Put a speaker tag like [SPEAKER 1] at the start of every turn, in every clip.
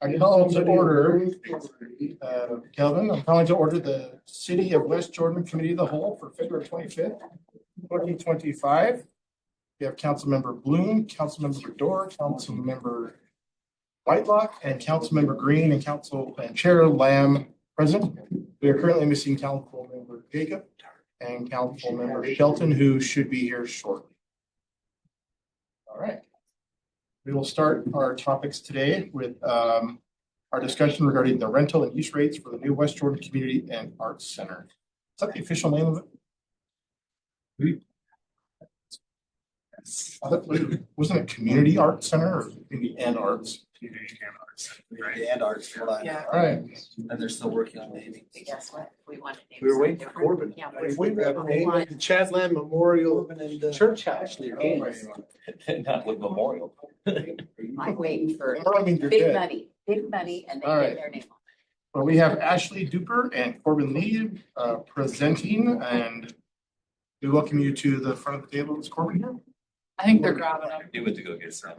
[SPEAKER 1] I call to order, Kelvin, I'm calling to order the City of West Jordan Committee of the Whole for February 25th, 2025. We have Councilmember Bloom, Councilmember Bedore, Councilmember Whitelock, and Councilmember Green, and Chair Lamb present. We are currently missing Councilmember Jacob and Councilmember Shelton, who should be here shortly. All right. We will start our topics today with our discussion regarding the rental and use rates for the new West Jordan Community and Arts Center. Is that the official name of it? Wasn't it Community Arts Center or Community and Arts?
[SPEAKER 2] Community and Arts.
[SPEAKER 3] Right. And Arts.
[SPEAKER 1] Yeah. All right.
[SPEAKER 3] And they're still working on naming.
[SPEAKER 4] Guess what? We want to name.
[SPEAKER 3] We were waiting for Corbin.
[SPEAKER 4] Yeah,
[SPEAKER 3] We have a name of the Chadland Memorial Church House.
[SPEAKER 2] Not with memorial.
[SPEAKER 4] I'm waiting for
[SPEAKER 1] I mean,
[SPEAKER 4] big money, and they
[SPEAKER 1] All right.
[SPEAKER 4] get their name on it.
[SPEAKER 1] Well, we have Ashley Duper and Corbin Lee presenting, and we welcome you to the front of the table. Is Corbin here?
[SPEAKER 5] I think they're grabbing up.
[SPEAKER 2] You went to go get some.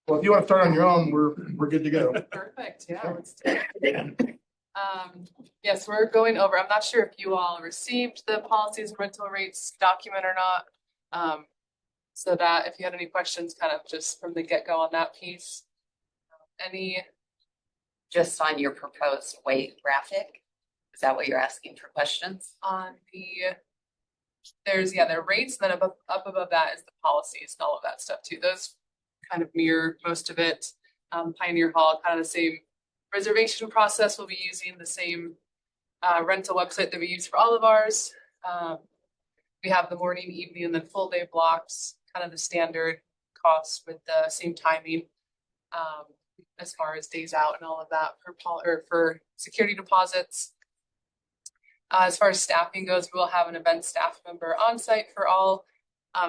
[SPEAKER 1] Well, if you want to start on your own, we're good to go.
[SPEAKER 5] Perfect. Yeah, let's do it. Yes, we're going over. I'm not sure if you all received the policies and rental rates document or not. So that if you had any questions, kind of just from the get-go on that piece. Any
[SPEAKER 4] Just on your proposed weight graphic? Is that what you're asking for questions?
[SPEAKER 5] on the rates, and then up above that is the policies and all of that stuff too. Those kind of mirror most of it. Pioneer Hall, kind of the same reservation process. We'll be using the same rental website that we use for all of ours. We have the morning, evening, and then full day blocks, kind of the standard costs with the same timing as far as days out and all of that for security deposits. As far as staffing goes, we'll have an event staff member on site for all.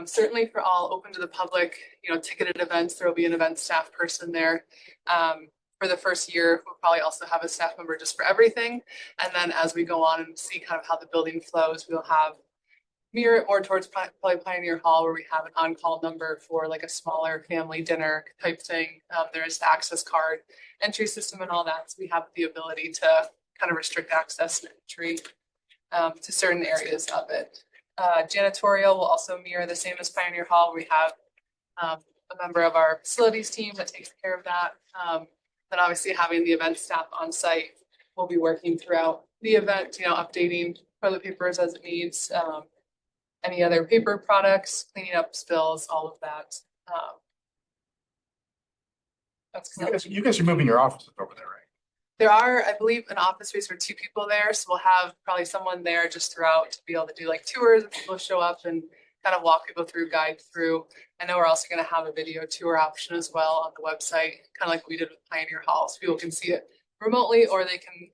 [SPEAKER 5] Certainly for all open to the public, ticketed events, there will be an event staff person there. For the first year, we'll probably also have a staff member just for everything. And then as we go on and see kind of how the building flows, we'll have mirror it more towards probably Pioneer Hall, where we have an on-call number for like a smaller family dinner type thing. There is the access card entry system and all that. So we have the ability to kind of restrict access and entry to certain areas of it. Janitorial will also mirror the same as Pioneer Hall. We have a member of our facilities team that takes care of that. Then obviously having the event staff on site, we'll be working throughout the event, updating toilet papers as it needs, any other paper products, cleaning up spills, all of that.
[SPEAKER 1] You guys are moving your offices over there, right?
[SPEAKER 5] There are, I believe, an office space for 2 people there. So we'll have probably someone there just throughout to be able to do like tours. People show up and kind of walk people through, guide through. I know we're also going to have a video tour option as well on the website, kind of like we did with Pioneer Hall. So people can see it remotely, or they can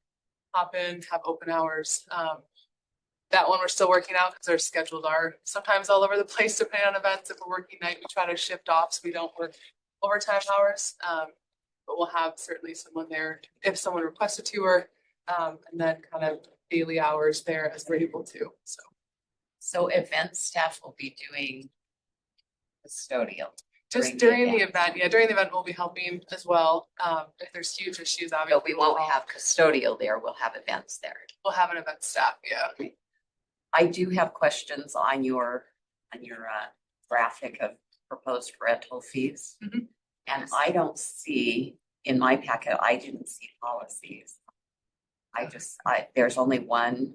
[SPEAKER 5] hop in, have open hours. That one we're still working out because our schedules are sometimes all over the place depending on events. If we're working night, we try to shift off so we don't work overtime hours. But we'll have certainly someone there if someone requests a tour, and then kind of daily hours there as we're able to.
[SPEAKER 4] So event staff will be doing custodial.
[SPEAKER 5] Just during the event, during the event we'll be helping as well. If there's huge issues, obviously.
[SPEAKER 4] But we won't have custodial there. We'll have events there.
[SPEAKER 5] We'll have an event staff. Yeah.
[SPEAKER 4] I do have questions on your graphic of proposed rental fees.
[SPEAKER 5] Mm-hmm.
[SPEAKER 4] And I don't see, in my packet, I didn't see policies. There's only one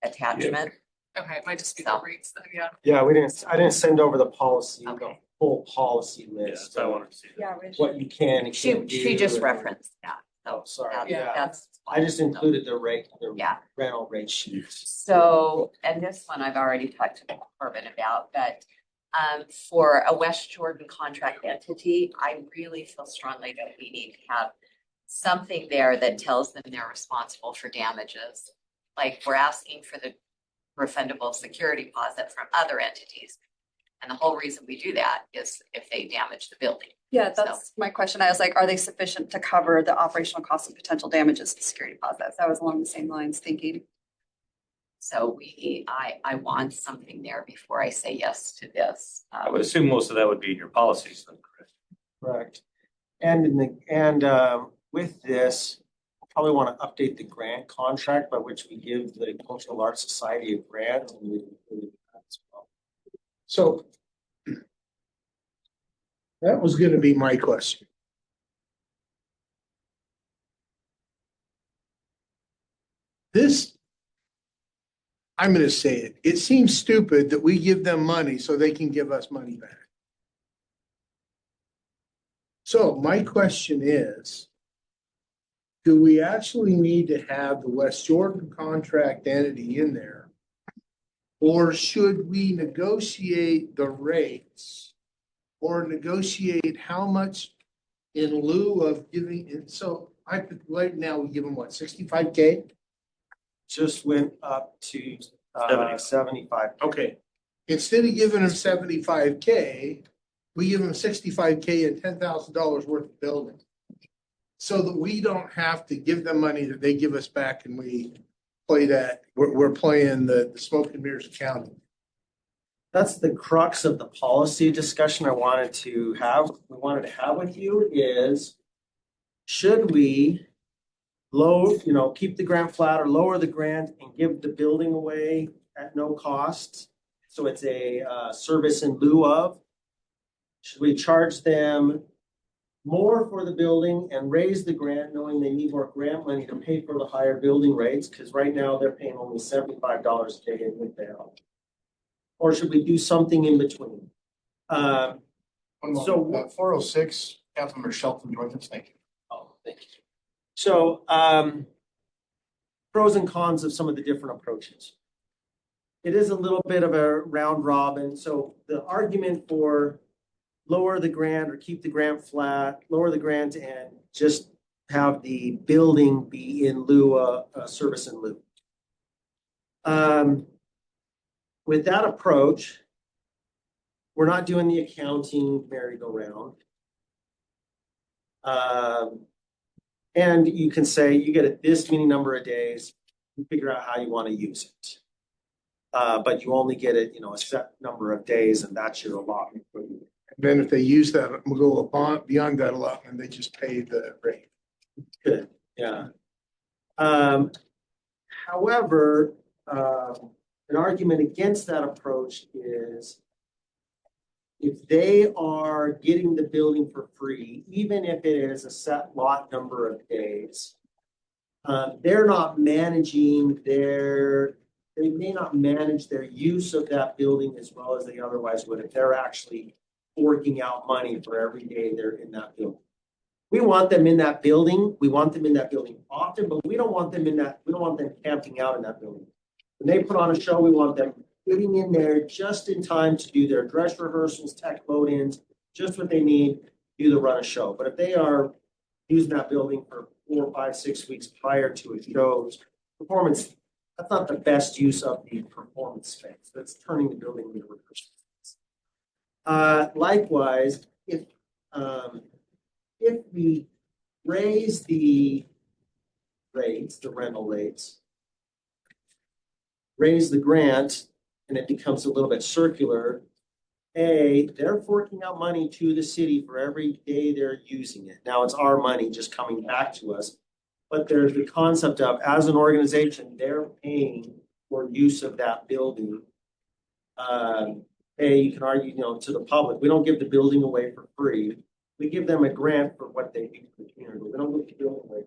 [SPEAKER 4] attachment.
[SPEAKER 5] Okay, it might just be the rates then, yeah.
[SPEAKER 3] Yeah, I didn't send over the policy, the
[SPEAKER 4] Okay.
[SPEAKER 3] full policy list.
[SPEAKER 2] I wanted to see that.
[SPEAKER 4] Yeah,
[SPEAKER 3] What you can and can't do.
[SPEAKER 4] she just referenced that.
[SPEAKER 3] Oh, sorry.
[SPEAKER 5] Yeah.
[SPEAKER 4] That's.
[SPEAKER 3] I just included the
[SPEAKER 4] Yeah.
[SPEAKER 3] rental rate sheets.
[SPEAKER 4] So, and this one I've already talked to Corbin about, but for a West Jordan contract entity, I really feel strongly that we need to have something there that tells them they're responsible for damages. Like we're asking for the refundable security deposit from other entities. And the whole reason we do that is if they damage the building.
[SPEAKER 6] Yeah, that's my question. I was like, are they sufficient to cover the operational costs and potential damages to security deposits? That was along the same lines thinking.
[SPEAKER 4] So I want something there before I say yes to this.
[SPEAKER 2] I would assume most of that would be in your policies then, Chris.
[SPEAKER 3] Correct. And with this, we'll probably want to update the grant contract by which we give the Cultural Arts Society a grant and we include that as well.
[SPEAKER 7] So that was gonna be my question. This, I'm gonna say it, it seems stupid that we give them money so they can give us money back. So my question is, do we actually need to have the West Jordan contract entity in there? Or should we negotiate the rates or negotiate how much in lieu of giving it? So I could, right now, we give them what, 65K?
[SPEAKER 3] Just went up to 75.
[SPEAKER 7] Okay. Instead of giving them 75K, we give them 65K and $10,000 worth of building. So that we don't have to give them money that they give us back and we play that, we're playing the smoke and mirrors accounting.
[SPEAKER 3] That's the crux of the policy discussion I wanted to have. We wanted to have with you is, should we keep the grant flat or lower the grant and give the building away at no cost? So it's a service in lieu of. Should we charge them more for the building and raise the grant, knowing they need more grant money to pay for the higher building rates? Because right now they're paying only $75 a day in Midvale. Or should we do something in between?
[SPEAKER 1] So,
[SPEAKER 3] So-
[SPEAKER 1] 406, Councilmember Shelton joins us. Thank you.
[SPEAKER 3] Oh, thank you. So, pros and cons of some of the different approaches. It is a little bit of a round robin. So the argument for lower the grant or keep the grant flat, lower the grant and just have the building be in lieu of service in lieu. With that approach, we're not doing the accounting merry-go-round. And you can say you get this many number of days, you figure out how you want to use it. But you only get it, a set number of days, and that's your allotment.
[SPEAKER 7] And then if they use that, we'll go beyond that allotment, they just pay the rate.
[SPEAKER 3] Good, yeah. However, an argument against that approach is if they are getting the building for free, even if it is a set lot number of days, they're not managing they may not manage their use of that building as well as they otherwise would if they're actually forking out money for every day they're in that building. We want them in that building. We want them in that building often, but we don't want them camping out in that building. When they put on a show, we want them getting in there just in time to do their dress rehearsals, tech load-ins, just what they need to do the run of show. But if they are using that building for 4, 5, 6 weeks prior to a show's performance, that's not the best use of the performance space. That's turning the building into a rehearsal space. Likewise, if we raise the rates, the rental rates, raise the grant, and it becomes a little bit circular, they're forking out money to the city for every day they're using it. Now it's our money just coming back to us. But there's the concept of, as an organization, they're paying for use of that building. You can argue, to the public, we don't give the building away for free. We give them a grant for what they do for the community. We don't give the building away.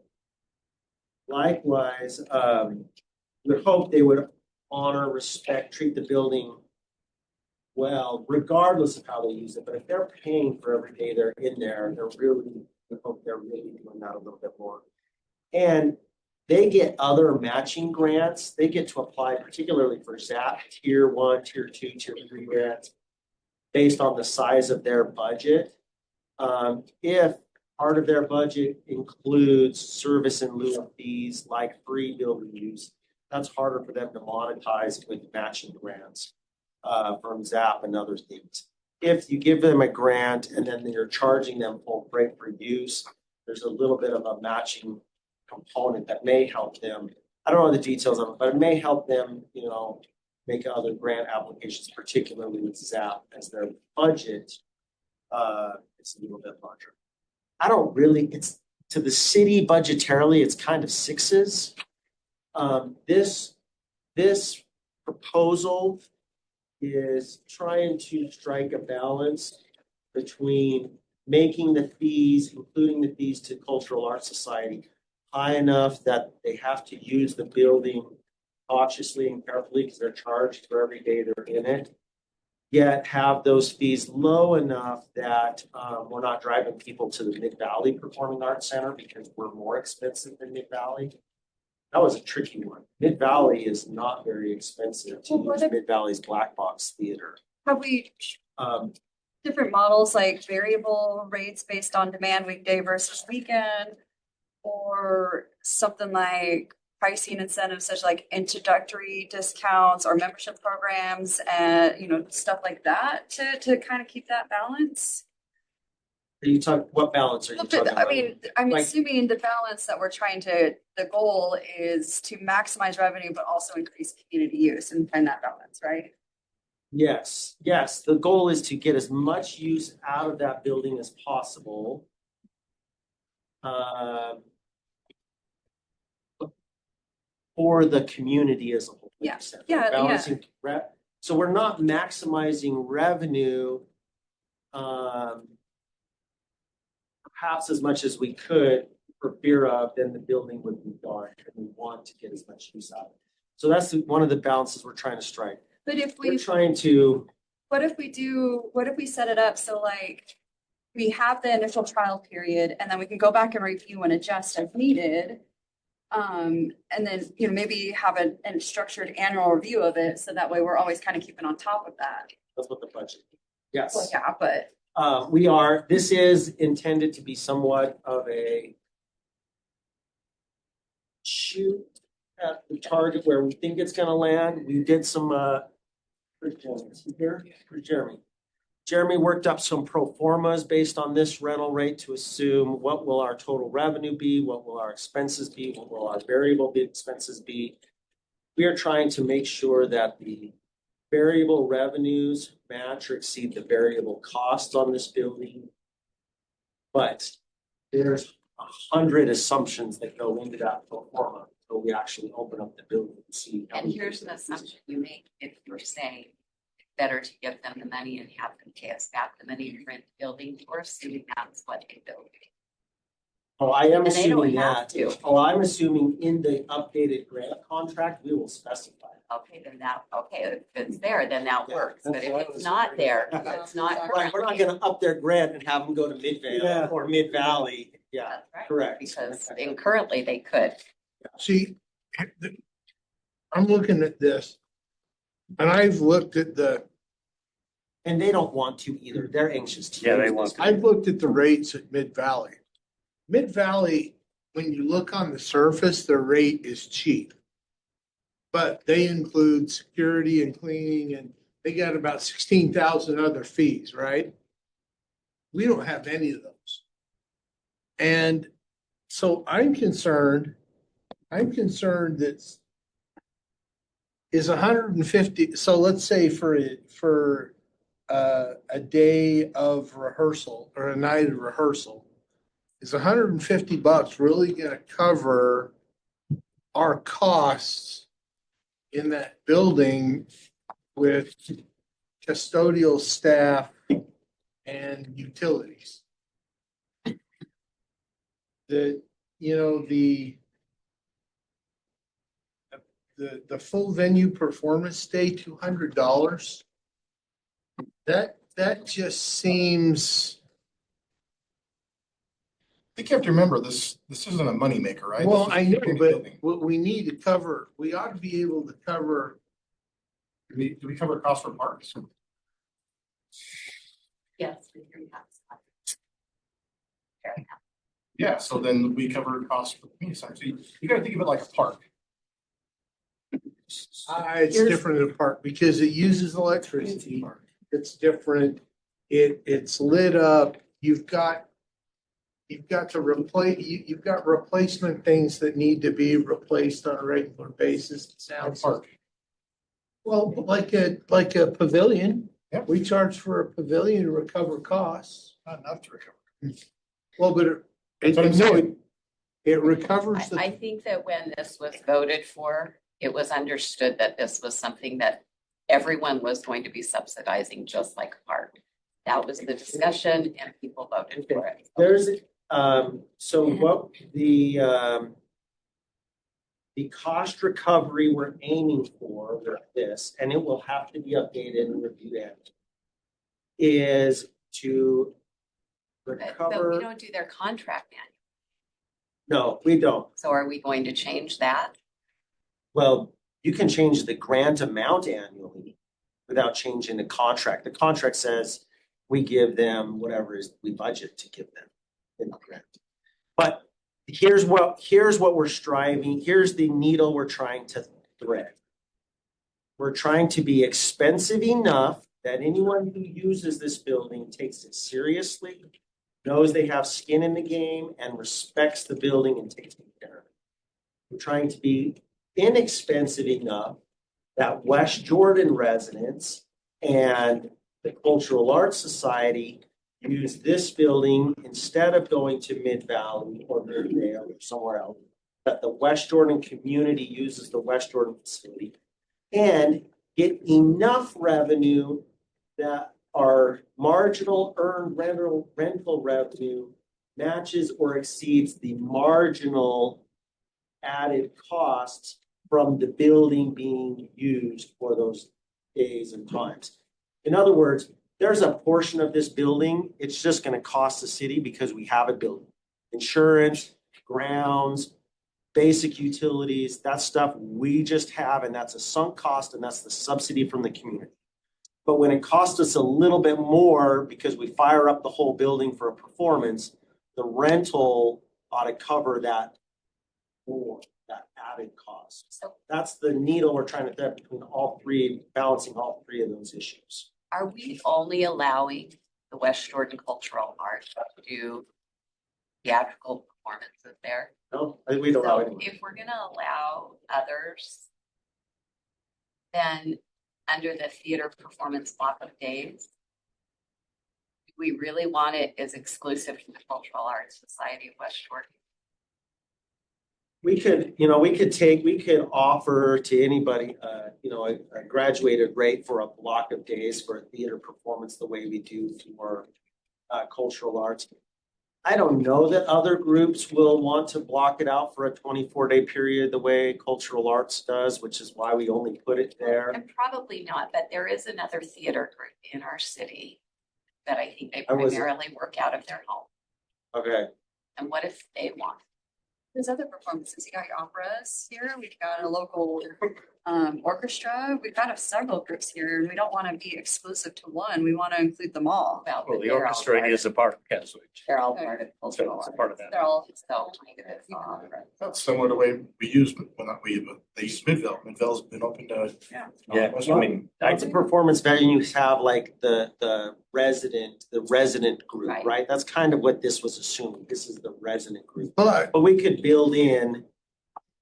[SPEAKER 3] Likewise, we would hope they would honor, respect, treat the building well, regardless of how they use it. But if they're paying for every day they're in there, we hope they're really doing that a little bit more. And they get other matching grants. They get to apply particularly for ZAP tier 1, tier 2, tier 3 grants based on the size of their budget. If part of their budget includes service in lieu of fees like free building use, that's harder for them to monetize with matching grants from ZAP and other things. If you give them a grant and then you're charging them full rate for use, there's a little bit of a matching component that may help them. I don't know the details of it, but it may help them, make other grant applications, particularly with ZAP, as their budget is a little bit larger. to the city budgetarily, it's kind of sixes. This proposal is trying to strike a balance between making the fees, including the fees to Cultural Arts Society, high enough that they have to use the building cautiously and carefully because they're charged for every day they're in it. Yet have those fees low enough that we're not driving people to the Mid-Valley Performing Arts Center because we're more expensive than Mid-Valley. That was a tricky one. Mid-Valley is not very expensive to
[SPEAKER 6] Well,
[SPEAKER 3] use Mid-Valley's Black Box Theater.
[SPEAKER 6] Have we different models like variable rates based on demand weekday versus weekend? Or something like pricing incentives such like introductory discounts or membership programs and, stuff like that to kind of keep that balance?
[SPEAKER 3] Are you talking, what balance are you talking about?
[SPEAKER 6] I mean, I'm
[SPEAKER 3] Like-
[SPEAKER 6] assuming the balance that we're the goal is to maximize revenue, but also increase community use and find that balance, right?
[SPEAKER 3] Yes, the goal is to get as much use out of that building as possible. For the community as a whole.
[SPEAKER 6] Yeah,
[SPEAKER 3] like you said,
[SPEAKER 6] yeah.
[SPEAKER 3] Balancing so we're not maximizing revenue perhaps as much as we could for fear of then the building would be dark and we want to get as much use out of it. So that's one of the balances we're trying to strike.
[SPEAKER 6] But if
[SPEAKER 3] We're
[SPEAKER 6] we
[SPEAKER 3] trying to,
[SPEAKER 6] what if we set it up so like we have the initial trial period and then we can go back and review and adjust as needed? And then, maybe have a structured annual review of it. So that way we're always kind of keeping on top of that.
[SPEAKER 3] that's what the budget. Yes.
[SPEAKER 6] Well, yeah, but
[SPEAKER 3] This is intended to be somewhat of a shoot at the target where we think it's gonna land. We did some, where's Jeremy? Is he here? Where's Jeremy? Jeremy worked up some pro formas based on this rental rate to assume what will our total revenue be, what will our expenses be, what will our variable expenses be. We are trying to make sure that the variable revenues match or exceed the variable costs on this building. But there's 100 assumptions that go into that pro forma until we actually open up the building and see. how
[SPEAKER 4] And
[SPEAKER 3] we
[SPEAKER 4] here's
[SPEAKER 3] do
[SPEAKER 4] an
[SPEAKER 3] it.
[SPEAKER 4] assumption you make if you're saying it's better to give them the money and have them pay us back the money to rent the building, or assuming that's what they build.
[SPEAKER 3] Oh, I am
[SPEAKER 4] And they don't
[SPEAKER 3] assuming
[SPEAKER 4] have
[SPEAKER 3] that.
[SPEAKER 4] to.
[SPEAKER 3] Oh, I'm assuming in the updated grant contract, we will specify.
[SPEAKER 4] Okay, if it's there, then that
[SPEAKER 3] Yeah,
[SPEAKER 4] works, but
[SPEAKER 3] that's
[SPEAKER 4] if
[SPEAKER 3] what I
[SPEAKER 4] it's
[SPEAKER 3] was
[SPEAKER 4] not
[SPEAKER 3] afraid.
[SPEAKER 4] there, if it's not.
[SPEAKER 3] Right, we're not gonna up their grant and have them go to Mid-Vale
[SPEAKER 7] Yeah.
[SPEAKER 3] or Mid-Valley. Yeah,
[SPEAKER 4] That's right,
[SPEAKER 3] correct.
[SPEAKER 4] because currently they could.
[SPEAKER 7] See, I'm looking at this. And I've looked at
[SPEAKER 3] And they don't want to either. They're anxious to.
[SPEAKER 2] Yeah, they
[SPEAKER 3] use
[SPEAKER 2] want
[SPEAKER 3] this.
[SPEAKER 2] to.
[SPEAKER 7] I've looked at the rates at Mid-Valley. Mid-Valley, when you look on the surface, their rate is cheap. But they include security and cleaning and they got about 16,000 other fees, right? We don't have any of those. And so I'm concerned that is 150, so let's say for a day of rehearsal or a night of rehearsal, is $150 really gonna cover our costs in that building with custodial staff and utilities? The full venue performance day, $200. That just seems,
[SPEAKER 1] I think you have to remember this isn't a moneymaker, right?
[SPEAKER 7] well,
[SPEAKER 1] This is
[SPEAKER 7] I know,
[SPEAKER 1] a community
[SPEAKER 7] but
[SPEAKER 1] building.
[SPEAKER 7] what we need to cover, we ought to be able to cover.
[SPEAKER 1] Do we cover costs for parks?
[SPEAKER 4] Yes. we do have some. Fair enough.
[SPEAKER 1] Yeah, so then we cover costs for the community center. So you gotta think of it like a park.
[SPEAKER 7] It's
[SPEAKER 1] Here's-
[SPEAKER 7] different in part because it uses electricity. It's different. It's lit up. You've got to replace, you've got replacement things that need to be replaced on a regular basis. It
[SPEAKER 1] Like a
[SPEAKER 7] sounds
[SPEAKER 1] park.
[SPEAKER 7] well, like a pavilion.
[SPEAKER 1] Yep.
[SPEAKER 7] We charge for a pavilion to recover costs.
[SPEAKER 1] Not enough to recover.
[SPEAKER 7] Well, but
[SPEAKER 1] That's what I'm saying.
[SPEAKER 7] It recovers
[SPEAKER 4] I
[SPEAKER 7] the,
[SPEAKER 4] think that when this was voted for, it was understood that this was something that everyone was going to be subsidizing, just like a park. That was the discussion and people voted for it.
[SPEAKER 3] There's, so what the cost recovery we're aiming for with this, and it will have to be updated and reviewed, is to
[SPEAKER 4] But we
[SPEAKER 3] recover.
[SPEAKER 4] don't do their contract yet.
[SPEAKER 3] No, we don't.
[SPEAKER 4] So are we going to change that?
[SPEAKER 3] Well, you can change the grant amount annually without changing the contract. The contract says we give them whatever is we budget to give them in the grant. But here's what we're striving, here's the needle we're trying to thread. We're trying to be expensive enough that anyone who uses this building takes it seriously, knows they have skin in the game, and respects the building and takes care of it. We're trying to be inexpensive enough that West Jordan residents and the Cultural Arts Society use this building instead of going to Mid-Valley or Midvale or somewhere else, that the West Jordan community uses the West Jordan facility and get enough revenue that our marginal earned rental revenue matches or exceeds the marginal added costs from the building being used for those days and times. In other words, there's a portion of this building, it's just going to cost the city because we have a building. Insurance, grounds, basic utilities, that stuff we just have, and that's a sunk cost, and that's the subsidy from the community. But when it costs us a little bit more because we fire up the whole building for a performance, the rental ought to cover that more, that added cost.
[SPEAKER 4] So
[SPEAKER 3] That's the needle we're trying to thread between all three, balancing all three of those issues.
[SPEAKER 4] are we only allowing the West Jordan Cultural Arts to do theatrical performances there?
[SPEAKER 3] No, we don't allow
[SPEAKER 4] So
[SPEAKER 3] anyone.
[SPEAKER 4] if we're gonna allow others, then under the theater performance block of days, do we really want it as exclusive to the Cultural Arts Society of West Jordan?
[SPEAKER 3] We could offer to anybody, a graduated rate for a block of days for a theater performance the way we do for cultural arts. I don't know that other groups will want to block it out for a 24-day period the way cultural arts does, which is why we only put it there.
[SPEAKER 4] And probably not, but there is another theater group in our city that I think they
[SPEAKER 3] I wasn't-
[SPEAKER 4] primarily work out of their home.
[SPEAKER 3] Okay.
[SPEAKER 4] And what if they want?
[SPEAKER 6] There's other performances. You got your operas here. We've got a local orchestra. We've got several groups here, and we don't want to be exclusive to one. We want to include them all.
[SPEAKER 4] Well,
[SPEAKER 2] Well, the
[SPEAKER 4] they're all
[SPEAKER 2] orchestra
[SPEAKER 4] part
[SPEAKER 2] is
[SPEAKER 4] of-
[SPEAKER 2] a part of Caswich.
[SPEAKER 4] They're all part of
[SPEAKER 2] So
[SPEAKER 4] cultural
[SPEAKER 2] it's a
[SPEAKER 4] arts.
[SPEAKER 2] part of that.
[SPEAKER 6] They're all
[SPEAKER 4] So kind of it's all right.
[SPEAKER 1] That's similar to the way we use, well, not we, but they use Midvale. Midvale's been open to.
[SPEAKER 2] Yeah,
[SPEAKER 1] West
[SPEAKER 2] I
[SPEAKER 1] Jordan.
[SPEAKER 2] mean,
[SPEAKER 3] It's a performance venue, you have like the resident group,
[SPEAKER 4] Right.
[SPEAKER 3] right? That's kind of what this was assuming. This is the resident group.
[SPEAKER 7] but
[SPEAKER 3] But we could build in,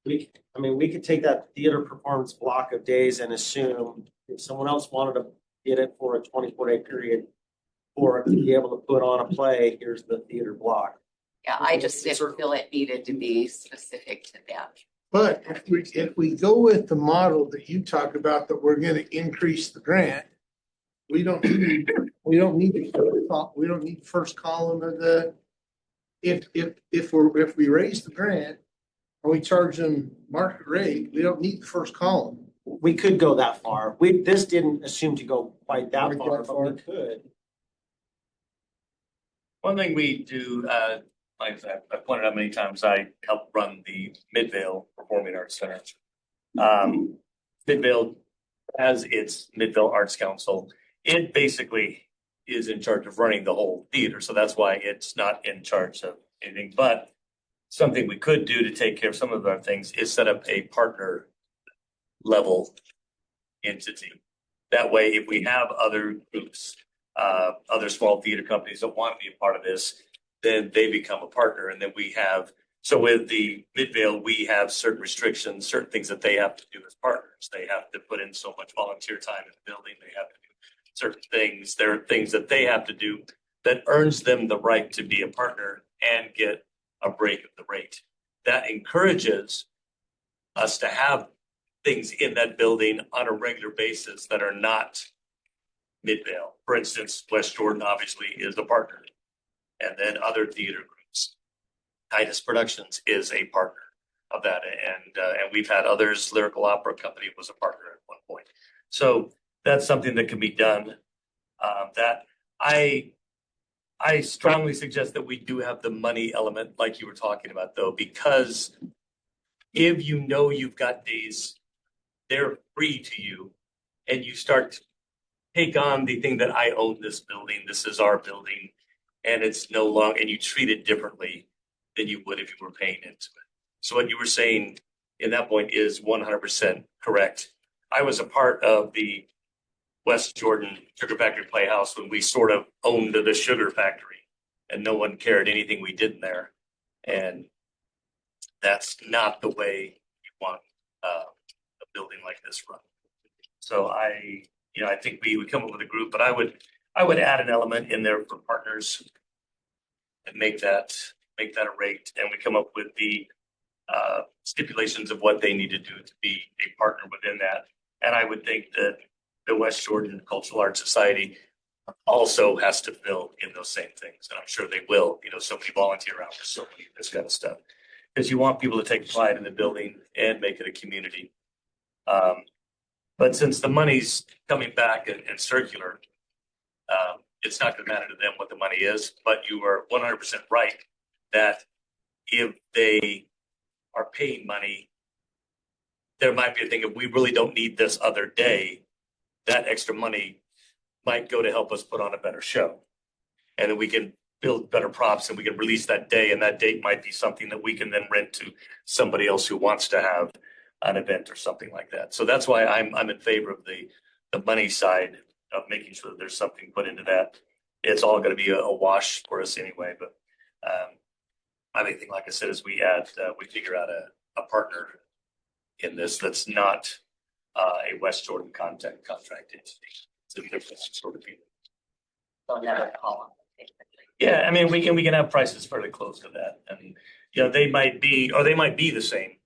[SPEAKER 3] we could take that theater performance block of days and assume if someone else wanted to get it for a 24-day period or to be able to put on a play, here's the theater block.
[SPEAKER 4] Yeah, I just didn't feel it needed to be specific to them.
[SPEAKER 7] But if we go with the model that you talk about, that we're gonna increase the grant, we don't need first column of the, if we raise the grant or we charge them market rate, we don't need the first column.
[SPEAKER 3] We could go that far. This didn't assume to go quite that
[SPEAKER 7] Quite that
[SPEAKER 3] far, but we
[SPEAKER 7] far.
[SPEAKER 3] could.
[SPEAKER 2] one thing we do, like I pointed out many times, I help run the Midvale Performing Arts Center. Midvale has its Midvale Arts Council. It basically is in charge of running the whole theater, so that's why it's not in charge of anything. But something we could do to take care of some of our things is set up a partner level entity. That way, if we have other groups, other small theater companies that want to be a part of this, then they become a partner. And then we have, so with the Midvale, we have certain restrictions, certain things that they have to do as partners. They have to put in so much volunteer time in the building. They have to do certain things. There are things that they have to do that earns them the right to be a partner and get a break of the rate. That encourages us to have things in that building on a regular basis that are not Midvale. For instance, West Jordan obviously is a partner, and then other theater groups. Titus Productions is a partner of that, and we've had others. Lyrical Opera Company was a partner at one point, so that's something that can be done. That I strongly suggest that we do have the money element, like you were talking about, though, because if you know you've got days, they're free to you, and you start to take on the thing that I own this building, this is our building, and it's no longer, and you treat it differently than you would if you were paying into it. So what you were saying in that point is 100% correct. I was a part of the West Jordan Sugar Factory Playhouse when we sort of owned the sugar factory, and no one cared anything we did in there. And that's not the way you want a building like this run. So I think we would come up with a group, but I would add an element in there for partners and make that a rate, and we come up with the stipulations of what they need to do to be a partner within that. And I would think that the West Jordan Cultural Arts Society also has to fill in those same things, and I'm sure they will. So many volunteer hours, so many this kind of stuff, because you want people to take pride in the building and make it a community. But since the money's coming back and circular, it's not going to matter to them what the money is. But you are 100% right that if they are paying money, there might be a thing if we really don't need this other day, that extra money might go to help us put on a better show. And then we can build better props and we can release that day. And that date might be something that we can then rent to somebody else who wants to have an event or something like that. So that's why I'm in favor of the money side of making sure that there's something put into that. It's all going to be a wash for us anyway. But my main thing, like I said, is we figure out a partner in this that's not a West Jordan contract entity. It's a different sort of people.
[SPEAKER 4] They'll never call them.
[SPEAKER 2] Yeah, I mean, we can have prices fairly close to that, and they might be the same,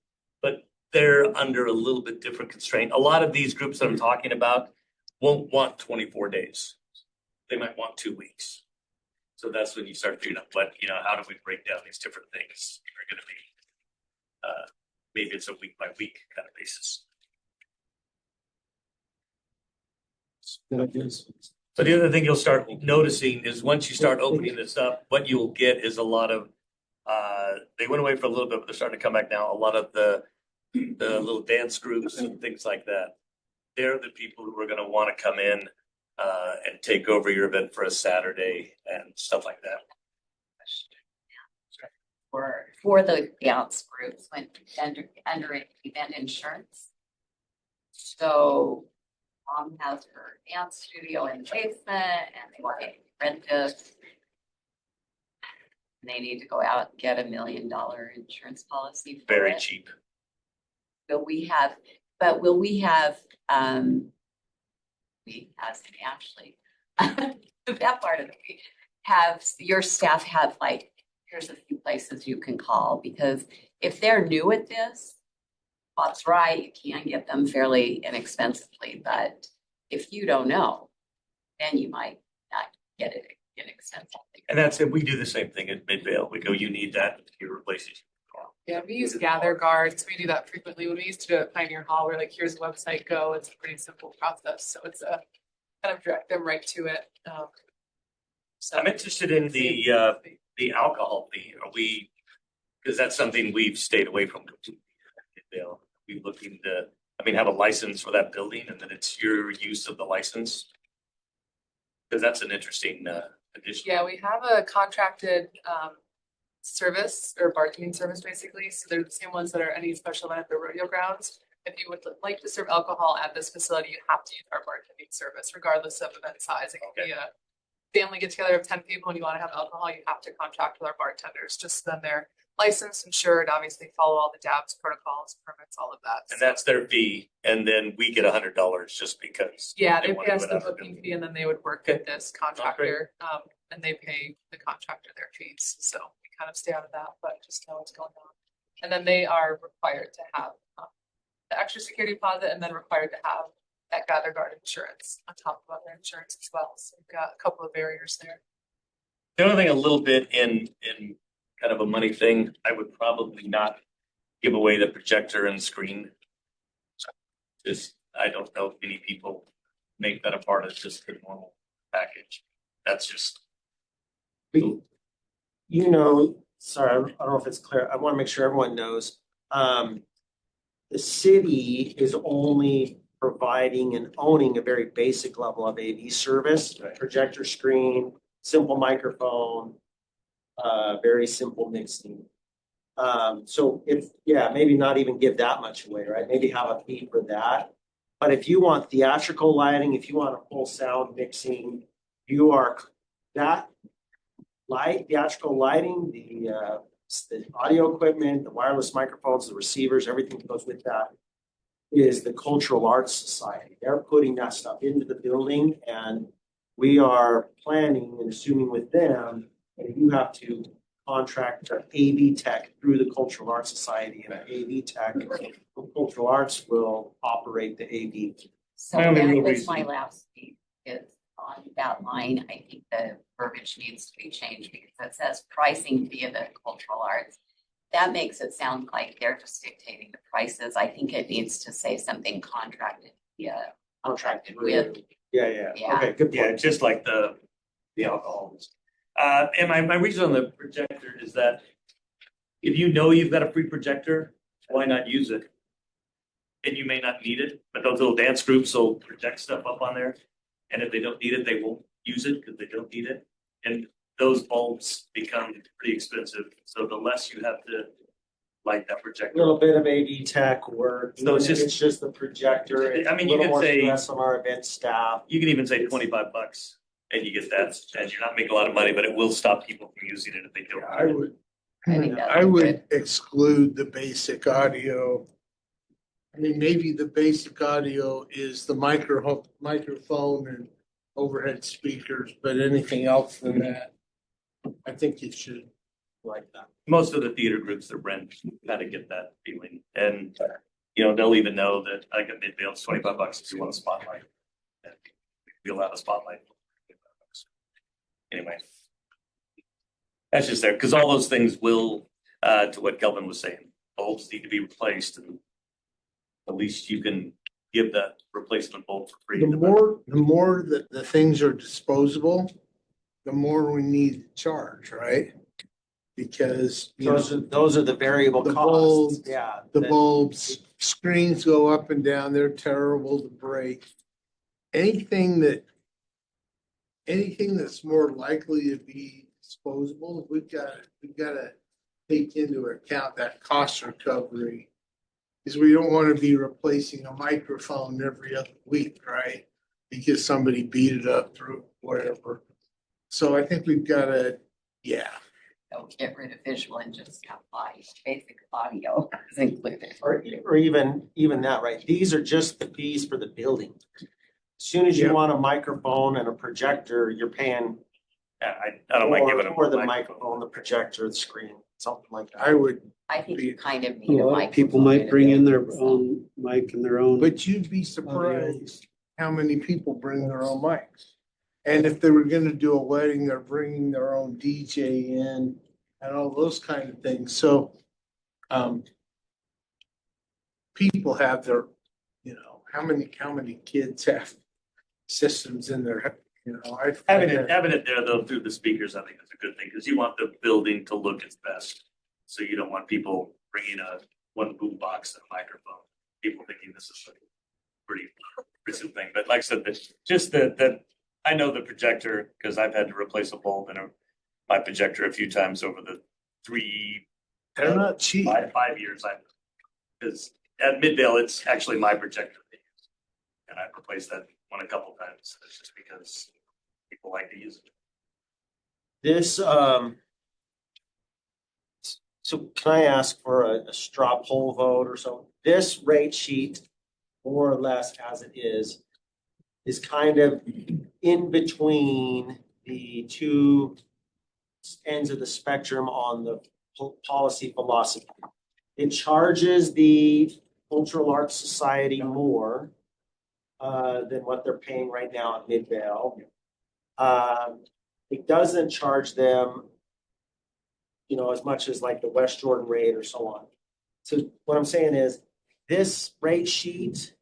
[SPEAKER 2] but they're under a little bit different constraint. A lot of these groups that I'm talking about won't want 24 days. They might want 2 weeks. So that's when you start figuring out how do we break down these different things? Are going to be maybe it's a week by week kind of basis. So the other thing you'll start noticing is once you start opening this up, what you'll get is a lot of, they went away for a little bit, but they're starting to come back now. A lot of the little dance groups and things like that. They're the people who are going to want to come in and take over your event for a Saturday and stuff like that.
[SPEAKER 4] For the dance groups went under event insurance. So Mom has her dance studio in the basement and they want to rent this. And they need to go out and get $1 million insurance policy for
[SPEAKER 2] Very
[SPEAKER 4] it.
[SPEAKER 2] cheap.
[SPEAKER 4] Will we have, we as in Ashley, that part of it, have your staff have here's a few places you can call, because if they're new at this, Bob's right, you can get them fairly inexpensively, but if you don't know, then you might not get it inexpensively.
[SPEAKER 2] And that's it. We do the same thing at Midvale. We go, you need that, you replace it.
[SPEAKER 5] Yeah, we use Gather Guards. We do that frequently. When we used to do it at Pioneer Hall, we're like, here's a website, go. It's a pretty simple process. So it's a kind of direct them right to it. So
[SPEAKER 2] I'm interested in the alcohol fee. Because that's something we've stayed away from completely. Midvale. We looking to, have a license for that building, and then it's your use of the license. Because that's an interesting addition.
[SPEAKER 5] Yeah, we have a contracted service or bartending service basically. So they're the same ones that are any special event at the rodeo grounds. If you would like to serve alcohol at this facility, you have to use our bartending service, regardless of event size. It can be a family get together of 10 people and you want to have alcohol, you have to contract with our bartenders, just so then they're licensed, insured, obviously follow all the DABS protocols, permits, all of that.
[SPEAKER 2] And that's their fee, and then we get $100 just because.
[SPEAKER 5] Yeah, they
[SPEAKER 2] want
[SPEAKER 5] pay
[SPEAKER 2] to
[SPEAKER 5] us
[SPEAKER 2] do
[SPEAKER 5] the
[SPEAKER 2] it after
[SPEAKER 5] booking
[SPEAKER 2] them.
[SPEAKER 5] fee and then they would work with this contractor. and they pay the contractor their fees. So we kind of stay out of that, but just know what's going on. And then they are required to have the extra security deposit, and then required to have that Gather Guard insurance on top of other insurance as well. So we've got a couple of barriers there.
[SPEAKER 2] The only thing a little bit in kind of a money thing, I would probably not give away the projector and screen. Just, I don't know if many people make that a part of just the normal package. That's just,
[SPEAKER 3] You know, sorry, I don't know if it's clear. I want to make sure everyone knows. The city is only providing and owning a very basic level of AV service, projector screen, simple microphone, very simple mixing. So maybe not even give that much away, right? Maybe have a fee for that. But if you want theatrical lighting, if you want a full sound mixing, you are that theatrical lighting, the audio equipment, the wireless microphones, the receivers, everything that goes with that is the Cultural Arts Society. They're putting that stuff into the building, and we are planning and assuming with them that you have to contract an AV tech through the Cultural Arts Society, and an AV tech from Cultural Arts will operate the AV.
[SPEAKER 4] So
[SPEAKER 2] My only
[SPEAKER 4] that
[SPEAKER 2] real
[SPEAKER 4] was
[SPEAKER 2] reason-
[SPEAKER 4] my last speak is on that line. I think the verbiage needs to be changed because it says pricing via the cultural arts. That makes it sound like they're just dictating the prices. I think it needs to say something contracted via, contracted with.
[SPEAKER 3] Yeah.
[SPEAKER 4] Yeah.
[SPEAKER 3] Okay, good
[SPEAKER 2] yeah,
[SPEAKER 3] point.
[SPEAKER 2] just like the alcohol. And my reason on the projector is that if you know you've got a free projector, why not use it? And you may not need it, but those little dance groups will project stuff up on there. And if they don't need it, they won't use it because they don't need it. And those bulbs become pretty expensive. So the less you have to light that
[SPEAKER 3] A
[SPEAKER 2] projector.
[SPEAKER 3] little bit of AV tech work.
[SPEAKER 2] So it's
[SPEAKER 3] Just the projector. It's
[SPEAKER 2] I mean,
[SPEAKER 3] a
[SPEAKER 2] you
[SPEAKER 3] little
[SPEAKER 2] could
[SPEAKER 3] more
[SPEAKER 2] say-
[SPEAKER 3] stress on our event staff.
[SPEAKER 2] You can even say $25 and you get that. And you're not making a lot of money, but it will stop people from using it if they don't.
[SPEAKER 7] I would,
[SPEAKER 4] I think that's
[SPEAKER 7] I would
[SPEAKER 4] good.
[SPEAKER 7] exclude the basic audio. I mean, maybe the basic audio is the microphone and overhead speakers, but anything else than that, I think it should.
[SPEAKER 3] Like that.
[SPEAKER 2] Most of the theater groups that rent kind of get that feeling. And, you know, they'll even know that like at Midvale, it's $25 if you want a spotlight. And we'll have a spotlight. Anyway. That's just there, because all those things will, to what Kelvin was saying, bulbs need to be replaced, and at least you can give that replacement bulb for free.
[SPEAKER 7] The more that the things are disposable, the more we need to charge, right? Because, you know,
[SPEAKER 3] Those are the variable
[SPEAKER 7] The
[SPEAKER 3] costs.
[SPEAKER 7] bulbs,
[SPEAKER 3] Yeah.
[SPEAKER 7] the bulbs, screens go up and down, they're terrible to break. Anything that's more likely to be disposable, we've gotta take into account that cost recovery. Because we don't want to be replacing a microphone every other week, right? Because somebody beat it up through whatever. So I think we've gotta, yeah.
[SPEAKER 4] Don't get rid of visual and just have basic audio is included.
[SPEAKER 3] Or even that, right? These are just the fees for the building. As soon as you
[SPEAKER 7] Yep.
[SPEAKER 3] want a microphone and a projector, you're paying
[SPEAKER 2] Yeah, I don't mind giving them.
[SPEAKER 3] for the microphone, the projector, the screen, something like that.
[SPEAKER 7] I would,
[SPEAKER 4] I think you kind of
[SPEAKER 8] A
[SPEAKER 4] need a
[SPEAKER 8] lot
[SPEAKER 4] microphone.
[SPEAKER 8] of people might bring in their
[SPEAKER 4] So,
[SPEAKER 8] own mic and their own.
[SPEAKER 7] but you'd be surprised how many people bring their own mics. And if they were gonna do a wedding, they're bringing their own DJ in and all those kind of things. So, people have their, you know, how many kids have systems in their, you know,
[SPEAKER 2] Having it there though through the speakers, I think is a good thing, because you want the building to look its best. So you don't want people bringing one boom box and a microphone, people thinking this is a pretty impressive thing. But like I said, I know the projector, because I've had to replace a bulb in my projector a few times over the
[SPEAKER 7] They're not cheap.
[SPEAKER 2] 5 years. Because at Midvale, it's actually my projector they use. And I've replaced that one a couple times. It's just because people like to use it.
[SPEAKER 3] This, so can I ask for a straw poll vote or so? This rate sheet, more or less as it is kind of in between the two ends of the spectrum on the policy philosophy. It charges the Cultural Arts Society more than what they're paying right now at Midvale. It doesn't charge them, as much as like the West Jordan rate or so on. So what I'm saying is this rate sheet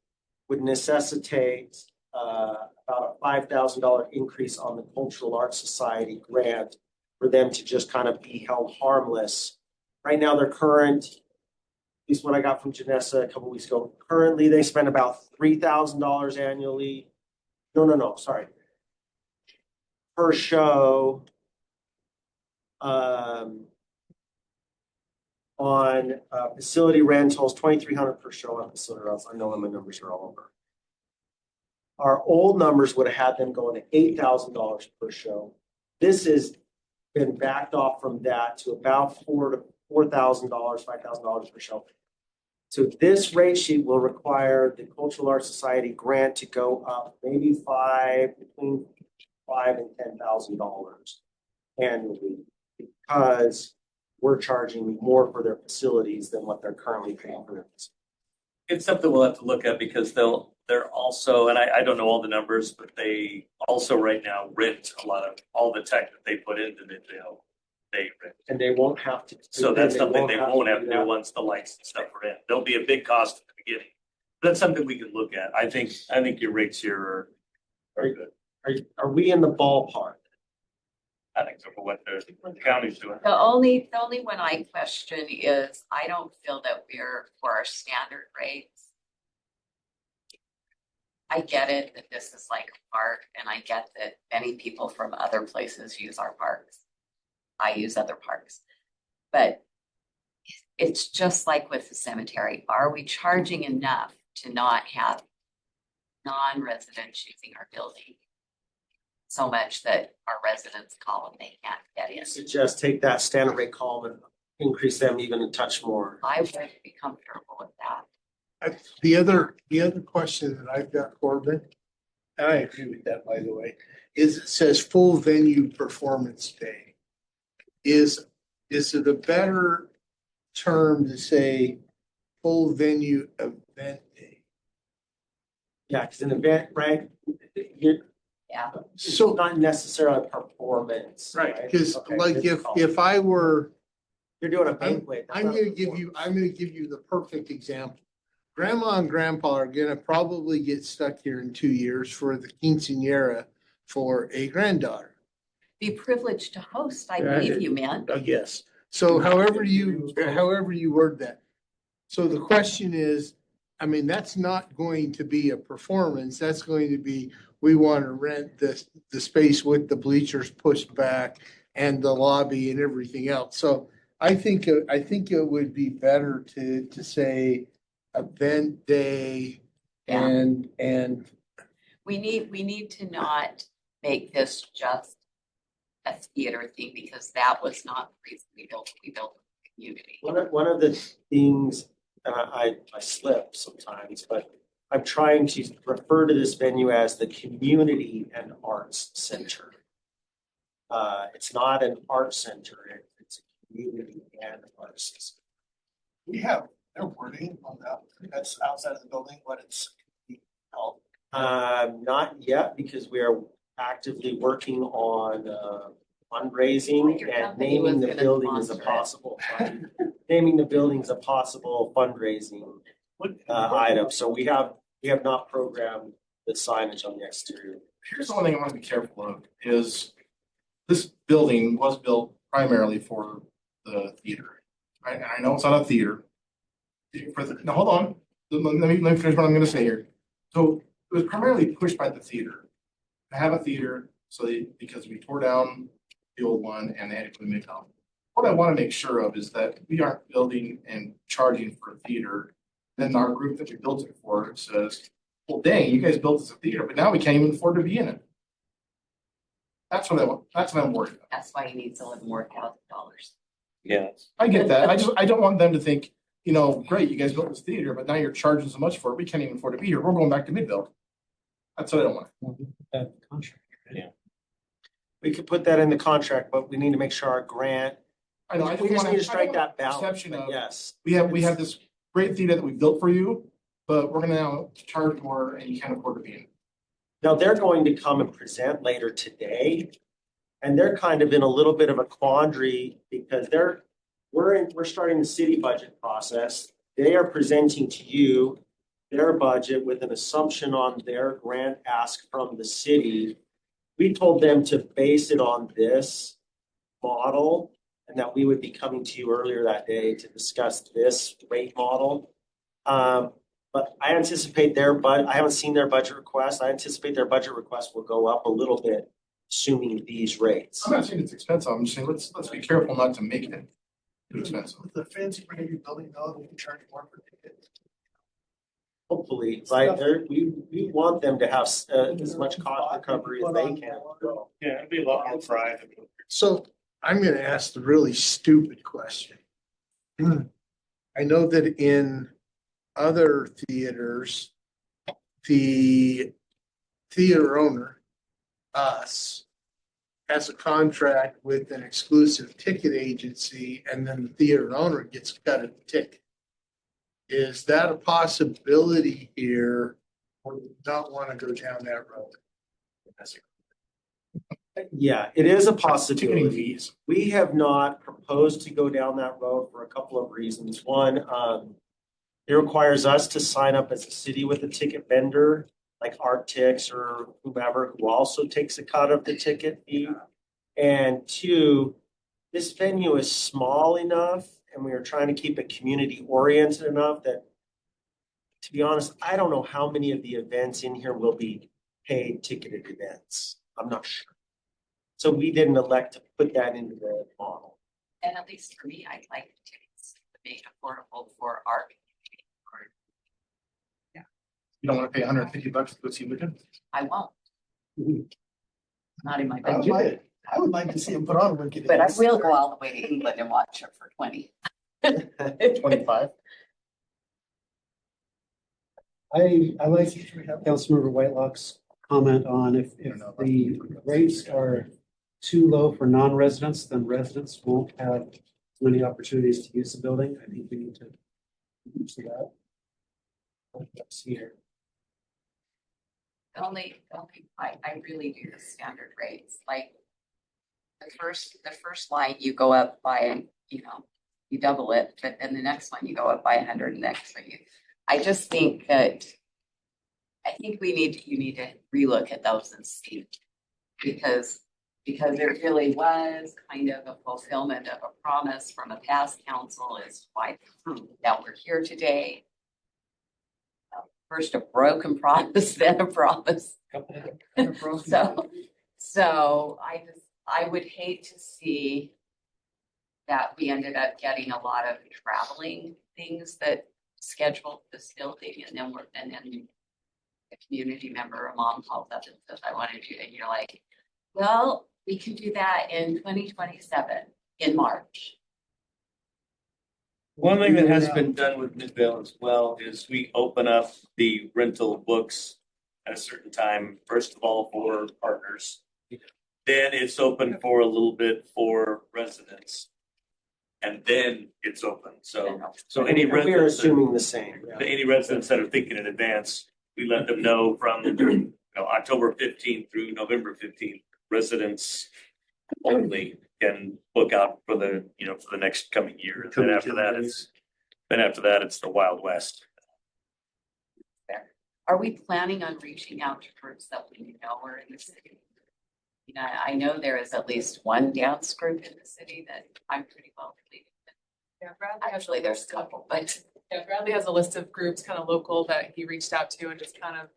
[SPEAKER 3] would necessitate about a $5,000 increase on the Cultural Arts Society grant for them to just kind of be held harmless. Right now, their current, at least what I got from Janessa a couple weeks ago, currently they spend about $3,000 annually. No, sorry. Per show on facility rentals, $2,300 per show on facility rentals. I know my numbers are all over. Our old numbers would have had them going to $8,000 per show. This has been backed off from that to about $4,000 to $4,000, $5,000 per show. So this rate sheet will require the Cultural Arts Society grant to go up maybe between $5,000 and $10,000 annually, because we're charging more for their facilities than what they're currently paying for their facilities.
[SPEAKER 2] It's something we'll have to look at because they're also, and I don't know all the numbers, but they also right now rent a lot of all the tech that they put into Midvale. They rent.
[SPEAKER 3] And they won't have to.
[SPEAKER 2] So that's something they won't have to do once the lights and stuff are in. There'll be a big cost at the beginning. That's something we can look at. I think your rates here are good.
[SPEAKER 3] Are we in the ballpark?
[SPEAKER 2] I think so for what the county's doing.
[SPEAKER 4] The only one I question is, I don't feel that we're for our standard rates. I get it that this is like a park, and I get that many people from other places use our parks. I use other parks, but it's just like with the cemetery. Are we charging enough to not have non-residents using our building so much that our residents call and they can't get in?
[SPEAKER 3] Suggest take that standard rate column and increase them even a touch more.
[SPEAKER 4] I would be comfortable with that.
[SPEAKER 7] The other question that I've got, Corbin, and I agree with that, by the way, is it says full venue performance day. Is it a better term to say full venue event day?
[SPEAKER 3] Yeah, because an event, right?
[SPEAKER 4] Yeah.
[SPEAKER 3] So not necessarily performance.
[SPEAKER 7] Right, because
[SPEAKER 3] Okay,
[SPEAKER 7] like
[SPEAKER 3] good call.
[SPEAKER 7] if I were,
[SPEAKER 3] You're doing a banquet.
[SPEAKER 7] I'm gonna give you the perfect example. Grandma and grandpa are gonna probably get stuck here in 2 years for the quinceañera for a granddaughter.
[SPEAKER 4] Be privileged to host, I
[SPEAKER 7] Yeah,
[SPEAKER 4] believe you meant.
[SPEAKER 7] Yes. So however you word that. So the question is, I mean, that's not going to be a performance. That's going to be, we want to rent the space with the bleachers pushed back and the lobby and everything else. So I think it would be better to say event day
[SPEAKER 4] Yeah.
[SPEAKER 7] and
[SPEAKER 4] We need to not make this just a theater thing, because that was not the reason we built the community.
[SPEAKER 3] One of the things, and I slip sometimes, but I'm trying to refer to this venue as the Community and Arts Center. It's not an art center, it's a community and arts center.
[SPEAKER 1] We have no wording on that. That's outside of the building, what it's called.
[SPEAKER 3] Not yet, because we are actively working on fundraising
[SPEAKER 4] Your
[SPEAKER 3] and
[SPEAKER 4] company
[SPEAKER 3] naming
[SPEAKER 4] was
[SPEAKER 3] the
[SPEAKER 4] gonna
[SPEAKER 3] building as a
[SPEAKER 4] sponsor it.
[SPEAKER 3] possible naming the building as a possible fundraising item. So we have not programmed the signage on the exterior.
[SPEAKER 1] Here's the one thing I want to be careful of is this building was built primarily for the theater. Right? And I know it's not a theater. Now, hold on. Let me finish what I'm going to say here. So it was primarily pushed by the theater to have a theater because we tore down the old one and they had to put a new one. What I want to make sure of is that we aren't building and charging for a theater. Then our group that we built it for says, well, dang, you guys built this a theater, but now we can't even afford to be in it. That's what I'm worried about.
[SPEAKER 4] That's why you need $11,000 more.
[SPEAKER 2] Yeah.
[SPEAKER 1] I get that. I don't want them to think, great, you guys built this theater, but now you're charging so much for it. We can't even afford to be here. We're going back to Midvale. That's what I don't want.
[SPEAKER 8] That contract.
[SPEAKER 2] Yeah.
[SPEAKER 3] We could put that in the contract, but we need to make sure our grant,
[SPEAKER 1] I know, I
[SPEAKER 3] we just
[SPEAKER 1] wanna-
[SPEAKER 3] need to strike
[SPEAKER 1] I don't want
[SPEAKER 3] that balance,
[SPEAKER 1] perception
[SPEAKER 3] but
[SPEAKER 1] of-
[SPEAKER 3] yes.
[SPEAKER 1] We have this great theater that we built for you, but we're gonna now charge more and you can't afford to be in.
[SPEAKER 3] Now, they're going to come and present later today. And they're kind of in a little bit of a quandary because we're starting the city budget process. They are presenting to you their budget with an assumption on their grant ask from the city. We told them to base it on this model and that we would be coming to you earlier that day to discuss this rate model. But I anticipate I haven't seen their budget request. I anticipate their budget request will go up a little bit, assuming these rates.
[SPEAKER 1] I'm not saying it's expensive, I'm just saying, let's be careful not to make it too expensive.
[SPEAKER 7] With the fancy brand new building, though, we can charge more for tickets.
[SPEAKER 3] Hopefully, right, we want them to have as much cost recovery as they can.
[SPEAKER 2] Yeah, it'd be a lot more fried.
[SPEAKER 7] So I'm gonna ask the really stupid question. I know that in other theaters, the theater owner, us, has a contract with an exclusive ticket agency, and then the theater owner gets cut a ticket. Is that a possibility here, or do you not want to go down that road?
[SPEAKER 3] Yeah, it is a
[SPEAKER 1] Ticketing
[SPEAKER 3] possibility.
[SPEAKER 1] fees.
[SPEAKER 3] We have not proposed to go down that road for a couple of reasons. One, it requires us to sign up as a city with a ticket vendor, like Arctix or whomever, who also takes a cut of the ticket fee. And two, this venue is small enough and we are trying to keep it community oriented enough that, to be honest, I don't know how many of the events in here will be paid ticketed events. I'm not sure. So we didn't elect to put that into the model.
[SPEAKER 4] And at least for me, I'd like tickets to be affordable for our community.
[SPEAKER 1] You don't wanna pay $150 to go see Wicked?
[SPEAKER 4] I won't. Not in my
[SPEAKER 7] I would
[SPEAKER 4] budget,
[SPEAKER 7] I would like to see him put on a Wicked.
[SPEAKER 4] but I will go all the way to England and watch it for 20.
[SPEAKER 1] 25?
[SPEAKER 8] I like Councilmember Whitelock's comment on if the rates are too low for non-residents, then residents won't have many opportunities to use the building. I think we need to use that. That's here.
[SPEAKER 4] I really do the standard rates, like the first line you go up by, you double it, but then the next one you go up by 100 and extra. I just think that, you need to relook at those and see, because it really was kind of a fulfillment of a promise from a past council is why that we're here today. First a broken promise, then a promise. So I would hate to see that we ended up getting a lot of traveling things that scheduled this building, and then a community member or mom calls up and says, I want to do it. And you're like, well, we can do that in 2027 in March.
[SPEAKER 2] One thing that has been done with Midvale as well is we open up the rental books at a certain time, first of all for partners. Then it's open for a little bit for residents. And then it's open. So any
[SPEAKER 3] We are
[SPEAKER 2] residents,
[SPEAKER 3] assuming the same.
[SPEAKER 2] any residents that are thinking in advance, we let them know from October 15th through November 15th. Residents only can book out for the next coming year. And then after that it's the Wild West.
[SPEAKER 4] Are we planning on reaching out to groups that we know are in the city? I know there is at least one dance group in the city that I'm pretty well related with.
[SPEAKER 5] Yeah, Bradley.
[SPEAKER 4] Actually, there's a couple, but
[SPEAKER 5] Yeah, Bradley has a list of groups kind of local that he reached out to and just kind of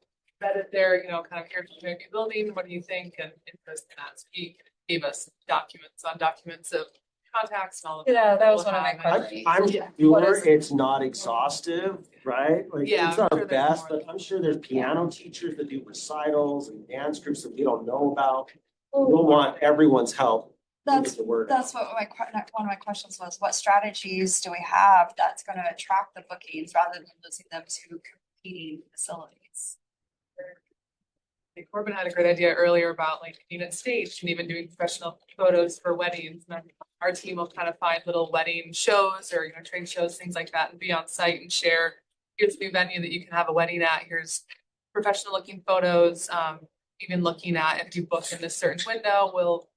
[SPEAKER 5] vetted their, kind of Heritage Community Building. What do you think? And interest in that. So he gave us documents of contacts and all of that.
[SPEAKER 6] Yeah, that was one of my
[SPEAKER 5] We'll have-
[SPEAKER 6] questions.
[SPEAKER 3] I'm
[SPEAKER 5] Yeah. What
[SPEAKER 3] sure
[SPEAKER 5] is-
[SPEAKER 3] it's not exhaustive, right? Like,
[SPEAKER 5] Yeah,
[SPEAKER 3] it's
[SPEAKER 5] I'm
[SPEAKER 3] our
[SPEAKER 5] sure there's
[SPEAKER 3] best,
[SPEAKER 5] more.
[SPEAKER 3] but I'm sure there's piano teachers that do recitals and dance groups that we don't know about. We'll want everyone's help to
[SPEAKER 6] That's,
[SPEAKER 3] get the word
[SPEAKER 6] that's
[SPEAKER 3] out.
[SPEAKER 6] what one of my questions was, what strategies do we have that's gonna attract the bookings rather than losing them to competing facilities?
[SPEAKER 5] think Corbin had a great idea earlier about like being it staged and even doing professional photos for weddings. And then our team will kind of find little wedding shows or, trade shows, things like that, and be on site and share, here's the new venue that you can have a wedding at, here's professional looking photos, even looking at if you book in this certain window, we'll,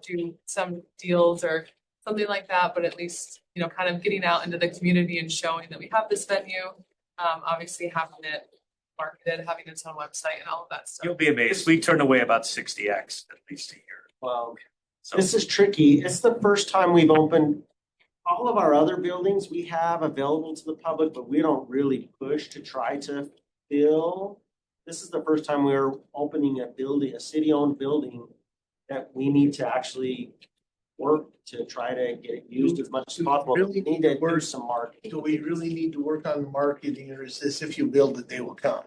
[SPEAKER 5] do some deals or something like that, but at least, kind of getting out into the community and showing that we have this venue, obviously having it marketed, having its own website and all of that stuff.
[SPEAKER 2] You'll be amazed. We turn away about 60X at least a year.
[SPEAKER 3] Well,
[SPEAKER 2] So
[SPEAKER 3] this is tricky. It's the first time we've opened all of our other buildings we have available to the public, but we don't really push to try to fill. This is the first time we're opening a building, a city-owned building that we need to actually work to try to get it used as much as possible.
[SPEAKER 7] Really
[SPEAKER 3] We need to do
[SPEAKER 7] work.
[SPEAKER 3] some marketing.
[SPEAKER 7] Do we really need to work on the marketing, or is this if you build it, they will come?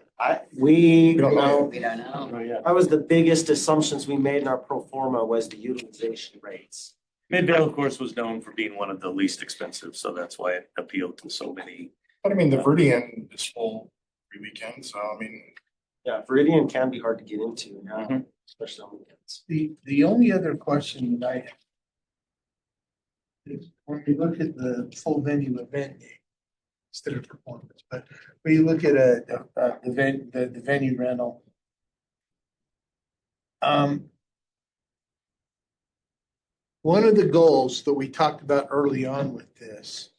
[SPEAKER 3] We
[SPEAKER 1] don't know.
[SPEAKER 4] We don't know.
[SPEAKER 8] Oh, yeah.
[SPEAKER 3] that was the biggest assumptions we made in our pro forma was the utilization rates.
[SPEAKER 2] Midvale, of course, was known for being one of the least expensive, so that's why it appealed to so many.
[SPEAKER 1] But I mean, the Verdian is full every weekend, so I mean,
[SPEAKER 3] Yeah, Viridian can be hard to get into now,
[SPEAKER 2] Mhm.
[SPEAKER 3] especially on weekends.
[SPEAKER 7] The only other question that I have is when you look at the full venue event day, instead of performance, but when you look at the venue rental. One of the goals that we talked about early on with this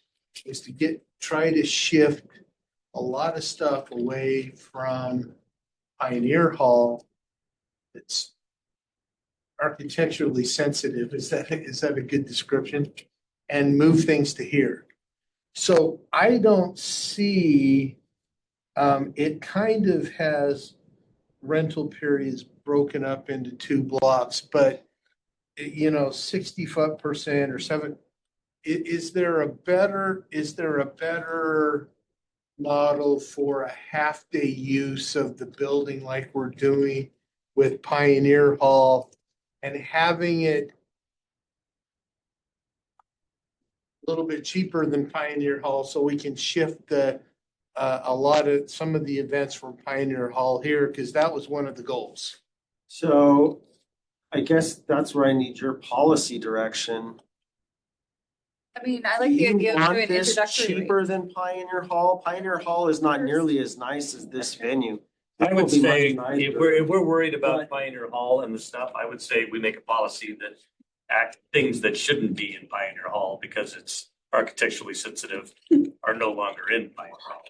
[SPEAKER 7] is to try to shift a lot of stuff away from Pioneer Hall. It's architecturally sensitive. Is that a good description? And move things to here. So I don't see, it kind of has rental periods broken up into two blocks, but 60% or seven. Is there a better model for a half-day use of the building like we're doing with Pioneer Hall and having it a little bit cheaper than Pioneer Hall so we can shift some of the events from Pioneer Hall here, because that was one of the goals.
[SPEAKER 3] So I guess that's where I need your policy direction.
[SPEAKER 6] I mean, I like the
[SPEAKER 3] Do
[SPEAKER 6] idea
[SPEAKER 3] you
[SPEAKER 6] of
[SPEAKER 3] want
[SPEAKER 6] doing
[SPEAKER 3] this
[SPEAKER 6] introductory.
[SPEAKER 3] cheaper than Pioneer Hall? Pioneer Hall is not nearly as nice as this venue.
[SPEAKER 2] I
[SPEAKER 3] It will
[SPEAKER 2] would
[SPEAKER 3] be
[SPEAKER 2] say,
[SPEAKER 3] much
[SPEAKER 2] if
[SPEAKER 3] nicer.
[SPEAKER 2] we're worried about
[SPEAKER 3] But-
[SPEAKER 2] Pioneer Hall and the stuff, I would say we make a policy that things that shouldn't be in Pioneer Hall because it's architecturally sensitive are no longer in Pioneer Hall.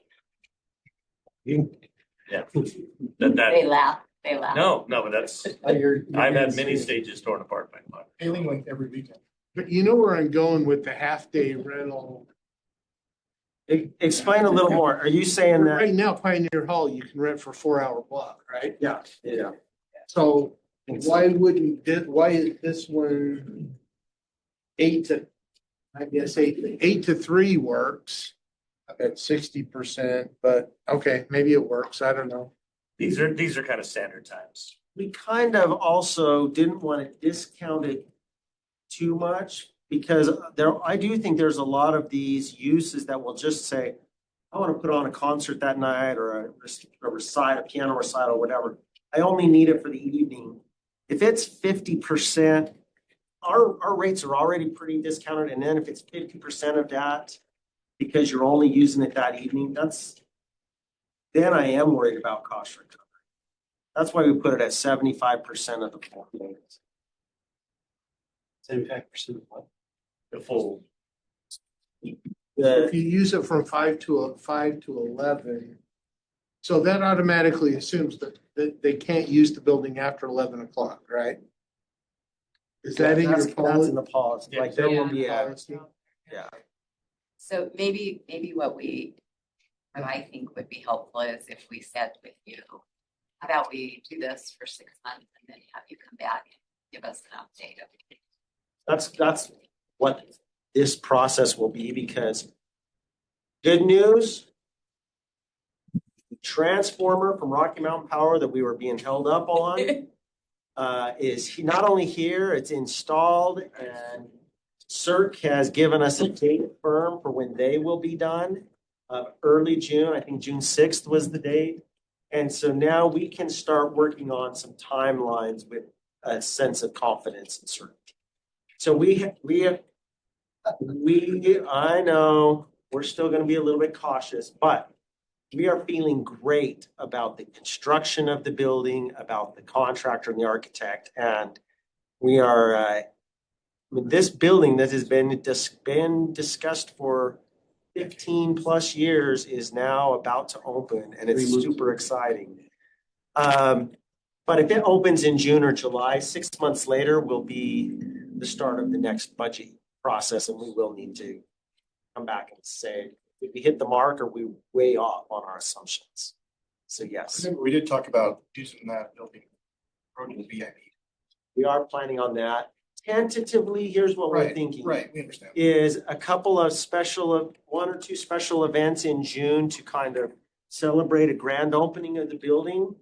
[SPEAKER 2] Yeah.
[SPEAKER 4] They
[SPEAKER 2] That,
[SPEAKER 4] laugh.
[SPEAKER 2] no, but that's, I've had many stages torn apart by mine.
[SPEAKER 1] Ailing went every weekend.
[SPEAKER 7] But you know where I'm going with the half-day rental.
[SPEAKER 3] Explain a little more. Are you saying that?
[SPEAKER 7] Right now, Pioneer Hall, you can rent for 4-hour block, right?
[SPEAKER 3] Yeah.
[SPEAKER 7] So why is this one 8 to 3 works at 60%, but okay, maybe it works. I don't know.
[SPEAKER 2] These are kind of standard times.
[SPEAKER 3] We kind of also didn't want to discount it too much because I do think there's a lot of these uses that will just say, I want to put on a concert that night or a piano recital or whatever. I only need it for the evening. If it's 50%, our rates are already pretty discounted. And then if it's 50% of that, because you're only using it that evening, then I am worried about cost recovery. That's why we put it at 75% of the full days.
[SPEAKER 8] 75% of what?
[SPEAKER 2] The full,
[SPEAKER 7] If you use it from 5 to 11, so that automatically assumes that they can't use the building after 11 o'clock, right? Is that in your
[SPEAKER 3] That's in
[SPEAKER 7] policy?
[SPEAKER 3] the policy.
[SPEAKER 2] Yeah.
[SPEAKER 3] Like there will be
[SPEAKER 7] Yeah.
[SPEAKER 4] So maybe what I think would be helpful is if we said with you, how about we do this for 6 months and then have you come back and give us an update of it.
[SPEAKER 3] That's what this process will be, because good news, the transformer from Rocky Mountain Power that we were being held up on is not only here, it's installed, and CERC has given us a date firm for when they will be done. Early June, I think June 6th was the date. And so now we can start working on some timelines with a sense of confidence and certainty. So I know we're still going to be a little bit cautious, but we are feeling great about the construction of the building, about the contractor and the architect. And we are, I mean, this building that has been discussed for 15 plus years is now about to open, and it's super exciting. But if it opens in June or July, 6 months later will be the start of the next budget process, and we will need to come back and say, did we hit the mark or we way off on our assumptions? So yes,
[SPEAKER 1] We did talk about using that building for the VIP.
[SPEAKER 3] we are planning on that. Tentatively, here's what we're
[SPEAKER 1] Right,
[SPEAKER 3] thinking.
[SPEAKER 1] Right, we understand.
[SPEAKER 3] Is a couple of one or two special events in June to kind of celebrate a grand opening of the building,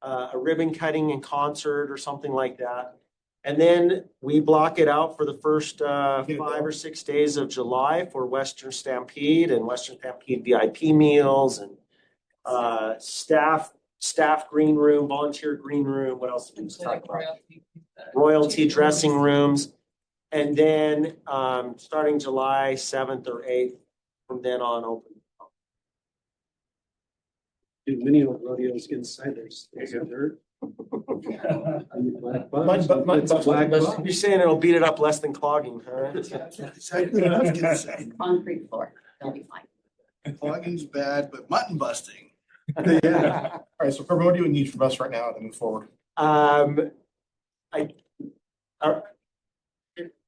[SPEAKER 3] a ribbon cutting and concert or something like that. And then we block it out for the first 5 or 6 days of July for Western Stampede and Western Stampede VIP meals and staff green room, volunteer green room. What else did we talk about? Royalty dressing rooms. And then starting July 7th or 8th, from then on open.
[SPEAKER 8] Do many old rodeos inside there's dirt.
[SPEAKER 1] Mud bus.
[SPEAKER 3] You're saying it'll beat it up less than clogging, huh?
[SPEAKER 1] Exactly what I was gonna say.
[SPEAKER 4] Concrete floor, they'll be fine.
[SPEAKER 9] Clogging's bad, but mutton busting.
[SPEAKER 1] Yeah. All right, so Corbin, what do you need from us right now to move forward?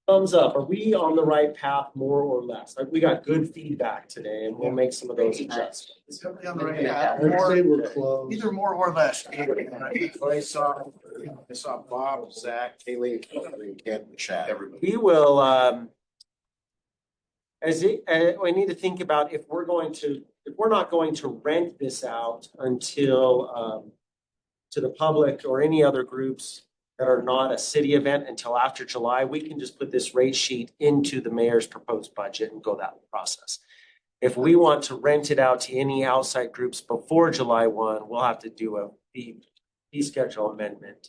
[SPEAKER 3] Thumbs up. Are we on the right path, more or less? Like, we got good feedback today, and we'll make some of those adjustments.
[SPEAKER 9] It's definitely on the right path.
[SPEAKER 7] I'd say
[SPEAKER 9] More,
[SPEAKER 7] we're close.
[SPEAKER 9] either more or less. I saw Bob, Zach, Kaylee, and Ken, Chad, everybody.
[SPEAKER 3] We will, we need to think about if we're not going to rent this out until to the public or any other groups that are not a city event until after July, we can just put this rate sheet into the mayor's proposed budget and go that process. If we want to rent it out to any outside groups before July 1, we'll have to do a fee schedule amendment.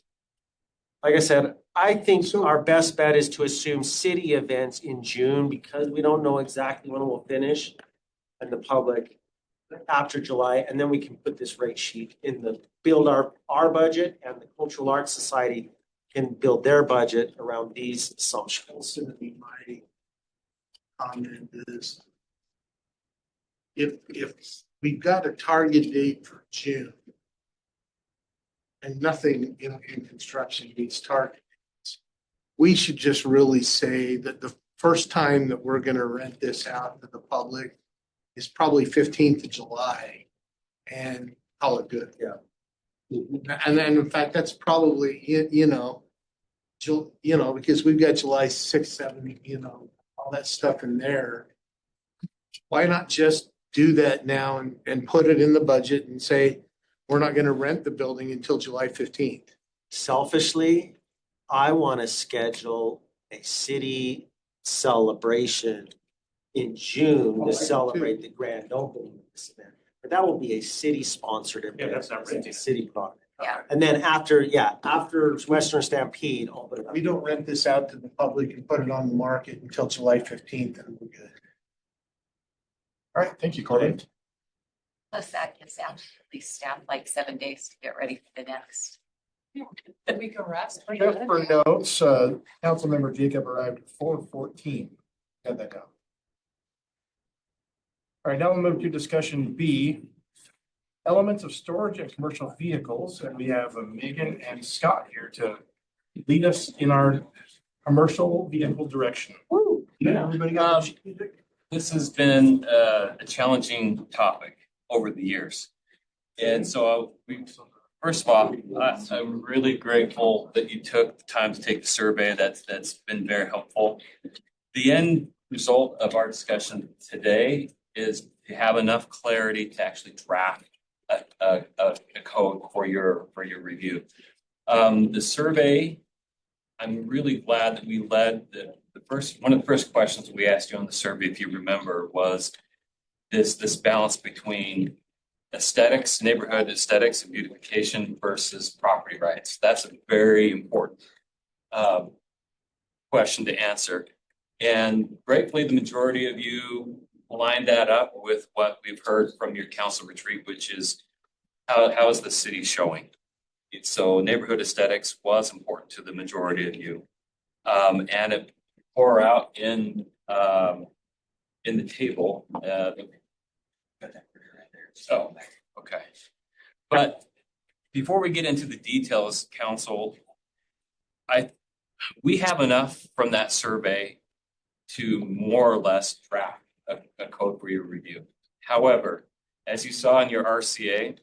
[SPEAKER 3] Like I said, I think our best bet is to assume city events in June because we don't know exactly when we'll finish and the public after July, and then we can put this rate sheet in build our budget, and the Cultural Arts Society can build their budget around these assumptions.
[SPEAKER 7] My comment is if we've got a target date for June and nothing in construction meets target dates, we should just really say that the first time that we're going to rent this out to the public is probably 15th of July and call it good.
[SPEAKER 3] Yeah.
[SPEAKER 7] And then in fact, that's probably, because we've got July 6th, 7th, all that stuff in there. Why not just do that now and put it in the budget and say, we're not going to rent the building until July 15th.
[SPEAKER 3] Selfishly, I want to schedule a city celebration in June to celebrate the grand opening of this event. But that will be a city-sponsored event.
[SPEAKER 2] Yeah, that's not
[SPEAKER 3] It's a
[SPEAKER 2] renting.
[SPEAKER 3] city product.
[SPEAKER 4] Yeah.
[SPEAKER 3] And then after Western Stampede, open it up.
[SPEAKER 7] We don't rent this out to the public and put it on the market until July 15th and we're good.
[SPEAKER 1] All right, thank you, Corbin.
[SPEAKER 4] Plus that gives at least staff like 7 days to get ready for the next.
[SPEAKER 5] A week of rest.
[SPEAKER 1] Just for notes, Councilmember Jacob arrived at 4:14. Got that down. All right, now we'll move to discussion B, elements of storage and commercial vehicles. And we have Megan and Scott here to lead us in our commercial vehicle direction.
[SPEAKER 2] Yeah.
[SPEAKER 1] Everybody got
[SPEAKER 10] This has been a challenging topic over the years. And so first of all, I'm really grateful that you took the time to take the survey. That's been very helpful. The end result of our discussion today is to have enough clarity to actually draft a code for your review. The survey, I'm really glad that we led one of the first questions we asked you on the survey, if you remember, was this balance between aesthetics, neighborhood aesthetics and beautification versus property rights. That's a very important question to answer. And gratefully, the majority of you lined that up with what we've heard from your council retreat, which is how is the city showing? So neighborhood aesthetics was important to the majority of you. And it pour out in the table. So, okay. But before we get into the details, council, we have enough from that survey to more or less draft a code for your review. However, as you saw in your RCA,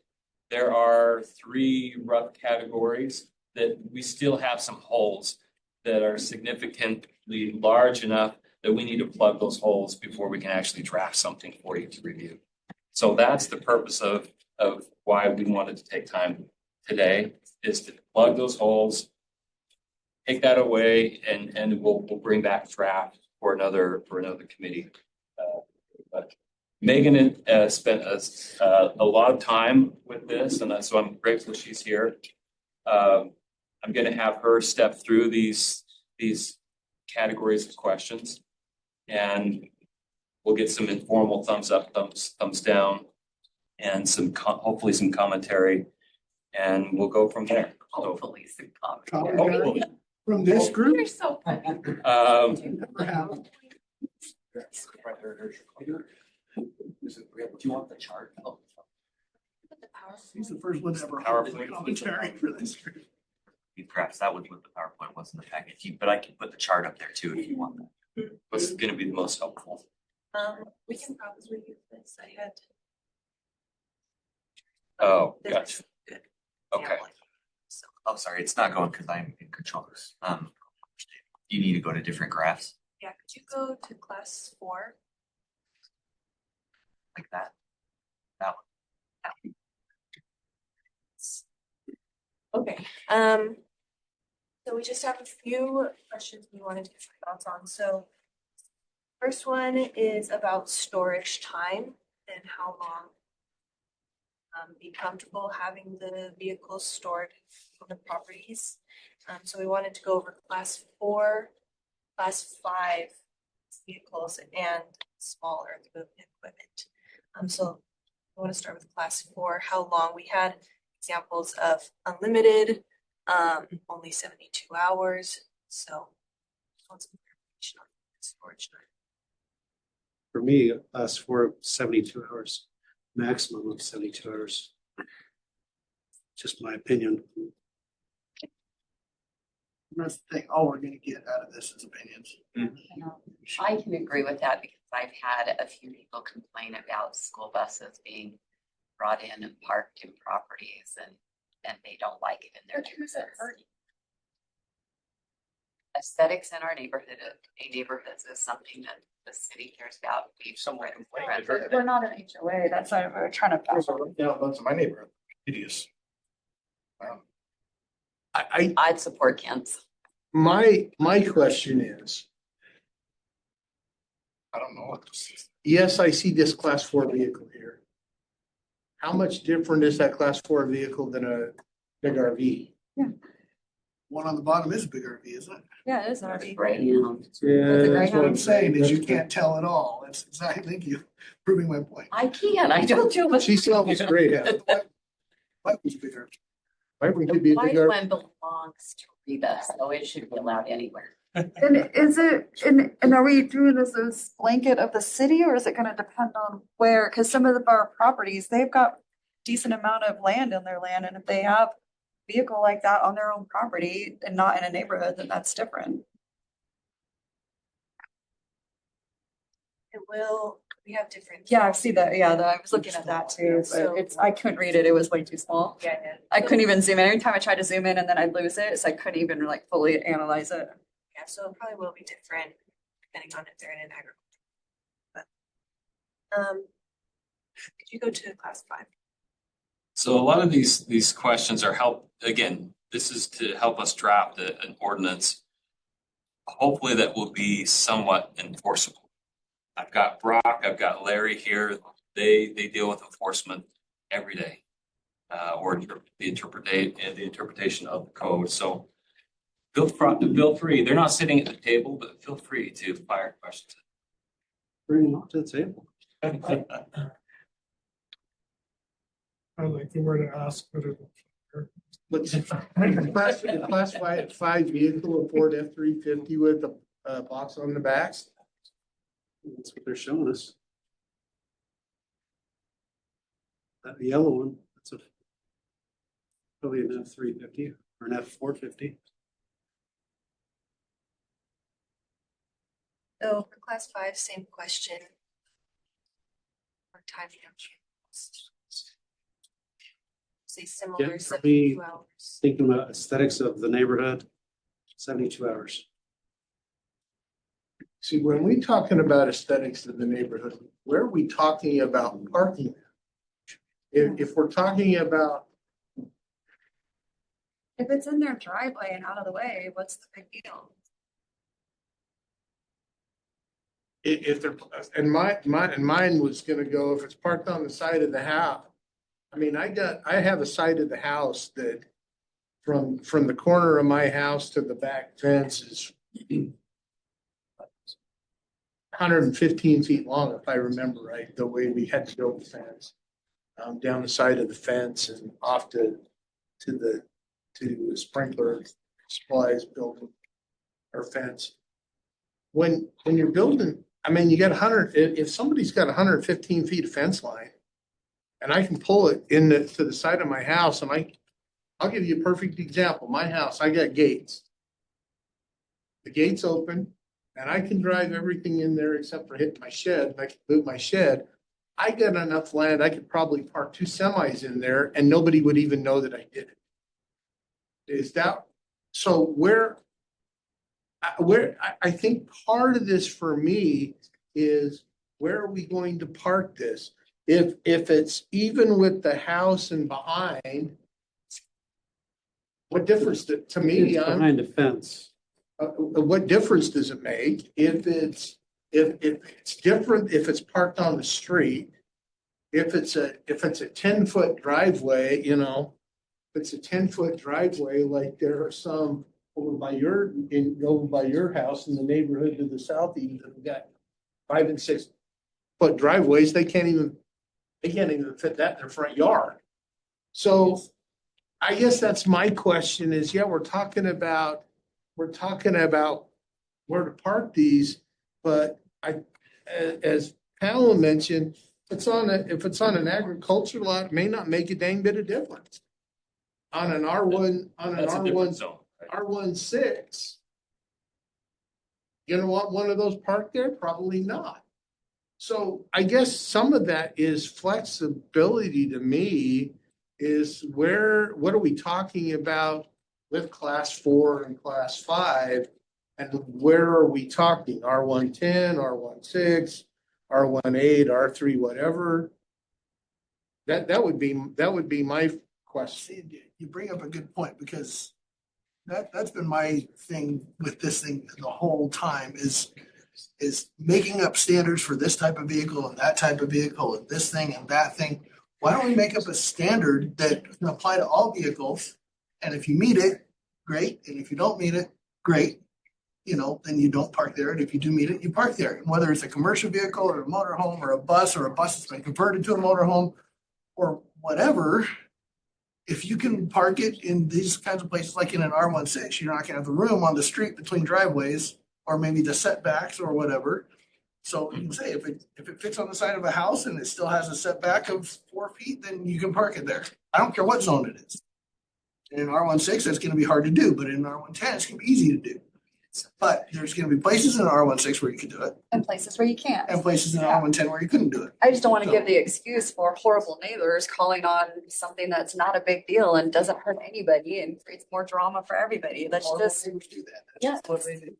[SPEAKER 10] there are 3 rough categories that we still have some holes that are significantly large enough that we need to plug those holes before we can actually draft something for you to review. So that's the purpose of why we wanted to take time today, is to plug those holes, take that away, and we'll bring back draft for another committee. But Megan spent a lot of time with this, and so I'm grateful she's here. I'm going to have her step through these categories of questions, and we'll get some informal thumbs up, thumbs down, and hopefully some commentary, and we'll go from there.
[SPEAKER 4] Hopefully some commentary.
[SPEAKER 7] Commentary from this group?
[SPEAKER 4] You're so funny.
[SPEAKER 2] Do you want the chart?
[SPEAKER 1] He's the first one to ever
[SPEAKER 2] PowerPoint.
[SPEAKER 1] hold a commentary for this group.
[SPEAKER 11] Perhaps that would what the PowerPoint was in the package, but I can put the chart up there too if you want that.
[SPEAKER 10] What's going to be the most helpful?
[SPEAKER 12] We can probably use this. I had.
[SPEAKER 10] Oh,
[SPEAKER 12] This
[SPEAKER 10] gotcha.
[SPEAKER 12] is good.
[SPEAKER 10] Okay.
[SPEAKER 11] So, oh, sorry, it's not going because I'm in control. You need to go to different graphs
[SPEAKER 12] Yeah, could you go to class 4?
[SPEAKER 11] like that. That one.
[SPEAKER 12] Okay. So we just have a few questions we wanted to get your thoughts on. So first one is about storage time and how long be comfortable having the vehicles stored on the properties. So we wanted to go over class 4, class 5 vehicles and smaller equipment. So I want to start with class 4, how long. We had examples of unlimited, only 72 hours. So just want some information on storage time.
[SPEAKER 8] For me, class 4, 72 hours, maximum of 72 hours. Just my opinion.
[SPEAKER 1] That's the thing, all we're gonna get out of this is opinions.
[SPEAKER 4] I can agree with that because I've had a few people complain about school buses being brought in and parked in properties and they don't like it in their neighborhoods. Aesthetics in our neighborhoods is something that the city cares about.
[SPEAKER 2] Someone complained.
[SPEAKER 6] We're not an HOA, that's why we're trying to.
[SPEAKER 1] Yeah, that's in my neighborhood, hideous.
[SPEAKER 4] I'd support Ken's.
[SPEAKER 7] My question is,
[SPEAKER 1] I don't know what this is.
[SPEAKER 7] yes, I see this class 4 vehicle here. How much different is that class 4 vehicle than a big RV?
[SPEAKER 1] One on the bottom is a big RV, isn't it?
[SPEAKER 6] Yeah, it is
[SPEAKER 4] That's
[SPEAKER 6] already.
[SPEAKER 4] great.
[SPEAKER 7] Yeah,
[SPEAKER 1] That's what I'm saying, is you can't tell at all. That's exactly, thank you, proving my point.
[SPEAKER 4] I can, I don't do it.
[SPEAKER 7] She sounds great.
[SPEAKER 1] White was bigger.
[SPEAKER 7] White one could be a
[SPEAKER 4] White
[SPEAKER 7] big RV.
[SPEAKER 4] one belongs to Reba, so it should be allowed anywhere.
[SPEAKER 6] And is it, and are we doing this blanket of the city or is it gonna depend on where? Cause some of our properties, they've got decent amount of land in their land, and if they have a vehicle like that on their own property and not in a neighborhood, then that's different.
[SPEAKER 12] It will, we have different.
[SPEAKER 6] Yeah, I see that, yeah, I was looking at that too, but I couldn't read it, it was way too small.
[SPEAKER 12] Yeah.
[SPEAKER 6] I couldn't even zoom in, every time I tried to zoom in and then I'd lose it, so I couldn't even like fully analyze it.
[SPEAKER 12] Yeah, so it probably will be different depending on if they're in an agriculture. But, could you go to class 5?
[SPEAKER 10] So a lot of these questions are this is to help us draft an ordinance. Hopefully that will be somewhat enforceable. I've got Brock, I've got Larry here. They deal with enforcement. every day. Or the interpretation of the code. So feel free. They're not sitting at the table, but feel free to fire questions.
[SPEAKER 8] Bring them up to the table.
[SPEAKER 1] I like the word ask, but it.
[SPEAKER 7] But classify it 5 vehicle, a Ford F-350 with a box on the back.
[SPEAKER 8] That's what they're showing us. That yellow one, that's probably an F-350 or an F-450.
[SPEAKER 12] So for class 5, same question. Or time say similar,
[SPEAKER 8] Yeah,
[SPEAKER 12] 72 hours.
[SPEAKER 8] Thinking about aesthetics of the neighborhood, 72 hours.
[SPEAKER 7] See, when we talking about aesthetics of the neighborhood, where are we talking about parking? If we're talking about,
[SPEAKER 6] If it's in their driveway and out of the way, what's the big deal?
[SPEAKER 7] if they're, and mine was gonna go, if it's parked on the side of the house. I mean, I have a side of the house that from the corner of my house to the back fence is 115 feet long, if I remember right, the way we had to build the fence. Down the side of the fence and off to the sprinkler supplies building or fence. When you're building, I mean, you got 100, if somebody's got 115 feet of fence line and I can pull it to the side of my house and I'll give you a perfect example. My house, I got gates. The gates open and I can drive everything in there except for hitting my shed. And I can move my shed. I got enough land, I could probably park 2 semis in there and nobody would even know that I did it. Is that, so where I think part of this for me is where are we going to park this? If it's even with the house and behind, what difference to me?
[SPEAKER 8] It's behind a fence.
[SPEAKER 7] What difference does it make if it's different, if it's parked on the street, if it's a 10-foot driveway, you know, if it's a 10-foot driveway, like there are some over by your house in the neighborhood to the southeast that have got 5 and 6 foot driveways, they can't even fit that in their front yard. So I guess that's my question is, yeah, we're talking about where to park these, but as Pamela mentioned, if it's on an agricultural lot, it may not make a dang bit of difference. On an R1
[SPEAKER 10] zone.
[SPEAKER 7] R16, you know what, one of those parked there? Probably not. So I guess some of that is flexibility to me is what are we talking about with class 4 and class 5? And where are we talking? R110, R16, R18, R3, whatever. That would be my question.
[SPEAKER 13] You bring up a good point because that's been my thing with this thing the whole time is making up standards for this type of vehicle and that type of vehicle and this thing and that thing. Why don't we make up a standard that can apply to all vehicles? And if you meet it, great. And if you don't meet it, great. You know, then you don't park there. And if you do meet it, you park there. And whether it's a commercial vehicle or a motorhome or a bus that's been converted to a motorhome or whatever, if you can park it in these kinds of places, like in an R16, you're not gonna have the room on the street between driveways or maybe the setbacks or whatever. So you can say if it fits on the side of a house and it still has a setback of 4 feet, then you can park it there. I don't care what zone it is. In an R16, that's gonna be hard to do, but in an R110, it's gonna be easy to do. But there's gonna be places in an R16 where you can do it
[SPEAKER 6] And places where you can't.
[SPEAKER 13] and places in an R110 where you couldn't do it.
[SPEAKER 6] I just don't want to
[SPEAKER 13] So-
[SPEAKER 6] give the excuse for horrible neighbors calling on something that's not a big deal and doesn't hurt anybody and creates more drama for everybody. That's
[SPEAKER 13] Horrible
[SPEAKER 6] just,
[SPEAKER 13] neighbors do that. That's
[SPEAKER 6] yeah.
[SPEAKER 13] just what they do.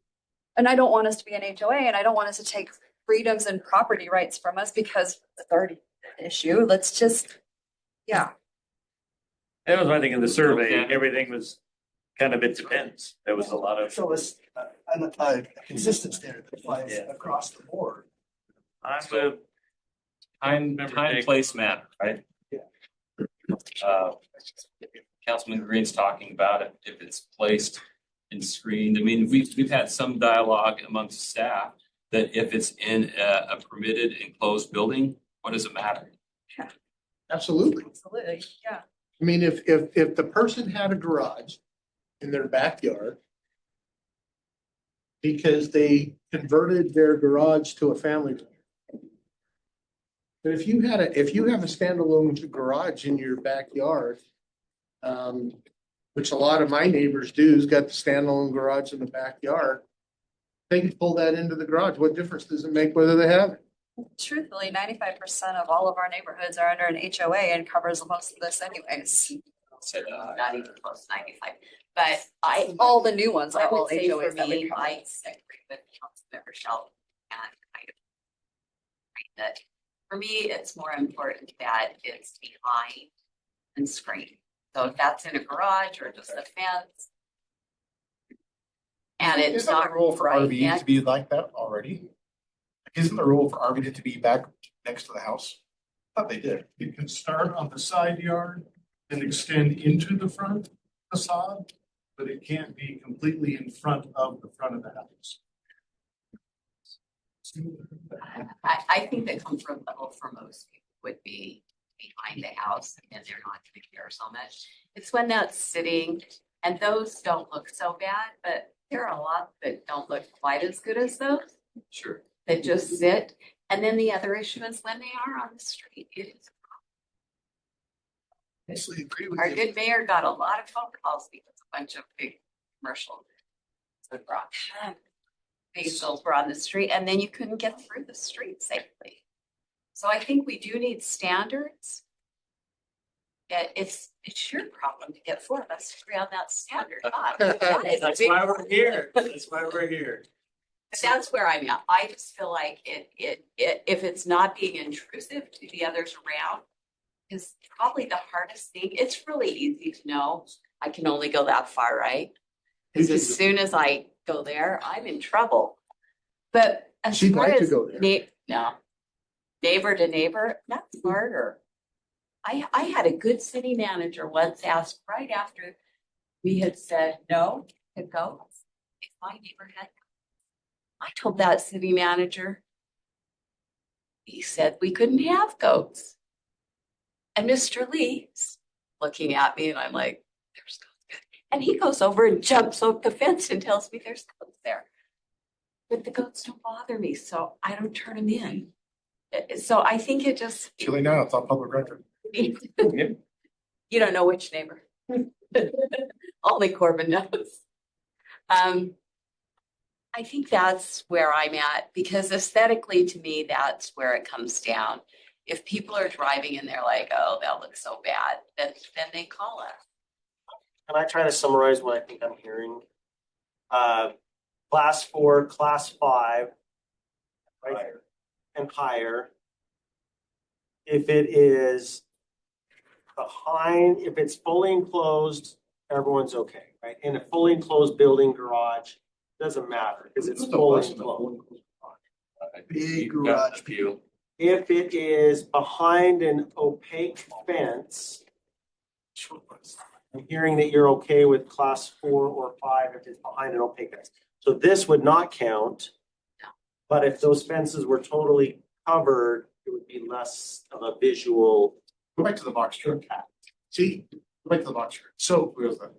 [SPEAKER 6] And I don't want us to be an HOA and I don't want us to take freedoms and property rights from us because it's already an issue. Let's just, yeah.
[SPEAKER 2] That was my thing in the survey. Everything was kind of, it depends. There was a lot of.
[SPEAKER 13] So it's a consistent standard that applies
[SPEAKER 2] Yeah.
[SPEAKER 13] across the board.
[SPEAKER 2] I'm with
[SPEAKER 10] Time place matter, right? Councilman Green's talking about it, if it's placed and screened. I mean, we've had some dialogue amongst staff that if it's in a permitted enclosed building, what does it matter?
[SPEAKER 7] Absolutely.
[SPEAKER 6] Absolutely, yeah.
[SPEAKER 7] I mean, if the person had a garage in their backyard because they converted their garage to a family room. But if you have a standalone garage in your backyard, which a lot of my neighbors do, has got the standalone garage in the backyard, they can pull that into the garage. What difference does it make whether they have it?
[SPEAKER 6] Truthfully, 95% of all of our neighborhoods are under an HOA and covers most of this anyways.
[SPEAKER 4] Not even close to 95, but
[SPEAKER 6] All the new ones
[SPEAKER 4] I
[SPEAKER 6] are all
[SPEAKER 4] would say for
[SPEAKER 6] HOAs that we
[SPEAKER 4] me,
[SPEAKER 6] cover.
[SPEAKER 4] I agree with Councilmember Shelton and kind of that for me, it's more important that it's behind and screened. So if that's in a garage or just a fence. And it's
[SPEAKER 1] Isn't the
[SPEAKER 4] not
[SPEAKER 1] rule for
[SPEAKER 4] right
[SPEAKER 1] RV
[SPEAKER 4] next-
[SPEAKER 1] to be like that already? Isn't the rule for RV to be back next to the house? I thought they did.
[SPEAKER 14] It can start on the side yard and extend into the front facade, but it can't be completely in front of the front of the house.
[SPEAKER 4] I think the comfort level for most people would be behind the house and they're not gonna care so much. It's when that's sitting, and those don't look so bad, but there are a lot that don't look quite as good as those.
[SPEAKER 10] Sure.
[SPEAKER 4] That just sit. And then the other issue is when they are on the street, it is.
[SPEAKER 13] Mostly agree with
[SPEAKER 4] Our
[SPEAKER 13] you.
[SPEAKER 4] good mayor got a lot of phone calls because a bunch of big commercial. Vehicles were on the street and then you couldn't get through the street safely. So I think we do need standards. It's your problem to get four of us to agree on that standard. That is a
[SPEAKER 3] That's
[SPEAKER 4] big
[SPEAKER 3] why we're here. That's why we're here.
[SPEAKER 4] That's where I'm at. I just feel like if it's not being intrusive to the others around, is probably the hardest thing. It's really easy to know. I can only go that far, right? Because as soon as I go there, I'm in trouble. But as
[SPEAKER 7] She'd
[SPEAKER 4] far
[SPEAKER 7] like to
[SPEAKER 4] as
[SPEAKER 7] go there.
[SPEAKER 4] no, neighbor to neighbor, that's harder. I had a good city manager once ask right after we had said no to goats, if my neighbor had. I told that city manager. He said we couldn't have goats. And Mr. Lee's looking at me and I'm like, there's goats. And he goes over and jumps over the fence and tells me there's goats there. But the goats don't bother me, so I don't turn them in. So I think it just.
[SPEAKER 1] Chilly now, it's on public record.
[SPEAKER 4] You don't know which neighbor. Only Corbin knows. I think that's where I'm at because aesthetically to me, that's where it comes down. If people are driving and they're like, oh, that looks so bad, then they call us.
[SPEAKER 3] Can I try to summarize what I think I'm hearing? Class 4, class 5, right? And higher. If it is behind, if it's fully enclosed, everyone's okay, right? In a fully enclosed building, garage, doesn't matter because it's fully enclosed.
[SPEAKER 13] Big
[SPEAKER 10] You've got
[SPEAKER 13] garage.
[SPEAKER 10] a few.
[SPEAKER 3] If it is behind an opaque fence, I'm hearing that you're okay with class 4 or 5 if it's behind an opaque fence. So this would not count. But if those fences were totally covered, it would be less of a visual.
[SPEAKER 1] Go back to the box truck. See, go back to the box truck. So where's that?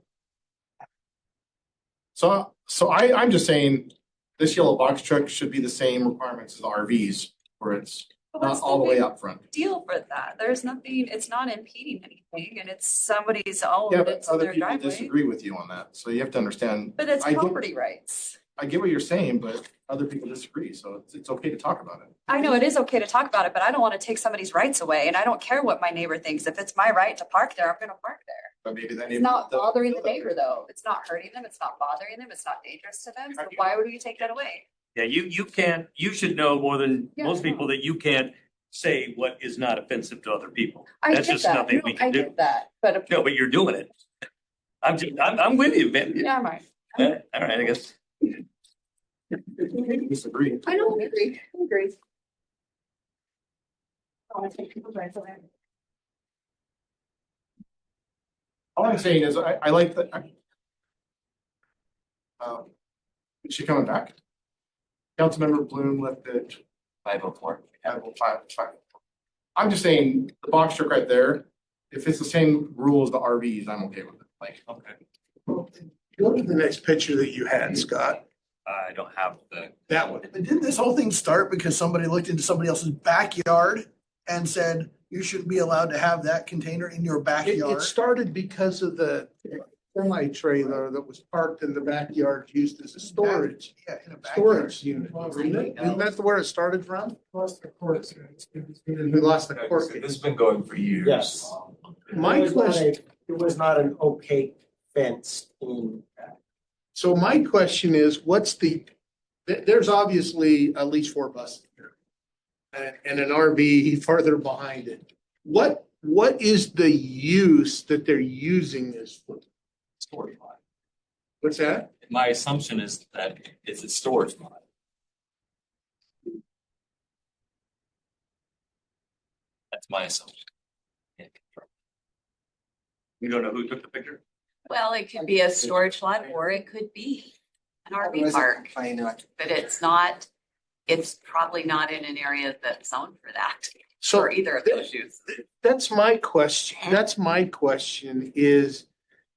[SPEAKER 1] So I'm just saying this yellow box truck should be the same requirements as the RVs where it's
[SPEAKER 6] But
[SPEAKER 1] not
[SPEAKER 6] what's the
[SPEAKER 1] all the way
[SPEAKER 6] big
[SPEAKER 1] up front.
[SPEAKER 6] Deal for that. There's nothing, it's not impeding anything and it's somebody's own,
[SPEAKER 1] Yeah, but
[SPEAKER 6] it's
[SPEAKER 1] other
[SPEAKER 6] their
[SPEAKER 1] people
[SPEAKER 6] driveway.
[SPEAKER 1] disagree with you on that. So you have to understand.
[SPEAKER 6] But it's
[SPEAKER 1] I get-
[SPEAKER 6] property rights.
[SPEAKER 1] I get what you're saying, but other people disagree. So it's okay to talk about it.
[SPEAKER 6] I know it is okay to talk about it, but I don't want to take somebody's rights away and I don't care what my neighbor thinks. If it's my right to park there, I'm gonna park there.
[SPEAKER 1] But maybe that
[SPEAKER 6] It's not bothering the neighbor though. It's not hurting them. It's not bothering them. It's not dangerous to them. So why would we take that away?
[SPEAKER 2] Yeah, you can't, you should know more than
[SPEAKER 6] Yeah,
[SPEAKER 2] most
[SPEAKER 6] I know.
[SPEAKER 2] people that you can't say what is not offensive to other people.
[SPEAKER 6] I
[SPEAKER 2] That's
[SPEAKER 6] get
[SPEAKER 2] just
[SPEAKER 6] that.
[SPEAKER 2] nothing
[SPEAKER 6] No,
[SPEAKER 2] we
[SPEAKER 6] I
[SPEAKER 2] can do.
[SPEAKER 6] get that, but.
[SPEAKER 2] No, but you're doing it. I'm with you, Ben.
[SPEAKER 6] Yeah, I'm right.
[SPEAKER 2] All right, I guess.
[SPEAKER 1] Disagree.
[SPEAKER 6] I know, I agree. I agree. I want to take people's rights away.
[SPEAKER 1] All I'm saying is I like that. Is she coming back? Councilmember Bloom left it
[SPEAKER 11] 504.
[SPEAKER 1] at 5. I'm just saying the box truck right there, if it's the same rule as the RVs, I'm okay with it. Like,
[SPEAKER 10] Okay.
[SPEAKER 7] Go to the next picture that you had, Scott.
[SPEAKER 10] I don't have the.
[SPEAKER 7] That one.
[SPEAKER 13] But didn't this whole thing start because somebody looked into somebody else's backyard and said, you shouldn't be allowed to have that container in your
[SPEAKER 7] It
[SPEAKER 13] backyard?
[SPEAKER 7] started because of the semi trailer that was parked in the backyard used as a storage,
[SPEAKER 13] Yeah, in a backyard.
[SPEAKER 7] storage unit. Isn't it? Isn't that where it started from?
[SPEAKER 14] Lost the courts.
[SPEAKER 7] We lost the court
[SPEAKER 11] This has
[SPEAKER 7] case.
[SPEAKER 11] been going for years.
[SPEAKER 3] Yes.
[SPEAKER 7] My
[SPEAKER 3] It was not
[SPEAKER 7] question,
[SPEAKER 3] a- It was not an opaque fence in.
[SPEAKER 7] so my question is, what's there's obviously at least 4 buses here. And an RV farther behind it. What is the use that they're using this for?
[SPEAKER 10] Storage lot.
[SPEAKER 7] What's that?
[SPEAKER 10] My assumption is that it's a storage lot. That's my assumption.
[SPEAKER 2] You don't know who took the picture?
[SPEAKER 4] Well, it could be a storage lot or it could be an RV park, but it's probably not in an area that's zoned for that,
[SPEAKER 7] So
[SPEAKER 4] for either of those uses.
[SPEAKER 7] that's my question. That's my question is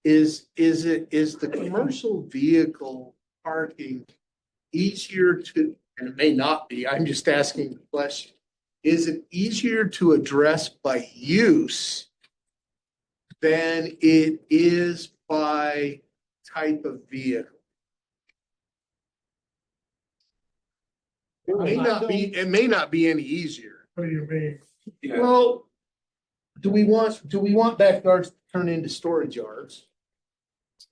[SPEAKER 7] the commercial vehicle parking easier to, and it may not be, I'm just asking the question. Is it easier to address by use than it is by type of vehicle? It may not be any easier.
[SPEAKER 14] What do you mean?
[SPEAKER 7] Well, do we want backyards to turn into storage yards?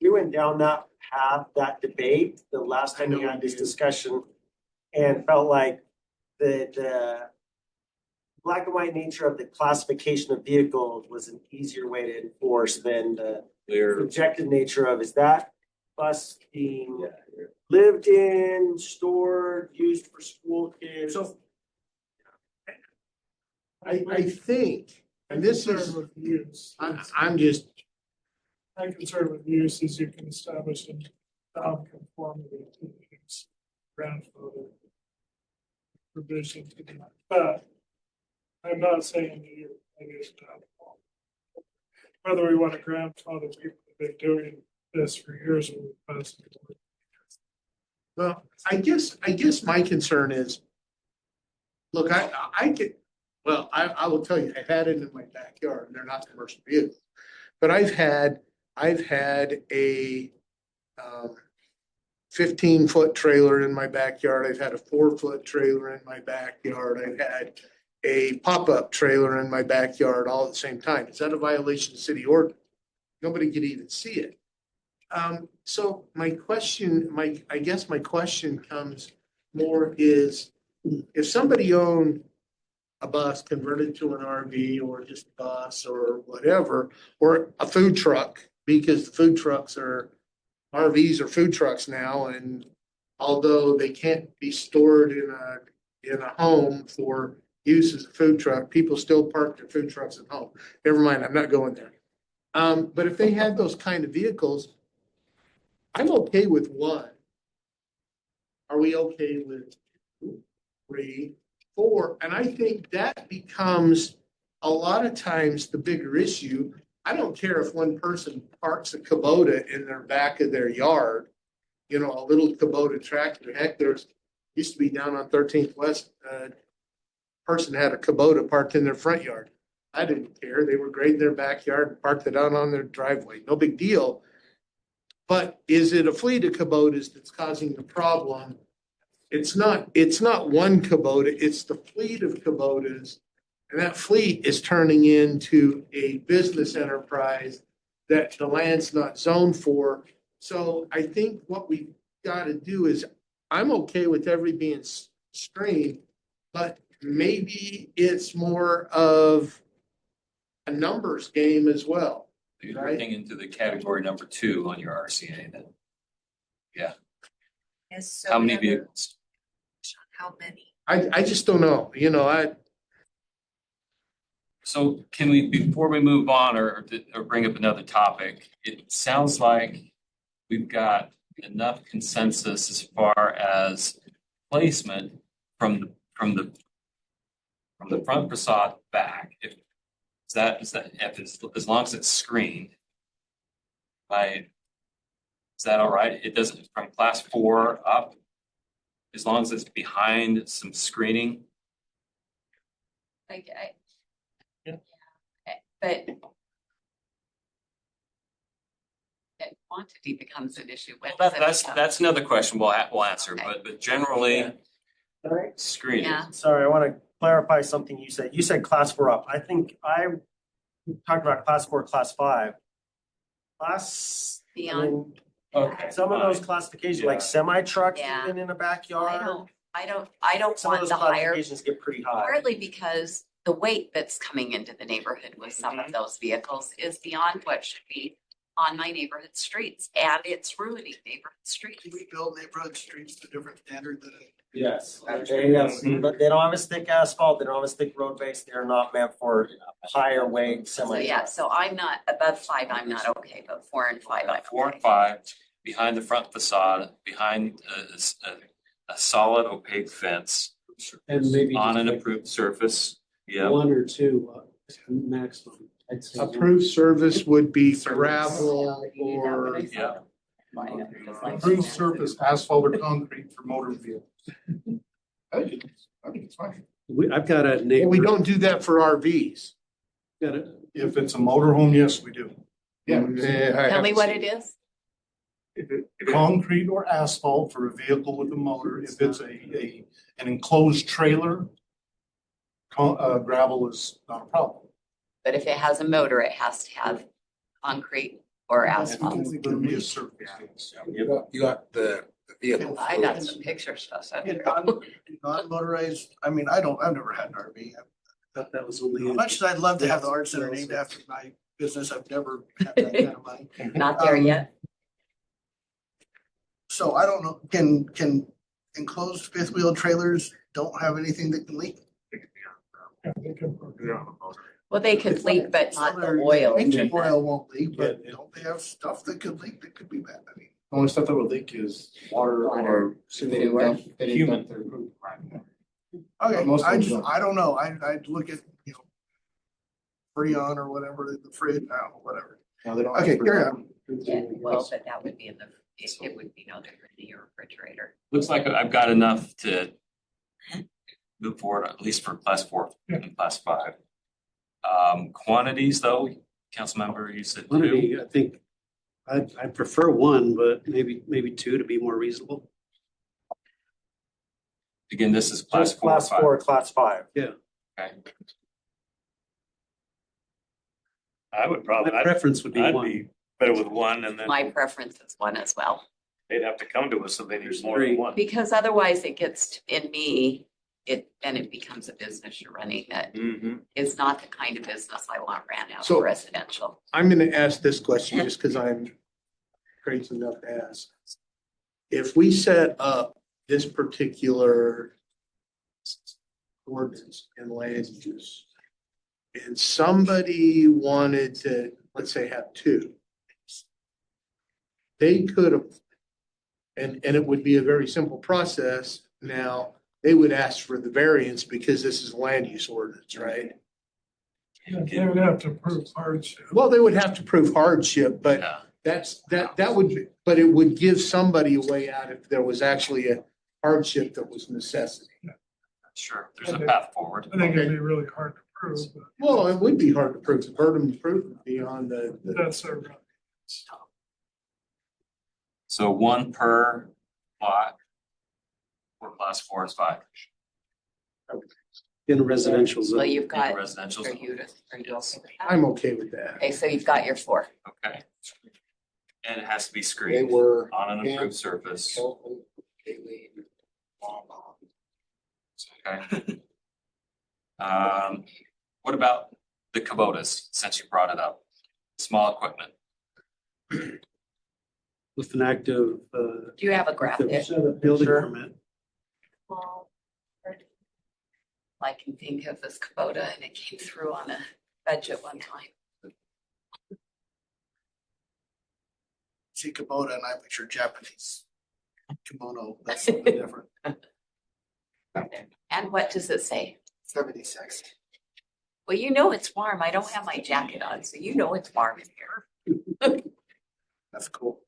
[SPEAKER 3] We went down that path, that debate, the last time we had this discussion, and felt like the black and white nature of the classification of vehicles was an easier way to enforce than the objective nature of, is that bus being lived in, stored, used for school kids?
[SPEAKER 7] So I think, and this is,
[SPEAKER 14] Concerned with use.
[SPEAKER 7] I'm just,
[SPEAKER 14] My concern with use is you can establish a non-conformity to the use grandfather provision. But I'm not saying that you're against that. Whether we want to grandfather people have been doing this for years in the past.
[SPEAKER 7] well, I guess my concern is, look, I get, well, I will tell you, I've had it in my backyard, and they're not commercial vehicles. But I've had a 15-foot trailer in my backyard. I've had a 4-foot trailer in my backyard. I've had a pop-up trailer in my backyard all at the same time. Is that a violation of city ordinance? Nobody could even see it. So my question comes more is, if somebody owned a bus converted to an RV or just a bus or whatever, or a food truck, because food trucks are, RVs are food trucks now, and although they can't be stored in a home for use as a food truck, people still park their food trucks at home. Never mind, I'm not going there. But if they had those kind of vehicles, I'm okay with 1. Are we okay with 2, 3, 4? And I think that becomes a lot of times the bigger issue. I don't care if one person parks a Kubota in their back of their yard, a little Kubota tractor. Heck, there's used to be down on 13th West, person had a Kubota parked in their front yard. I didn't care. They were grading their backyard and parked it out on their driveway. No big deal. But is it a fleet of Kubotas that's causing the problem? It's not one Kubota, it's the fleet of Kubotas. And that fleet is turning into a business enterprise that the land's not zoned for. So I think what we've got to do is, I'm okay with every being screened, but maybe it's more of a numbers game as well.
[SPEAKER 10] You're looking into the category number 2 on your RCA then. Yeah.
[SPEAKER 12] Yes, so
[SPEAKER 10] How
[SPEAKER 12] we
[SPEAKER 10] many
[SPEAKER 12] have a-
[SPEAKER 10] vehicles?
[SPEAKER 12] How many?
[SPEAKER 7] I just don't know,
[SPEAKER 10] So can we, before we move on or bring up another topic, it sounds like we've got enough consensus as far as placement from the front facade back. If as long as it's screened, is that all right? It doesn't, from class 4 up, as long as it's behind some screening.
[SPEAKER 4] Like,
[SPEAKER 10] Yeah.
[SPEAKER 4] but that quantity becomes an issue. When does it become-
[SPEAKER 10] That's another question we'll answer,
[SPEAKER 4] Okay.
[SPEAKER 10] but generally
[SPEAKER 3] Alright.
[SPEAKER 10] screening.
[SPEAKER 4] Yeah.
[SPEAKER 3] Sorry, I want to clarify something you said. You said class 4 up. I think I talked about class 4, class 5. Class, I
[SPEAKER 4] Beyond.
[SPEAKER 3] mean,
[SPEAKER 10] Okay.
[SPEAKER 3] some of those
[SPEAKER 10] fine.
[SPEAKER 3] classifications,
[SPEAKER 10] Yeah.
[SPEAKER 3] like semi trucks
[SPEAKER 4] Yeah.
[SPEAKER 3] even in a
[SPEAKER 4] I
[SPEAKER 3] backyard.
[SPEAKER 4] don't
[SPEAKER 3] Some of
[SPEAKER 4] want
[SPEAKER 3] those
[SPEAKER 4] the higher,
[SPEAKER 3] classifications get pretty high.
[SPEAKER 4] partly because the weight that's coming into the neighborhood with some of those vehicles is beyond what should be on my neighborhood streets, and it's ruining neighborhood streets.
[SPEAKER 13] Do we build neighborhood streets to a different standard than?
[SPEAKER 3] Yes. But they don't have as thick asphalt, they don't have as thick road base, they're not meant for higher weight
[SPEAKER 4] So
[SPEAKER 3] semi.
[SPEAKER 4] yeah, so I'm not, above 5, I'm not okay, but 4 and 5, I'm
[SPEAKER 10] 4
[SPEAKER 4] okay.
[SPEAKER 10] and 5, behind the front facade, behind a solid opaque fence
[SPEAKER 8] And maybe
[SPEAKER 10] on an
[SPEAKER 8] just like
[SPEAKER 10] approved surface. Yeah.
[SPEAKER 8] 1 or 2 maximum. I'd say
[SPEAKER 7] Approved service would be gravel or
[SPEAKER 10] Yeah.
[SPEAKER 1] Approved surface, asphalt or concrete for motor vehicles. I think it's fine.
[SPEAKER 8] I've got a neighbor.
[SPEAKER 7] we don't do that for RVs.
[SPEAKER 8] Got a,
[SPEAKER 1] If it's a motorhome, yes, we do.
[SPEAKER 4] Tell me what it is.
[SPEAKER 1] If it, concrete or asphalt for a vehicle with a motor, if it's an enclosed trailer, gravel is not a problem.
[SPEAKER 4] But if it has a motor, it has to have concrete or asphalt.
[SPEAKER 1] Impervious surface.
[SPEAKER 9] You got the vehicle.
[SPEAKER 4] I got some pictures, so.
[SPEAKER 13] Non-motorized, I mean, I've never had an RV.
[SPEAKER 8] thought that was only.
[SPEAKER 13] As much as I'd love to have the art center named after my business, I've never had that kind of money.
[SPEAKER 4] Not there yet.
[SPEAKER 13] So I don't know, can enclosed fifth wheel trailers don't have anything that can leak?
[SPEAKER 4] Well, they could leak, but not the
[SPEAKER 13] Some are-
[SPEAKER 4] oil.
[SPEAKER 13] Engine oil won't leak, but don't they have stuff that could leak that could be bad? I mean,
[SPEAKER 1] The only stuff that would leak is water or
[SPEAKER 4] Sewer.
[SPEAKER 1] human.
[SPEAKER 13] okay,
[SPEAKER 1] Most of them don't.
[SPEAKER 13] I don't know, I'd look at, Freon or whatever, the fridge, whatever.
[SPEAKER 1] No, they don't.
[SPEAKER 13] Okay, carry on.
[SPEAKER 4] Yeah, well, but that would be in the, it would be no different in your refrigerator.
[SPEAKER 10] Looks like I've got enough to move forward, at least for class 4 and class 5. Quantities though, Councilmember, you said 2.
[SPEAKER 8] Quantity, I think, I prefer 1, but maybe 2 to be more reasonable.
[SPEAKER 10] Again, this is class
[SPEAKER 3] Just
[SPEAKER 10] 4 or
[SPEAKER 3] class
[SPEAKER 10] 5.
[SPEAKER 3] 4, class 5.
[SPEAKER 10] Okay.
[SPEAKER 2] I would probably,
[SPEAKER 8] My preference would be
[SPEAKER 2] I'd
[SPEAKER 8] 1.
[SPEAKER 2] be better with 1, and then
[SPEAKER 4] My preference is 1 as well,
[SPEAKER 2] they'd have to come to us, so they need more than 1.
[SPEAKER 4] because otherwise it gets, in me, then it becomes a business you're running that
[SPEAKER 2] Mm-hmm.
[SPEAKER 4] is not the kind of business I want ran out
[SPEAKER 7] So-
[SPEAKER 4] of residential.
[SPEAKER 7] I'm gonna ask this question just because I'm crazy enough to ask. If we set up this particular ordinance and land use, and somebody wanted to, let's say, have 2, they could have, and it would be a very simple process. Now, they would ask for the variance because this is a land use ordinance, right?
[SPEAKER 14] They would have to prove hardship.
[SPEAKER 7] Well, they would have to prove hardship, but
[SPEAKER 10] Yeah.
[SPEAKER 7] that would, but it would give somebody a way out if there was actually a hardship that was necessity.
[SPEAKER 10] Sure, there's a path forward.
[SPEAKER 14] I think it'd be really hard to prove, but
[SPEAKER 7] Well, it would be hard to prove, the burden of proof would be on the,
[SPEAKER 14] that's a.
[SPEAKER 10] So 1 per lot for class 4 is 5.
[SPEAKER 8] In a residential zone.
[SPEAKER 4] Well, you've
[SPEAKER 10] In
[SPEAKER 4] got,
[SPEAKER 10] residential
[SPEAKER 4] are
[SPEAKER 10] zone.
[SPEAKER 4] you okay with that?
[SPEAKER 7] I'm okay with that.
[SPEAKER 4] Okay, so you've got your 4.
[SPEAKER 10] Okay. And it has to be
[SPEAKER 9] They
[SPEAKER 10] screened
[SPEAKER 9] were.
[SPEAKER 10] on an approved surface.
[SPEAKER 9] Kelton, Kaylee, Bob.
[SPEAKER 10] Okay. What about the Kubotas, since you brought it up? Small equipment.
[SPEAKER 8] With an active,
[SPEAKER 4] Do you have a graphic?
[SPEAKER 8] building permit.
[SPEAKER 4] I can think of is Kubota, and it came through on a budget one time.
[SPEAKER 13] See Kubota and I picture Japanese kimono. That's something different.
[SPEAKER 4] And what does it say?
[SPEAKER 13] 76.
[SPEAKER 4] Well, you know it's warm. I don't have my jacket on, so you know it's warm in here.
[SPEAKER 13] That's cool.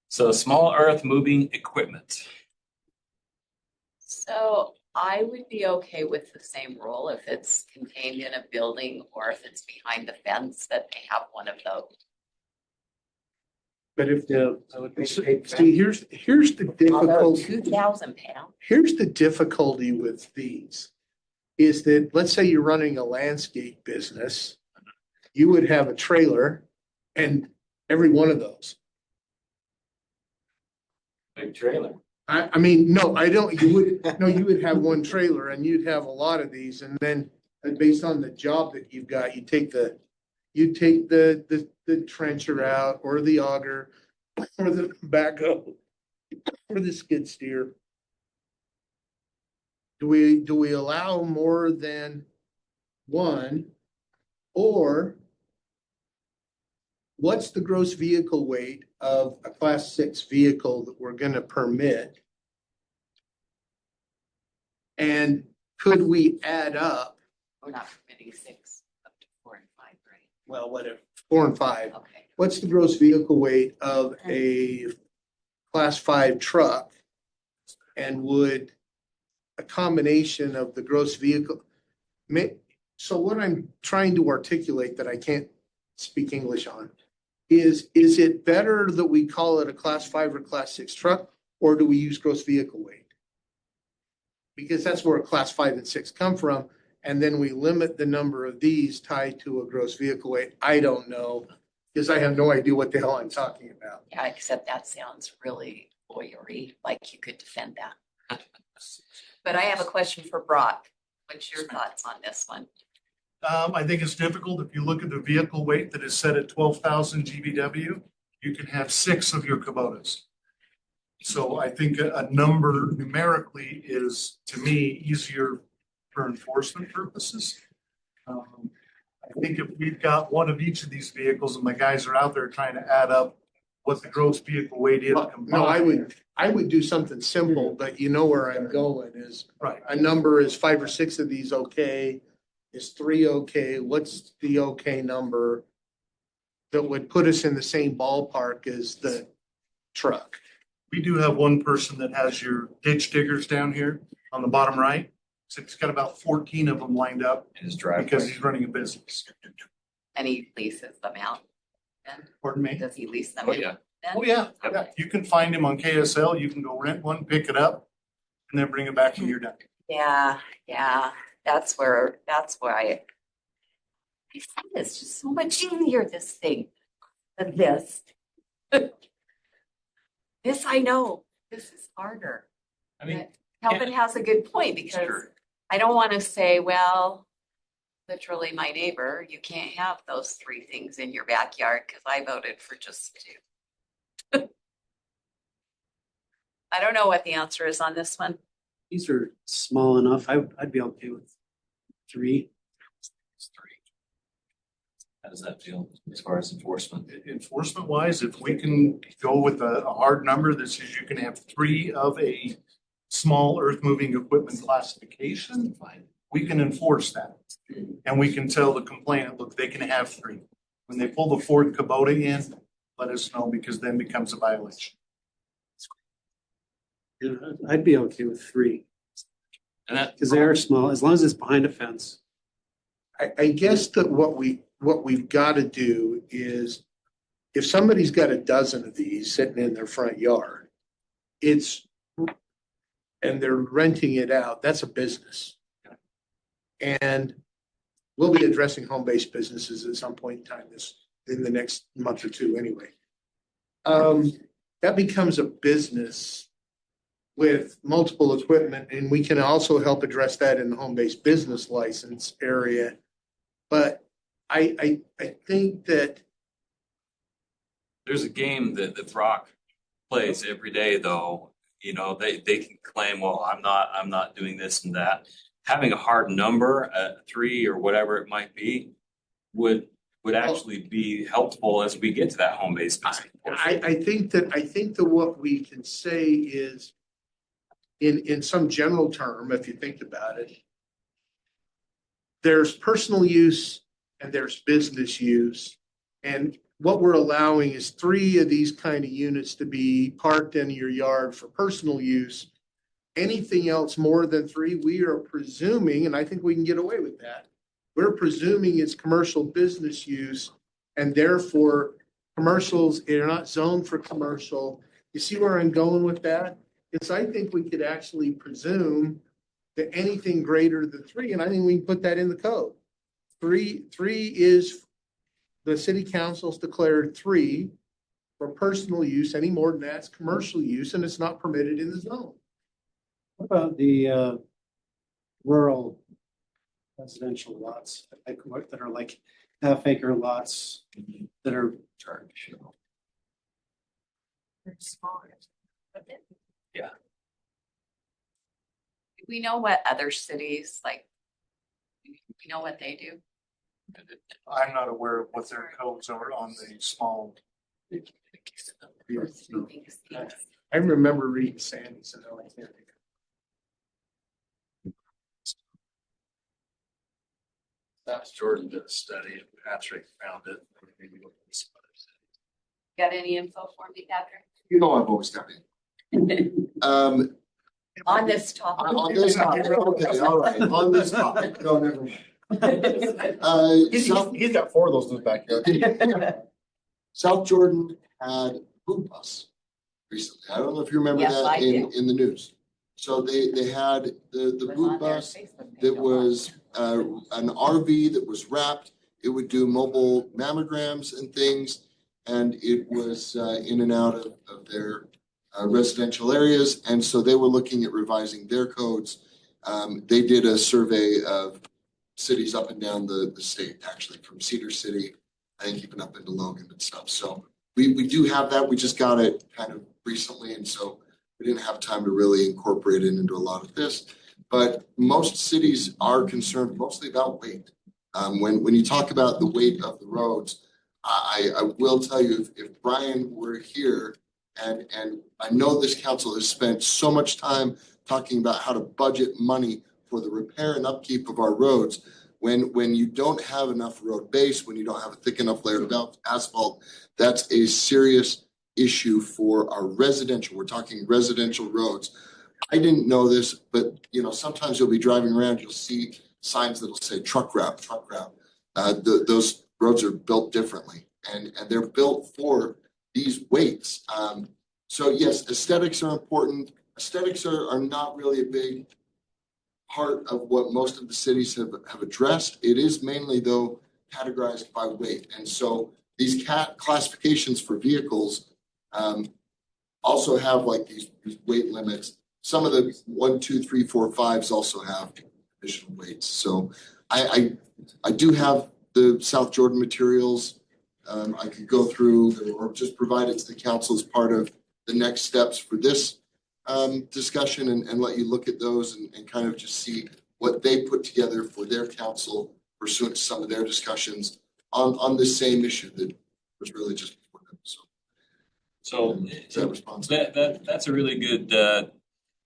[SPEAKER 10] So small earth moving equipment.
[SPEAKER 4] So I would be okay with the same rule if it's contained in a building or if it's behind the fence that they have one of those.
[SPEAKER 7] But if the,
[SPEAKER 8] I would be.
[SPEAKER 7] see, here's the
[SPEAKER 4] Although
[SPEAKER 7] difficulty.
[SPEAKER 4] 2,000 pounds.
[SPEAKER 7] Here's the difficulty with these, is that, let's say you're running a landscape business, you would have a trailer and every one of those.
[SPEAKER 10] Big trailer.
[SPEAKER 7] I mean, no, I don't, you would have one trailer and you'd have a lot of these, and then based on the job that you've got, you take the trencher out, or the auger, or the backhoe, or the skid steer. Do we allow more than one? Or what's the gross vehicle weight of a class 6 vehicle that we're gonna permit? And could we add up,
[SPEAKER 4] We're not permitting 6, up to 4 and 5, right?
[SPEAKER 7] well, whatever, 4 and 5?
[SPEAKER 4] Okay.
[SPEAKER 7] What's the gross vehicle weight of a class 5 truck? And would a combination of the gross vehicle, so what I'm trying to articulate that I can't speak English on is it better that we call it a class 5 or class 6 truck, or do we use gross vehicle weight? Because that's where class 5 and 6 come from. And then we limit the number of these tied to a gross vehicle weight. I don't know, because I have no idea what the hell I'm talking about.
[SPEAKER 4] Yeah, except that sounds really lawyery, like you could defend that. But I have a question for Brock. What's your thoughts on this one?
[SPEAKER 14] I think it's difficult. If you look at the vehicle weight that is set at 12,000 GVW, you can have 6 of your Kubotas. So I think a number numerically is, to me, easier for enforcement purposes. I think if we've got one of each of these vehicles and my guys are out there trying to add up what the gross vehicle weight is combined.
[SPEAKER 7] No, I would do something simple, but you know where I'm going is
[SPEAKER 14] Right.
[SPEAKER 7] a number is 5 or 6 of these okay? Is 3 okay? What's the okay number that would put us in the same ballpark as the truck?
[SPEAKER 14] We do have one person that has your ditch diggers down here on the bottom right. So he's got about 14 of them lined up
[SPEAKER 10] In his driveway.
[SPEAKER 14] because he's running a business.
[SPEAKER 4] And he leases them out? Then
[SPEAKER 14] Pardon me?
[SPEAKER 4] does he lease them?
[SPEAKER 10] Oh,
[SPEAKER 4] in
[SPEAKER 10] yeah.
[SPEAKER 4] then?
[SPEAKER 14] Oh, yeah.
[SPEAKER 4] Okay.
[SPEAKER 14] Yeah. You can find him on KSL. You can go rent one, pick it up, and then bring it back when you're done.
[SPEAKER 4] Yeah, that's where I find it's just so much easier, this thing, than this. This I know, this is harder.
[SPEAKER 10] I mean,
[SPEAKER 4] Calvin has a good point, because
[SPEAKER 10] Sure.
[SPEAKER 4] I don't want to say, well, literally my neighbor, you can't have those 3 things in your backyard because I voted for just 2. I don't know what the answer is on this one.
[SPEAKER 8] These are small enough. I'd be okay with 3.
[SPEAKER 10] It's 3. How does that feel as far as enforcement?
[SPEAKER 14] Enforcement wise, if we can go with a hard number that says you can have 3 of a small earth moving equipment classification, we can enforce that. And we can tell the complainant, look, they can have 3. When they pull the Ford Kubota in, let us know, because then it becomes a violation.
[SPEAKER 8] Yeah, I'd be okay with 3
[SPEAKER 10] And that,
[SPEAKER 8] because they are small, as long as it's behind a fence.
[SPEAKER 7] I guess that what we've got to do is, if somebody's got a dozen of these sitting in their front yard, and they're renting it out, that's a business. And we'll be addressing home-based businesses at some point in time in the next month or 2 anyway. That becomes a business with multiple equipment, and we can also help address that in the home-based business license area. But I think that
[SPEAKER 10] there's a game that Brock plays every day, though. You know, they can claim, well, I'm not doing this and that. having a hard number at 3 or whatever it might be would actually be helpful as we get to that home-based business.
[SPEAKER 7] I think that what we can say is in some general term, if you think about it, there's personal use and there's business use. And what we're allowing is 3 of these kind of units to be parked in your yard for personal use. Anything else more than 3, we are presuming, and I think we can get away with that. We're presuming it's commercial business use, and therefore commercials are not zoned for commercial. You see where I'm going with that? It's, I think we could actually presume that anything greater than 3, and I think we can put that in the code. 3 is the city council's declared 3 for personal use. Any more than that's commercial use, and it's not permitted in the zone.
[SPEAKER 8] What about the rural residential lots that are like half-acre lots that are charged?
[SPEAKER 4] They're smaller.
[SPEAKER 10] Yeah.
[SPEAKER 4] Do we know what other cities, like, do we know what they do?
[SPEAKER 14] I'm not aware of what their codes are on the small.
[SPEAKER 7] I remember reading Sandy's and I can't think.
[SPEAKER 9] South Jordan did a study and Patrick found it.
[SPEAKER 4] Got any info for me, Patrick?
[SPEAKER 9] You know, I've always got it.
[SPEAKER 4] On this topic?
[SPEAKER 9] On this topic, okay, all right, on this topic, no, never mind.
[SPEAKER 1] He's got 4 of those in his backyard.
[SPEAKER 9] South Jordan had food bus recently. I don't know if you remember
[SPEAKER 4] Yes,
[SPEAKER 9] that
[SPEAKER 4] I
[SPEAKER 9] in the news. So they had the food bus that was an RV that was wrapped. It would do mobile mammograms and things, and it was in and out of their residential areas. And so they were looking at revising their codes. They did a survey of cities up and down the state, actually, from Cedar City, I think even up into Logan and stuff. So we do have that. We just got it kind of recently, and so we didn't have time to really incorporate it into a lot of this. But most cities are concerned mostly about weight. When you talk about the weight of the roads, I will tell you, if Brian were here, and I know this council has spent so much time talking about how to budget money for the repair and upkeep of our roads, when you don't have enough road base, when you don't have a thick enough layer of asphalt, that's a serious issue for our residential. We're talking residential roads. I didn't know this, but sometimes you'll be driving around, you'll see signs that'll say truck route. Those roads are built differently, and they're built for these weights. So yes, aesthetics are important. Aesthetics are not really a big part of what most of the cities have addressed. It is mainly, though, categorized by weight. And so these classifications for vehicles also have like these weight limits. Some of the 1, 2, 3, 4, 5s also have additional weights. So I do have the South Jordan materials. I could go through or just provide it to the council as part of the next steps for this discussion and let you look at those and kind of just see what they put together for their council pursuant to some of their discussions on this same issue that was really just before them.
[SPEAKER 10] So
[SPEAKER 9] is that responsive?
[SPEAKER 10] That's a really good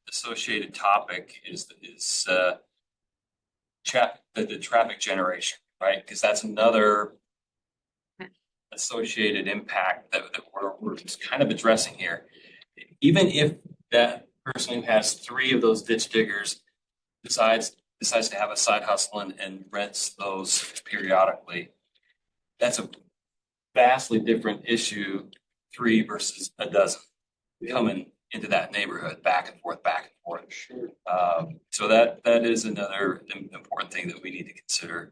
[SPEAKER 10] associated topic is the traffic generation, right? Because that's another associated impact that we're just kind of addressing here. Even if that person who has 3 of those ditch diggers decides to have a side hustle and rents those periodically, that's a vastly different issue, 3 versus a dozen coming into that neighborhood back and forth.
[SPEAKER 7] Sure.
[SPEAKER 10] So that is another important thing that we need to consider.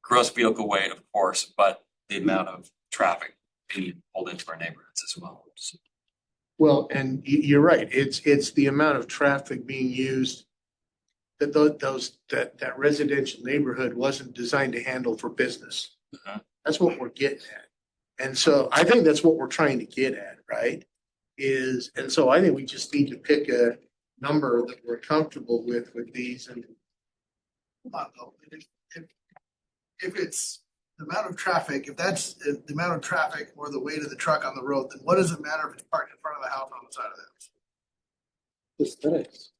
[SPEAKER 10] Gross vehicle weight, of course, but the amount of traffic being pulled into our neighborhoods as well. So.
[SPEAKER 7] Well, and you're right. It's the amount of traffic being used that that residential neighborhood wasn't designed to handle for business.
[SPEAKER 10] Uh-huh.
[SPEAKER 7] That's what we're getting at. And so I think that's what we're trying to get at, right? And so I think we just need to pick a number that we're comfortable with these. And
[SPEAKER 13] I don't know, if it's the amount of traffic, if that's the amount of traffic or the weight of the truck on the road, then what does it matter if it's parked in front of the house or on the side of the house?
[SPEAKER 8] Aesthetics.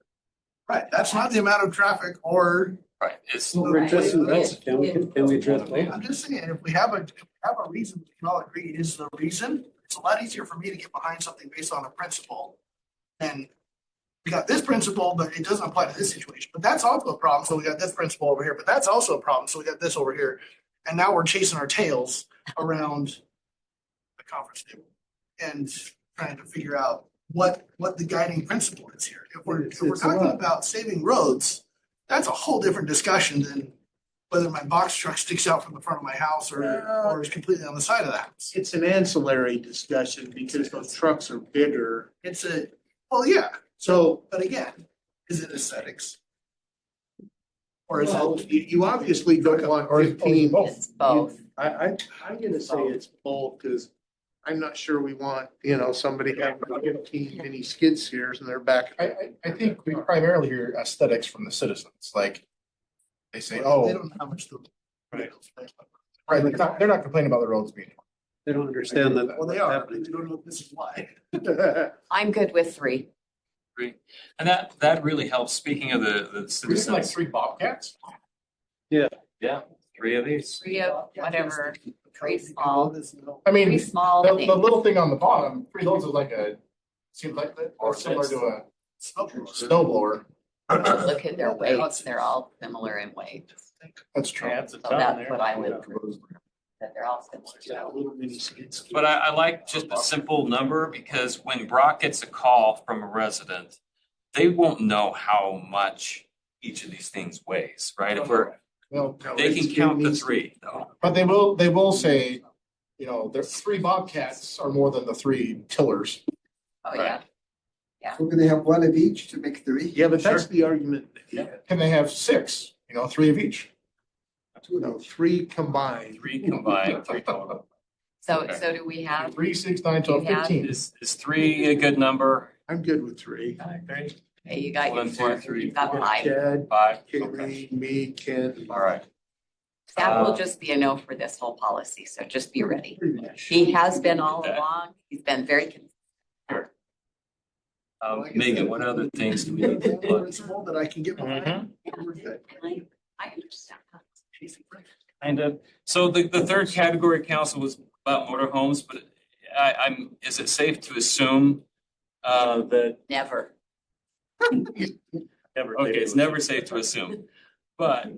[SPEAKER 13] Right, that's not the amount of traffic or.
[SPEAKER 10] Right, it's,
[SPEAKER 8] Well, we're addressing both. Can we address both?
[SPEAKER 13] I'm just saying, if we have a reason, we can all agree is the reason, it's a lot easier for me to get behind something based on a principle. And we got this principle, but it doesn't apply to this situation, but that's also a problem, so we got this principle over here, but that's also a problem, so we got this over here. And now we're chasing our tails around the conference table and trying to figure out what the guiding principle is here. If we're talking about saving roads, that's a whole different discussion than whether my box truck sticks out from the front of my house or is completely on the side of the house.
[SPEAKER 7] It's an ancillary discussion because those trucks are bigger.
[SPEAKER 13] Well, yeah,
[SPEAKER 7] So,
[SPEAKER 13] but again, is it aesthetics? Or is
[SPEAKER 7] well,
[SPEAKER 13] it?
[SPEAKER 7] you obviously don't want
[SPEAKER 1] Or
[SPEAKER 7] 15.
[SPEAKER 4] It's both.
[SPEAKER 7] I'm gonna say it's both, because I'm not sure we want, somebody having 15 mini skid steers in their back.
[SPEAKER 1] I think we primarily hear aesthetics from the citizens, like they say,
[SPEAKER 13] They
[SPEAKER 1] oh,
[SPEAKER 13] don't know how much the.
[SPEAKER 1] right, they're not complaining about the roads being.
[SPEAKER 8] They don't understand that.
[SPEAKER 13] Well, they are, but they don't know if this is why.
[SPEAKER 4] I'm good with 3.
[SPEAKER 10] and that really helps. Speaking of the
[SPEAKER 1] We have like
[SPEAKER 10] citizens,
[SPEAKER 1] 3 Bobcats.
[SPEAKER 10] yeah, 3 of these.
[SPEAKER 4] 3 of whatever, 3 small,
[SPEAKER 1] I mean,
[SPEAKER 4] 3 small
[SPEAKER 1] the
[SPEAKER 4] things.
[SPEAKER 1] little thing on the bottom, 3 of those is like seems like that, or similar to a snow blower.
[SPEAKER 4] Look at their weights, they're all similar in weight.
[SPEAKER 1] That's true.
[SPEAKER 2] Yeah, it's a
[SPEAKER 4] So
[SPEAKER 2] ton
[SPEAKER 4] that's
[SPEAKER 2] there.
[SPEAKER 4] what I would, that they're all similar.
[SPEAKER 7] Yeah, little mini skid steers.
[SPEAKER 10] But I like just a simple number, because when Brock gets a call from a resident, they won't know how much each of these things weighs, right? If they can count the 3 though.
[SPEAKER 1] But they will say, the 3 Bobcats are more than the 3 tillers.
[SPEAKER 4] Oh, yeah.
[SPEAKER 15] We're gonna have 1 of each to make 3.
[SPEAKER 7] Yeah, but that's the argument.
[SPEAKER 1] Can they have 6, 3 of each?
[SPEAKER 7] 3 combined.
[SPEAKER 10] 3 combined, 3 total.
[SPEAKER 4] So
[SPEAKER 10] Okay.
[SPEAKER 4] do we have,
[SPEAKER 1] 3, 6, 9, 12,
[SPEAKER 4] You have-
[SPEAKER 1] 15.
[SPEAKER 10] Is 3 a good number?
[SPEAKER 7] I'm good with 3.
[SPEAKER 4] okay, you got your
[SPEAKER 10] 1, 2,
[SPEAKER 4] 4,
[SPEAKER 10] 3,
[SPEAKER 4] you've got 5.
[SPEAKER 7] Chad,
[SPEAKER 10] 5.
[SPEAKER 7] Kaylee, me, Ken.
[SPEAKER 10] All right.
[SPEAKER 4] That will just be a no for this whole policy, so just be ready.
[SPEAKER 7] Pretty much.
[SPEAKER 4] He has been all
[SPEAKER 10] Okay.
[SPEAKER 4] along, he's been very consistent.
[SPEAKER 10] Megan, what other things do we need to put?
[SPEAKER 13] Principle that I can get behind. We're good.
[SPEAKER 4] I understand that.
[SPEAKER 10] Kind of. So the third category, council, was about motorhomes, but is it safe to assume that,
[SPEAKER 4] Never.
[SPEAKER 10] okay, it's never safe to assume. But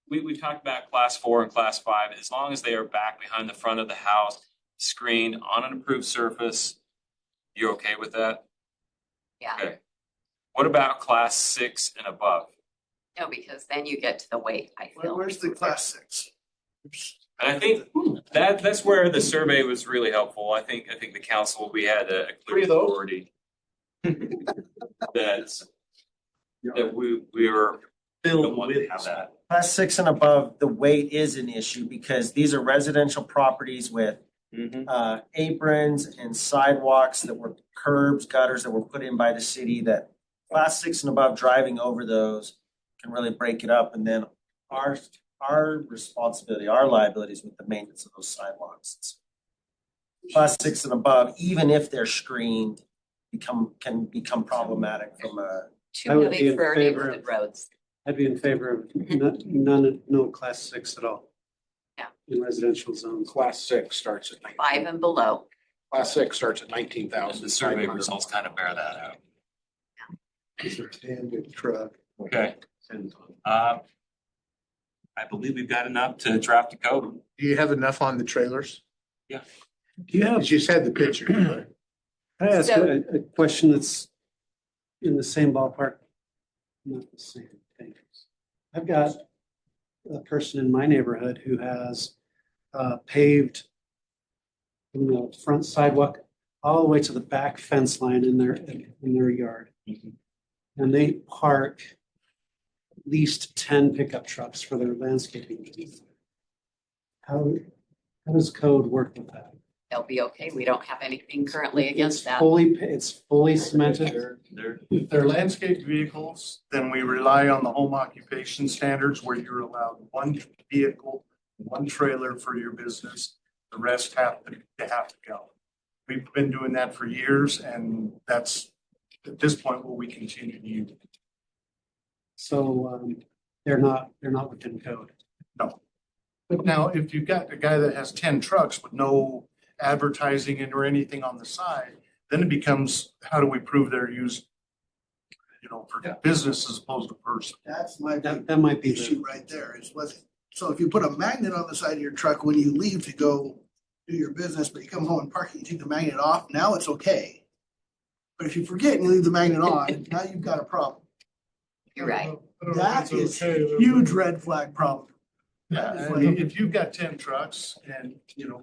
[SPEAKER 10] we talked about class 4 and class 5, as long as they are back behind the front of the house, screened on an approved surface, you're okay with that?
[SPEAKER 4] Yeah,
[SPEAKER 10] Okay. What about class 6 and above?
[SPEAKER 4] no, because then you get to the weight, I feel.
[SPEAKER 13] Where's the class 6?
[SPEAKER 10] And I think that's where the survey was really helpful. I think the council, we had a
[SPEAKER 1] 3
[SPEAKER 10] clear
[SPEAKER 1] of those?
[SPEAKER 10] authority that we were
[SPEAKER 3] Filled
[SPEAKER 10] wanted to
[SPEAKER 3] with
[SPEAKER 10] have that.
[SPEAKER 3] Class 6 and above, the weight is an issue because these are residential properties with aprons and sidewalks that were curbs, gutters that were put in by the city, that class 6 and above, driving over those can really break it up. And then our responsibility, our liabilities with the maintenance of those sidewalks. Class 6 and above, even if they're screened, can become problematic from a.
[SPEAKER 4] Too
[SPEAKER 8] I would be
[SPEAKER 4] heavy
[SPEAKER 8] in
[SPEAKER 4] for
[SPEAKER 8] favor
[SPEAKER 4] neighborhood roads.
[SPEAKER 8] I'd be in favor of no class 6 at all.
[SPEAKER 4] Yeah.
[SPEAKER 8] In residential zones.
[SPEAKER 16] Class 6 starts at
[SPEAKER 4] 5 and below.
[SPEAKER 16] Class 6 starts at
[SPEAKER 10] And
[SPEAKER 16] 19,000.
[SPEAKER 10] the survey results kind of bear that out.
[SPEAKER 7] These are standard truck.
[SPEAKER 10] Okay. I believe we've got enough to draft a code.
[SPEAKER 7] Do you have enough on the trailers?
[SPEAKER 10] Yeah.
[SPEAKER 8] Do you have,
[SPEAKER 7] You just had the picture.
[SPEAKER 8] can I ask a question that's in the same ballpark? Not the same thing. I've got a person in my neighborhood who has paved from the front sidewalk all the way to the back fence line in their yard. And they park at least 10 pickup trucks for their landscaping. How does code work with that?
[SPEAKER 4] they'll be okay. We don't have anything currently against that.
[SPEAKER 8] It's fully cemented.
[SPEAKER 1] If they're landscape vehicles, then we rely on the home occupation standards where you're allowed one vehicle, one trailer for your business. The rest have to go. We've been doing that for years, and that's at this point what we continue to use.
[SPEAKER 8] So they're not within code.
[SPEAKER 1] No. But now, if you've got a guy that has 10 trucks with no advertising and or anything on the side, then it becomes, how do we prove they're used, for business as opposed to person?
[SPEAKER 13] That's my
[SPEAKER 8] That might be
[SPEAKER 13] issue right there is so if you put a magnet on the side of your truck when you leave to go do your business, but you come home and park it, you take the magnet off, now it's okay. But if you forget and you leave the magnet on, now you've got a problem.
[SPEAKER 4] You're right.
[SPEAKER 14] I don't know if
[SPEAKER 13] That
[SPEAKER 14] it's
[SPEAKER 13] is
[SPEAKER 14] okay,
[SPEAKER 13] a
[SPEAKER 14] though.
[SPEAKER 13] huge red flag problem.
[SPEAKER 1] Yeah, I mean, if you've got 10 trucks and,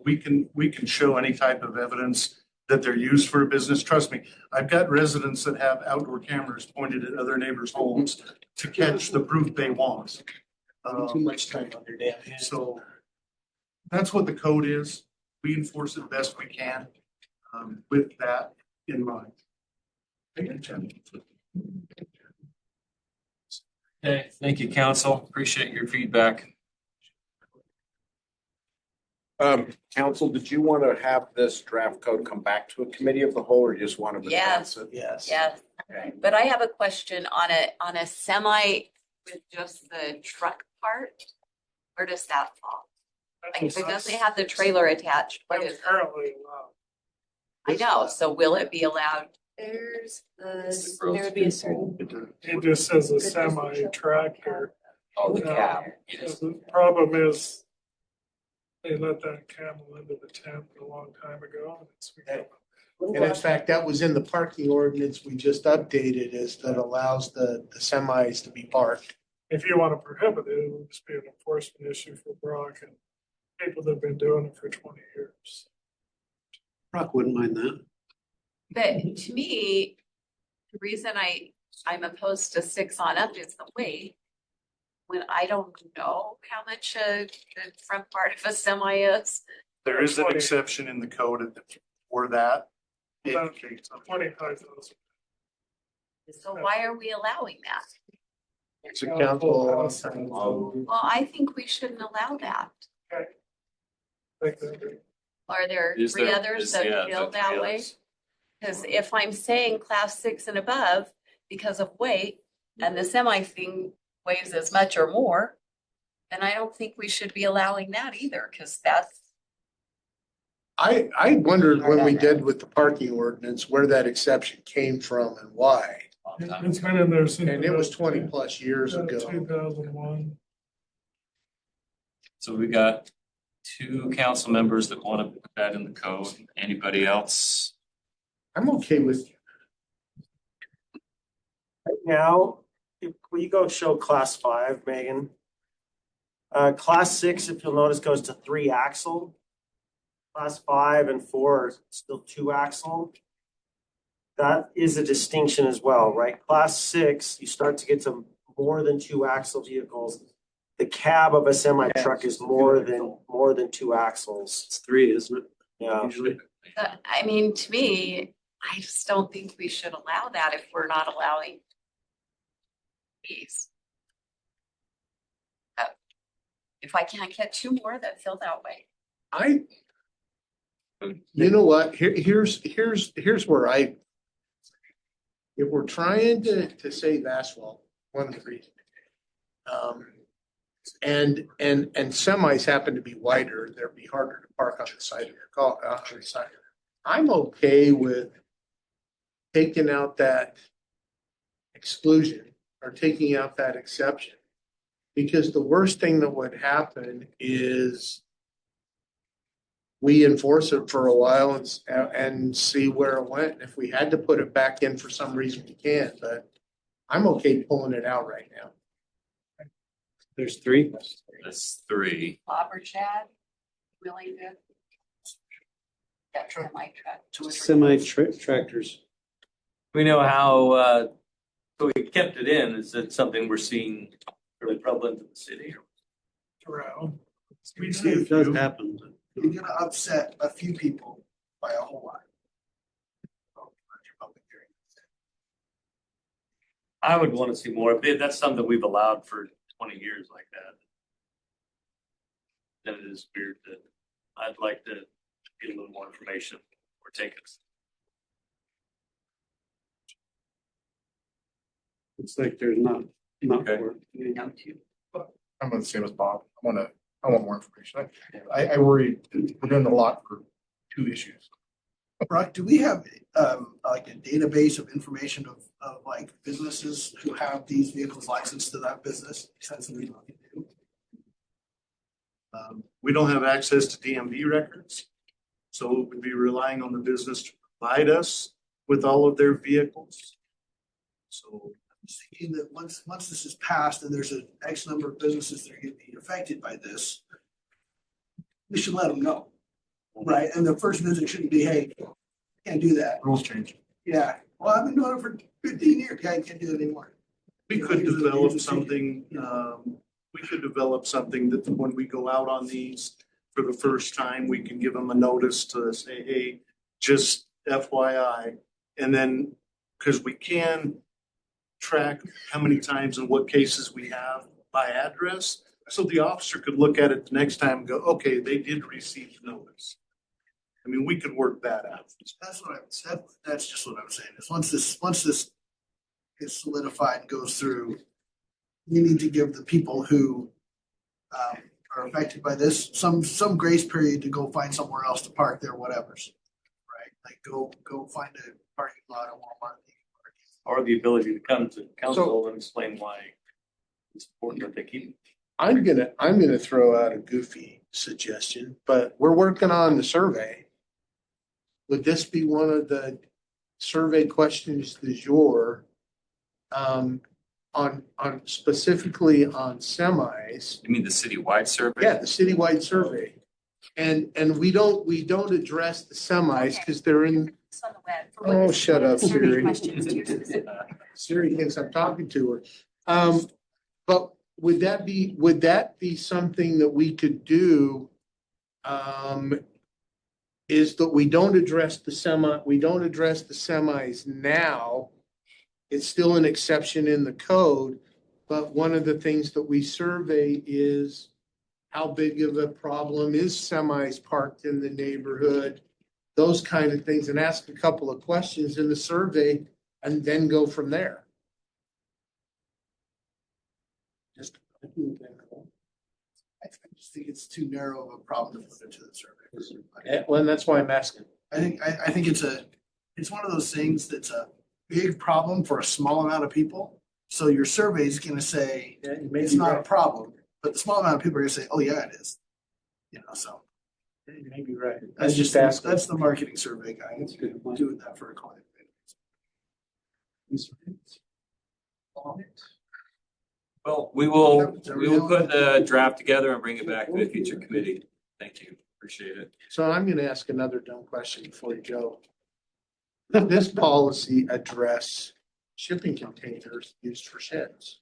[SPEAKER 1] we can show any type of evidence that they're used for a business. Trust me, I've got residents that have outdoor cameras pointed at other neighbors' homes to catch the proof they want.
[SPEAKER 7] Too much time on their damn hands.
[SPEAKER 1] So that's what the code is. We enforce it best we can, with that in mind.
[SPEAKER 10] Okay, thank you, council. Appreciate your feedback.
[SPEAKER 16] Council, did you want to have this draft code come back to a committee of the whole or just want to
[SPEAKER 4] Yes.
[SPEAKER 16] advance it?
[SPEAKER 7] Yes.
[SPEAKER 4] Yes,
[SPEAKER 16] Okay.
[SPEAKER 4] but I have a question on a semi with just the truck part. Where does that fall? Like, if it doesn't have the trailer attached, what
[SPEAKER 14] That's
[SPEAKER 4] is it?
[SPEAKER 14] currently allowed.
[SPEAKER 4] I know, so will it be allowed?
[SPEAKER 12] There's
[SPEAKER 10] There
[SPEAKER 12] there would be a certain.
[SPEAKER 14] It just says a semi tractor.
[SPEAKER 10] Oh, the cab.
[SPEAKER 14] The problem is they let that camel into the tent a long time ago. And it's become
[SPEAKER 7] And in fact, that was in the parking ordinance we just updated is that allows the semis to be parked.
[SPEAKER 14] if you want to prohibit it, it would just be an enforcement issue for Brock and people that have been doing it for 20 years.
[SPEAKER 8] Brock wouldn't mind that.
[SPEAKER 4] But to me, the reason I'm opposed to 6 on up is the weight. When I don't know how much the front part of a semi is.
[SPEAKER 1] There is an exception in the code for that.
[SPEAKER 14] About 25,000.
[SPEAKER 4] So why are we allowing that?
[SPEAKER 7] It's a council.
[SPEAKER 4] Well, I think we shouldn't allow that. Are there
[SPEAKER 10] Is
[SPEAKER 4] 3
[SPEAKER 10] there-
[SPEAKER 4] others
[SPEAKER 10] is-
[SPEAKER 4] that
[SPEAKER 10] yeah,
[SPEAKER 4] feel
[SPEAKER 10] the 3
[SPEAKER 4] that way?
[SPEAKER 10] others.
[SPEAKER 4] Because if I'm saying class 6 and above because of weight and the semi thing weighs as much or more, then I don't think we should be allowing that either, because that's.
[SPEAKER 7] I wondered when we did with the parking ordinance, where that exception came from and why.
[SPEAKER 14] It's been in there since.
[SPEAKER 7] And it was 20 plus years ago.
[SPEAKER 14] 2001.
[SPEAKER 10] So we got 2 council members that want to put that in the code. Anybody else?
[SPEAKER 7] I'm okay with,
[SPEAKER 3] Right now, will you go show class 5, Megan? Class 6, if you'll notice, goes to 3 axle. Class 5 and 4 are still 2 axle. That is a distinction as well, right? Class 6, you start to get to more than 2 axle vehicles. The cab of a semi truck is more than 2 axles.
[SPEAKER 8] It's 3, isn't it?
[SPEAKER 3] Yeah.
[SPEAKER 8] Usually.
[SPEAKER 4] I mean, to me, I just don't think we should allow that if we're not allowing these. If I can't get 2 more that feel that way.
[SPEAKER 7] you know what, here's where if we're trying to save asphalt, one of the reasons. And semis happen to be wider, they'd be harder to park on the side of your car, on the side. I'm okay with taking out that exclusion or taking out that exception. Because the worst thing that would happen is we enforce it for a while and see where it went. If we had to put it back in for some reason, we can, but I'm okay pulling it out right now.
[SPEAKER 8] There's 3.
[SPEAKER 10] That's 3.
[SPEAKER 4] Bob or Chad, willing to? That semi-truck.
[SPEAKER 8] Semi-tractors.
[SPEAKER 2] We know how, so we kept it in. Is it something we're seeing really prevalent in the city?
[SPEAKER 14] Around.
[SPEAKER 13] We see
[SPEAKER 8] It does happen.
[SPEAKER 13] You're gonna upset a few people. by a whole lot.
[SPEAKER 2] I would want to see more. That's something we've allowed for 20 years like that. Then it is weird that I'd like to get a little more information or take it.
[SPEAKER 8] It's like there's not
[SPEAKER 2] Okay.
[SPEAKER 8] work.
[SPEAKER 1] I'm the same as Bob. I want more information. I worry we're doing a lot for two issues.
[SPEAKER 13] Brock, do we have like a database of information of like businesses who have these vehicles licensed to that business? That's something we can do.
[SPEAKER 14] We don't have access to DMV records, so we'd be relying on the business to provide us with all of their vehicles. So
[SPEAKER 13] I'm just thinking that once this is passed and there's an X number of businesses that are going to be affected by this, we should let them know, right? And the first visit shouldn't be, hey, can't do that.
[SPEAKER 1] Rules change.
[SPEAKER 13] Yeah, well, I've been doing it for 15 years. Yeah, you can't do it anymore.
[SPEAKER 14] we could develop something, that when we go out on these for the first time, we can give them a notice to say, hey, just FYI. And then, because we can track how many times and what cases we have by address. So the officer could look at it the next time and go, okay, they did receive the notice. I mean, we could work that out.
[SPEAKER 13] That's what I said. That's just what I'm saying. Is once this is solidified and goes through, we need to give the people who are affected by this some grace period to go find somewhere else to park their whatevers, right? Like go find a parking lot at Walmart.
[SPEAKER 2] Or the ability to come to council and explain why it's important that they keep.
[SPEAKER 7] I'm gonna throw out a goofy suggestion, but we're working on the survey. Would this be one of the survey questions du jour? On specifically on semis?
[SPEAKER 10] You mean the citywide survey?
[SPEAKER 7] Yeah, the citywide survey. And we don't address the semis because they're in.
[SPEAKER 4] It's on the web.
[SPEAKER 7] Oh, shut up, Siri.
[SPEAKER 4] Questions to your specific.
[SPEAKER 7] Siri thinks I'm talking to her. But would that be something that we could do? Is that we don't address the semis now. It's still an exception in the code, but one of the things that we survey is how big of a problem is semis parked in the neighborhood, those kind of things, and ask a couple of questions in the survey and then go from there.
[SPEAKER 13] I just think it's too narrow of a problem to put into the survey.
[SPEAKER 7] Well, and that's why I'm asking.
[SPEAKER 13] I think it's one of those things that's a big problem for a small amount of people. So your survey is going to say it's not a problem, but the small amount of people are going to say, "Oh yeah, it is." So
[SPEAKER 7] You may be right.
[SPEAKER 13] that's just that's the marketing survey guy. It's doing that for a client.
[SPEAKER 10] Well, we will put the draft together and bring it back to the future committee. Thank you. Appreciate it.
[SPEAKER 7] So I'm going to ask another dumb question before you go. Does this policy address shipping containers used for sheds?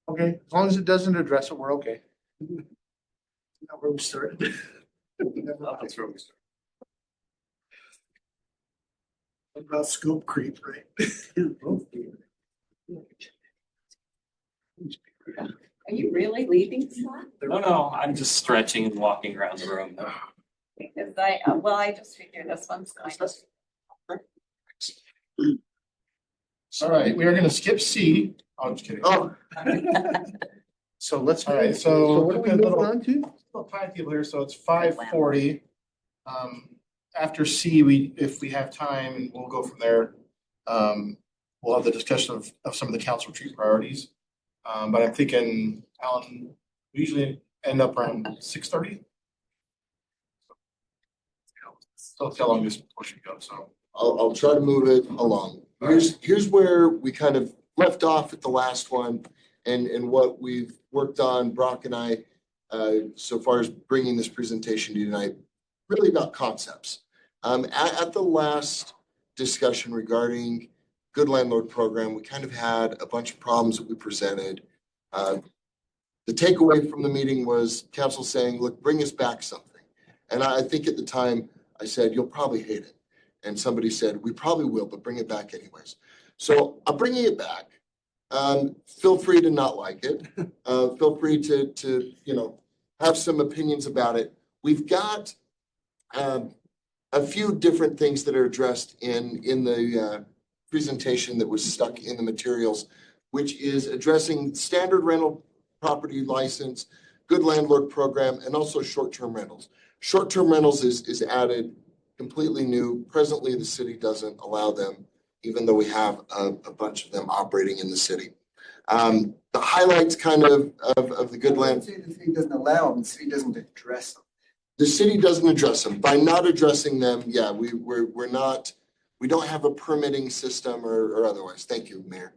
[SPEAKER 7] Okay, as long as it doesn't address it, we're okay.
[SPEAKER 13] Not where we started.
[SPEAKER 2] That's where we start.
[SPEAKER 13] About scope creep, right?
[SPEAKER 4] Are you really leaving, Scott?
[SPEAKER 10] No, I'm just stretching and walking around the room.
[SPEAKER 4] Because I just figured this one's going to.
[SPEAKER 1] All right, we are gonna skip C. I'm just kidding.
[SPEAKER 7] Oh. So let's.
[SPEAKER 1] All right,
[SPEAKER 7] So what are we
[SPEAKER 1] a
[SPEAKER 7] moving
[SPEAKER 1] little-
[SPEAKER 7] on to?
[SPEAKER 1] Little timetable here, so it's 5:40. After C, if we have time, and we'll go from there. We'll have the discussion of some of the council retreat priorities. But I'm thinking, Alan, we usually end up around 6:30. So let's see how long this portion goes, so.
[SPEAKER 9] I'll try to move it along. Here's where we kind of left off at the last one and what we've worked on, Brock and I, so far as bringing this presentation to you tonight, really about concepts. At the last discussion regarding Good Landlord Program, we kind of had a bunch of problems that we presented. The takeaway from the meeting was council saying, look, bring us back something. And I think at the time I said, you'll probably hate it. And somebody said, we probably will, but bring it back anyways. So I'm bringing it back. Feel free to not like it. Feel free to, you know, have some opinions about it. We've got a few different things that are addressed in the presentation that was stuck in the materials, which is addressing standard rental property license, good landlord program, and also short-term rentals. Short-term rentals is added completely new. Presently, the city doesn't allow them, even though we have a bunch of them operating in the city. The highlights kind of the good land.
[SPEAKER 15] The city doesn't allow them, the city doesn't address them.
[SPEAKER 9] The city doesn't address them. By not addressing them, yeah, we don't have a permitting system or otherwise. Thank you, Mayor.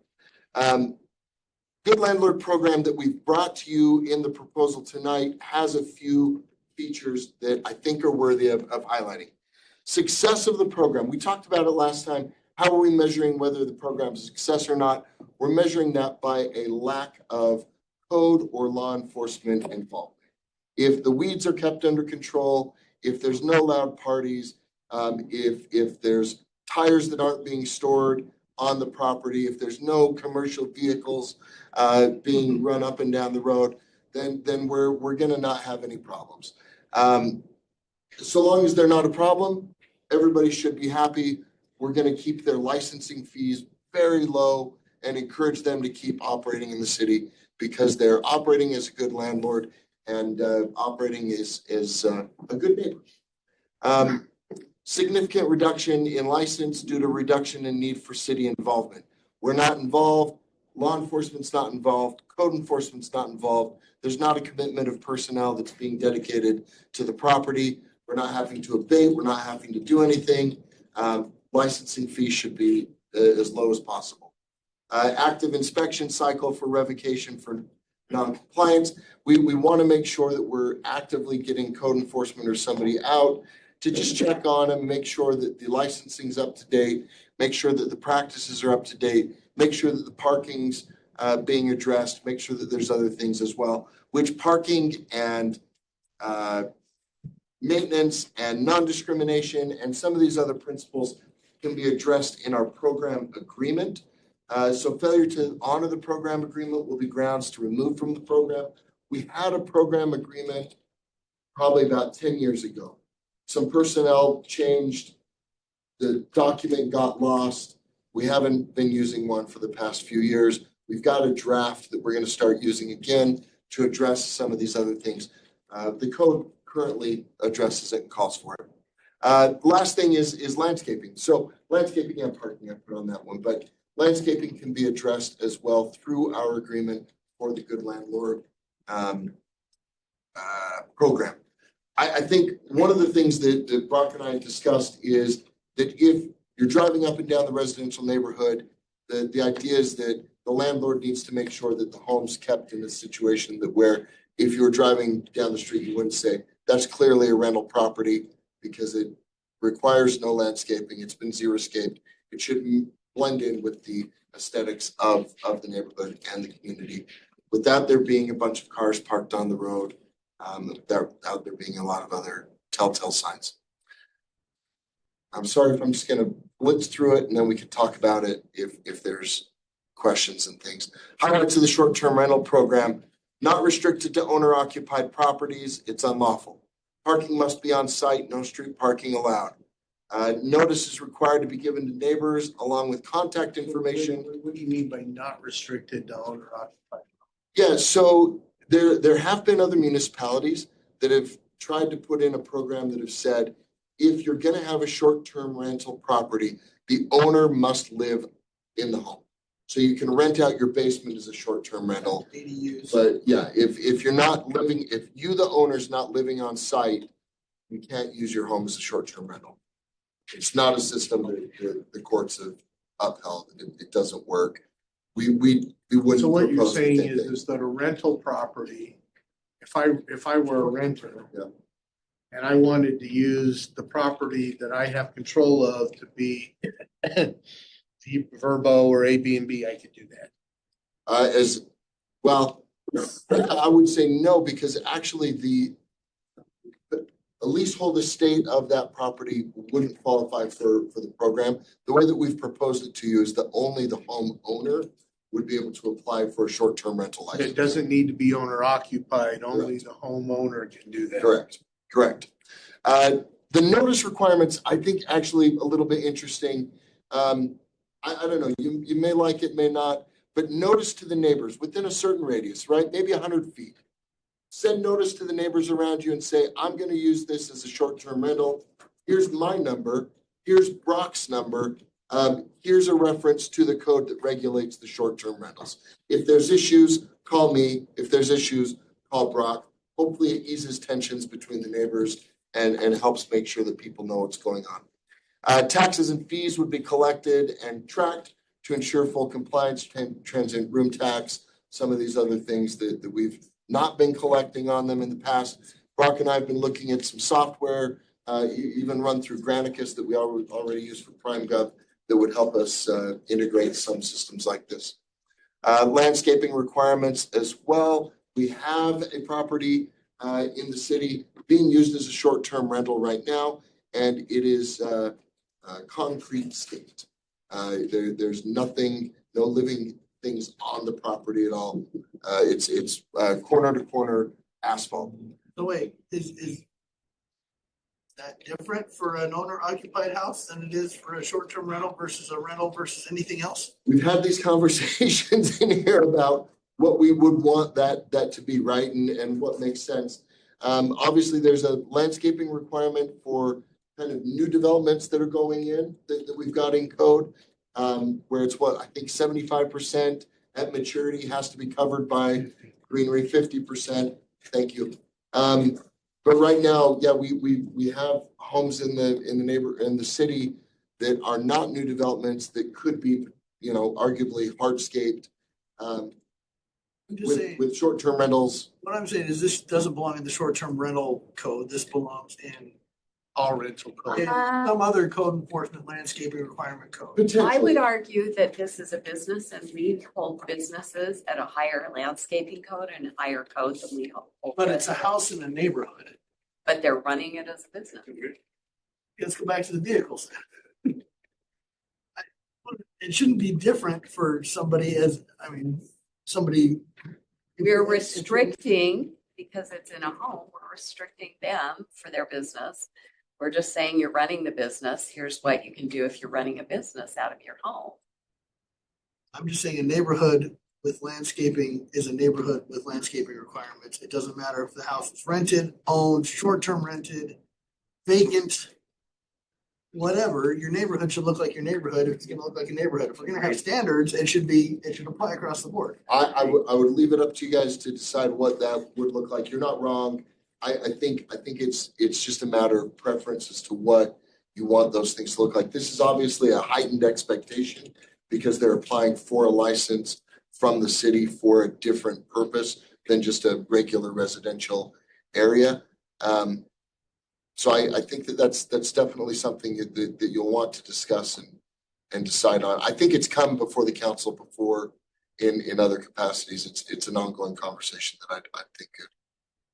[SPEAKER 9] Good landlord program that we've brought to you in the proposal tonight has a few features that I think are worthy of highlighting. Success of the program. We talked about it last time. How are we measuring whether the program is a success or not? We're measuring that by a lack of code or law enforcement involvement. If the weeds are kept under control, if there's no loud parties, if there's tires that aren't being stored on the property, if there's no commercial vehicles being run up and down the road, then we're gonna not have any problems. So long as they're not a problem, everybody should be happy. We're gonna keep their licensing fees very low and encourage them to keep operating in the city because they're operating as a good landlord and operating as a good neighbor. Significant reduction in license due to reduction in need for city involvement. We're not involved, law enforcement's not involved, code enforcement's not involved. There's not a commitment of personnel that's being dedicated to the property. We're not having to abate, we're not having to do anything. Licensing fees should be as low as possible. Active inspection cycle for revocation for non-compliance. We want to make sure that we're actively getting code enforcement or somebody out to just check on them, make sure that the licensing's up to date, make sure that the practices are up to date, make sure that the parking's being addressed, make sure that there's other things as well, which parking and maintenance and non-discrimination and some of these other principles can be addressed in our program agreement. So failure to honor the program agreement will be grounds to remove from the program. We had a program agreement probably about 10 years ago. Some personnel changed, the document got lost. We haven't been using one for the past few years. We've got a draft that we're going to start using again to address some of these other things. The code currently addresses it and calls for it. The last thing is landscaping. So landscaping and parking, I put on that one, but landscaping can be addressed as well through our agreement for the good landlord program. I think one of the things that Brock and I discussed is that if you're driving up and down the residential neighborhood, the idea is that the landlord needs to make sure that the home's kept in a situation that where if you were driving down the street, you wouldn't say, that's clearly a rental property because it requires no landscaping. It's been xeriscaped. It shouldn't blend in with the aesthetics of the neighborhood and the community. Without there being a bunch of cars parked on the road, without there being a lot of other telltale signs. I'm sorry if I'm just gonna blitz through it and then we can talk about it if there's questions and things. Highlights of the short-term rental program, not restricted to owner-occupied properties, it's unlawful. Parking must be on site, no street parking allowed. Notice is required to be given to neighbors along with contact information.
[SPEAKER 7] What do you mean by not restricted to owner occupied?
[SPEAKER 9] Yeah, so there have been other municipalities that have tried to put in a program that have said, if you're gonna have a short-term rental property, the owner must live in the home. So you can rent out your basement as a short-term rental. But yeah, if you're not living, if you, the owner's not living on site, you can't use your home as a short-term rental. It's not a system that the courts have upheld. It doesn't work. We wouldn't.
[SPEAKER 7] So what you're
[SPEAKER 9] propose
[SPEAKER 7] saying
[SPEAKER 9] anything.
[SPEAKER 7] is that a rental property, if I were a renter.
[SPEAKER 9] Yeah.
[SPEAKER 7] And I wanted to use the property that I have control of to be Verbo or Airbnb, I could do that.
[SPEAKER 9] As well, I would say no, because actually the a leasehold estate of that property wouldn't qualify for the program. The way that we've proposed it to you is that only the homeowner would be able to apply for a short-term rental license.
[SPEAKER 7] It doesn't need to be owner occupied, only the homeowner can do that.
[SPEAKER 9] Correct. The notice requirements, I think actually a little bit interesting. I don't know, you may like it, may not, but notice to the neighbors within a certain radius, right? Maybe 100 feet. Send notice to the neighbors around you and say, I'm gonna use this as a short-term rental. Here's my number, here's Brock's number. Here's a reference to the code that regulates the short-term rentals. If there's issues, call me. If there's issues, call Brock. Hopefully it eases tensions between the neighbors and helps make sure that people know what's going on. Taxes and fees would be collected and tracked to ensure full compliance, transient room tax, some of these other things that we've not been collecting on them in the past. Brock and I have been looking at some software, even run through Granicus that we already use for PrimeGov that would help us integrate some systems like this. Landscaping requirements as well. We have a property in the city being used as a short-term rental right now, and it is concrete staked. There's nothing, no living things on the property at all. It's corner to corner asphalt.
[SPEAKER 13] So wait, is that different for an owner occupied house than it is for a short-term rental versus a rental versus anything else?
[SPEAKER 9] We've had these conversations in here about what we would want that to be, right? And what makes sense. Obviously, there's a landscaping requirement for kind of new developments that are going in that we've got in code, where it's what I think 75% at maturity has to be covered by greenery, 50%. Thank you. But right now, yeah, we have homes in the city that are not new developments that could be, arguably hardscaped.
[SPEAKER 13] I'm just saying,
[SPEAKER 9] With short-term rentals.
[SPEAKER 13] what I'm saying is this doesn't belong in the short-term rental code. This belongs in
[SPEAKER 7] All rental code.
[SPEAKER 13] in some other code enforcement landscaping requirement code.
[SPEAKER 4] I would argue that this is a business and we hold businesses at a higher landscaping code and higher code than we hold.
[SPEAKER 13] But it's a house in a neighborhood.
[SPEAKER 4] But they're running it as a business.
[SPEAKER 13] Let's go back to the vehicles. It shouldn't be different for somebody somebody.
[SPEAKER 4] We're restricting, because it's in a home, we're restricting them for their business. We're just saying you're running the business. Here's what you can do if you're running a business out of your home.
[SPEAKER 13] I'm just saying a neighborhood with landscaping is a neighborhood with landscaping requirements. It doesn't matter if the house is rented, owned, short-term rented, vacant, whatever. Your neighborhood should look like your neighborhood. If it's gonna look like a neighborhood, if we're gonna have standards, it should apply across the board.
[SPEAKER 9] I would leave it up to you guys to decide what that would look like. You're not wrong. I think it's just a matter of preference as to what you want those things to look like. This is obviously a heightened expectation because they're applying for a license from the city for a different purpose than just a regular residential area. So I think that's definitely something that you'll want to discuss and decide on. I think it's come before the council before in other capacities. It's an ongoing conversation that I think it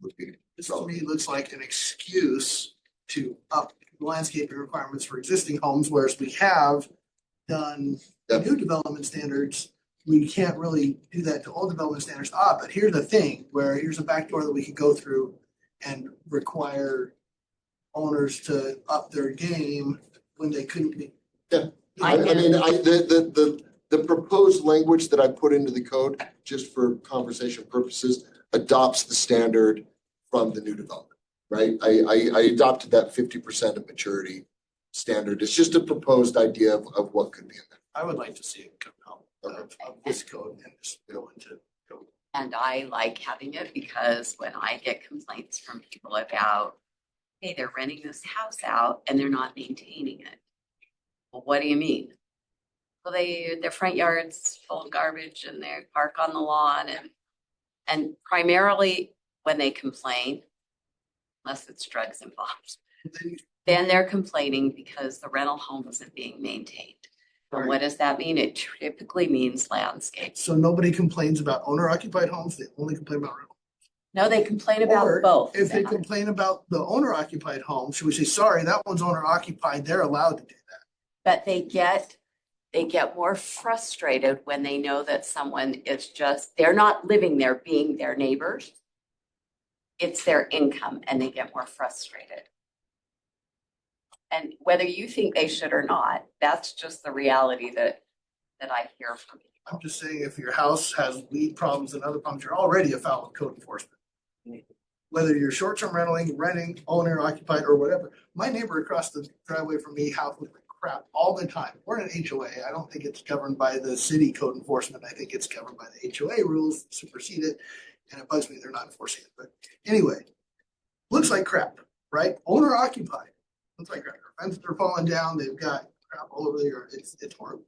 [SPEAKER 9] would be.
[SPEAKER 13] This to me looks like an excuse to up landscaping requirements for existing homes, whereas we have done new development standards. We can't really do that to old development standards. But here's the thing, where here's a back door that we could go through and require owners to up their game when they couldn't be.
[SPEAKER 9] Yeah, the proposed language that I put into the code, just for conversation purposes, adopts the standard from the new development, right? I adopted that 50% of maturity standard. It's just a proposed idea of what could be in there.
[SPEAKER 13] I would like to see it come out of this code and just go into code.
[SPEAKER 4] And I like having it because when I get complaints from people about, hey, they're renting this house out and they're not maintaining it. Well, what do you mean? Well, their front yard's full of garbage and they park on the lawn and primarily when they complain, unless it's drugs involved, then they're complaining because the rental home isn't being maintained. And what does that mean? It typically means landscape.
[SPEAKER 13] So nobody complains about owner occupied homes, they only complain about rental.
[SPEAKER 4] No, they complain about
[SPEAKER 13] Or
[SPEAKER 4] both.
[SPEAKER 13] if they complain about the owner occupied home, should we say, sorry, that one's owner occupied, they're allowed to do that?
[SPEAKER 4] But they get more frustrated when they know that someone is just, they're not living there being their neighbors. It's their income and they get more frustrated. And whether you think they should or not, that's just the reality that I hear from people.
[SPEAKER 13] I'm just saying, if your house has weed problems and other problems, you're already a foul of code enforcement. Whether you're short-term renting, owner occupied or whatever. My neighbor across the driveway from me, house looks like crap all the time. We're in an HOA. I don't think it's governed by the city code enforcement. I think it's governed by the HOA rules, supersede it. And it bugs me they're not enforcing it. But anyway, looks like crap, right? Owner occupied. Looks like crap. Their fences are falling down. They've got crap all over there. It's horrible.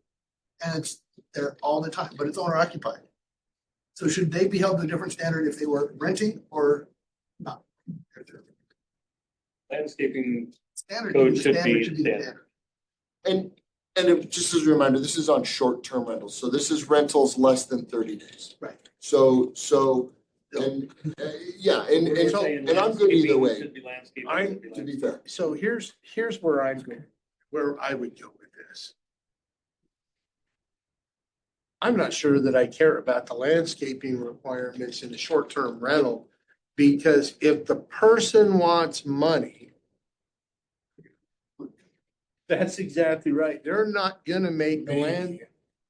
[SPEAKER 13] And it's there all the time, but it's owner occupied. So should they be held to a different standard if they were renting or not?
[SPEAKER 2] Landscaping
[SPEAKER 13] Standard
[SPEAKER 2] code
[SPEAKER 13] should
[SPEAKER 2] should
[SPEAKER 13] be
[SPEAKER 2] be
[SPEAKER 13] the
[SPEAKER 2] standard.
[SPEAKER 13] standard.
[SPEAKER 9] And just as a reminder, this is on short-term rentals, so this is rentals less than 30 days.
[SPEAKER 13] Right.
[SPEAKER 9] So, and, yeah, and I'm good either way, to be fair.
[SPEAKER 7] So here's where I'm going, where I would go with this. I'm not sure that I care about the landscaping requirements in the short-term rental, because if the person wants money, that's exactly right. They're not gonna make the land,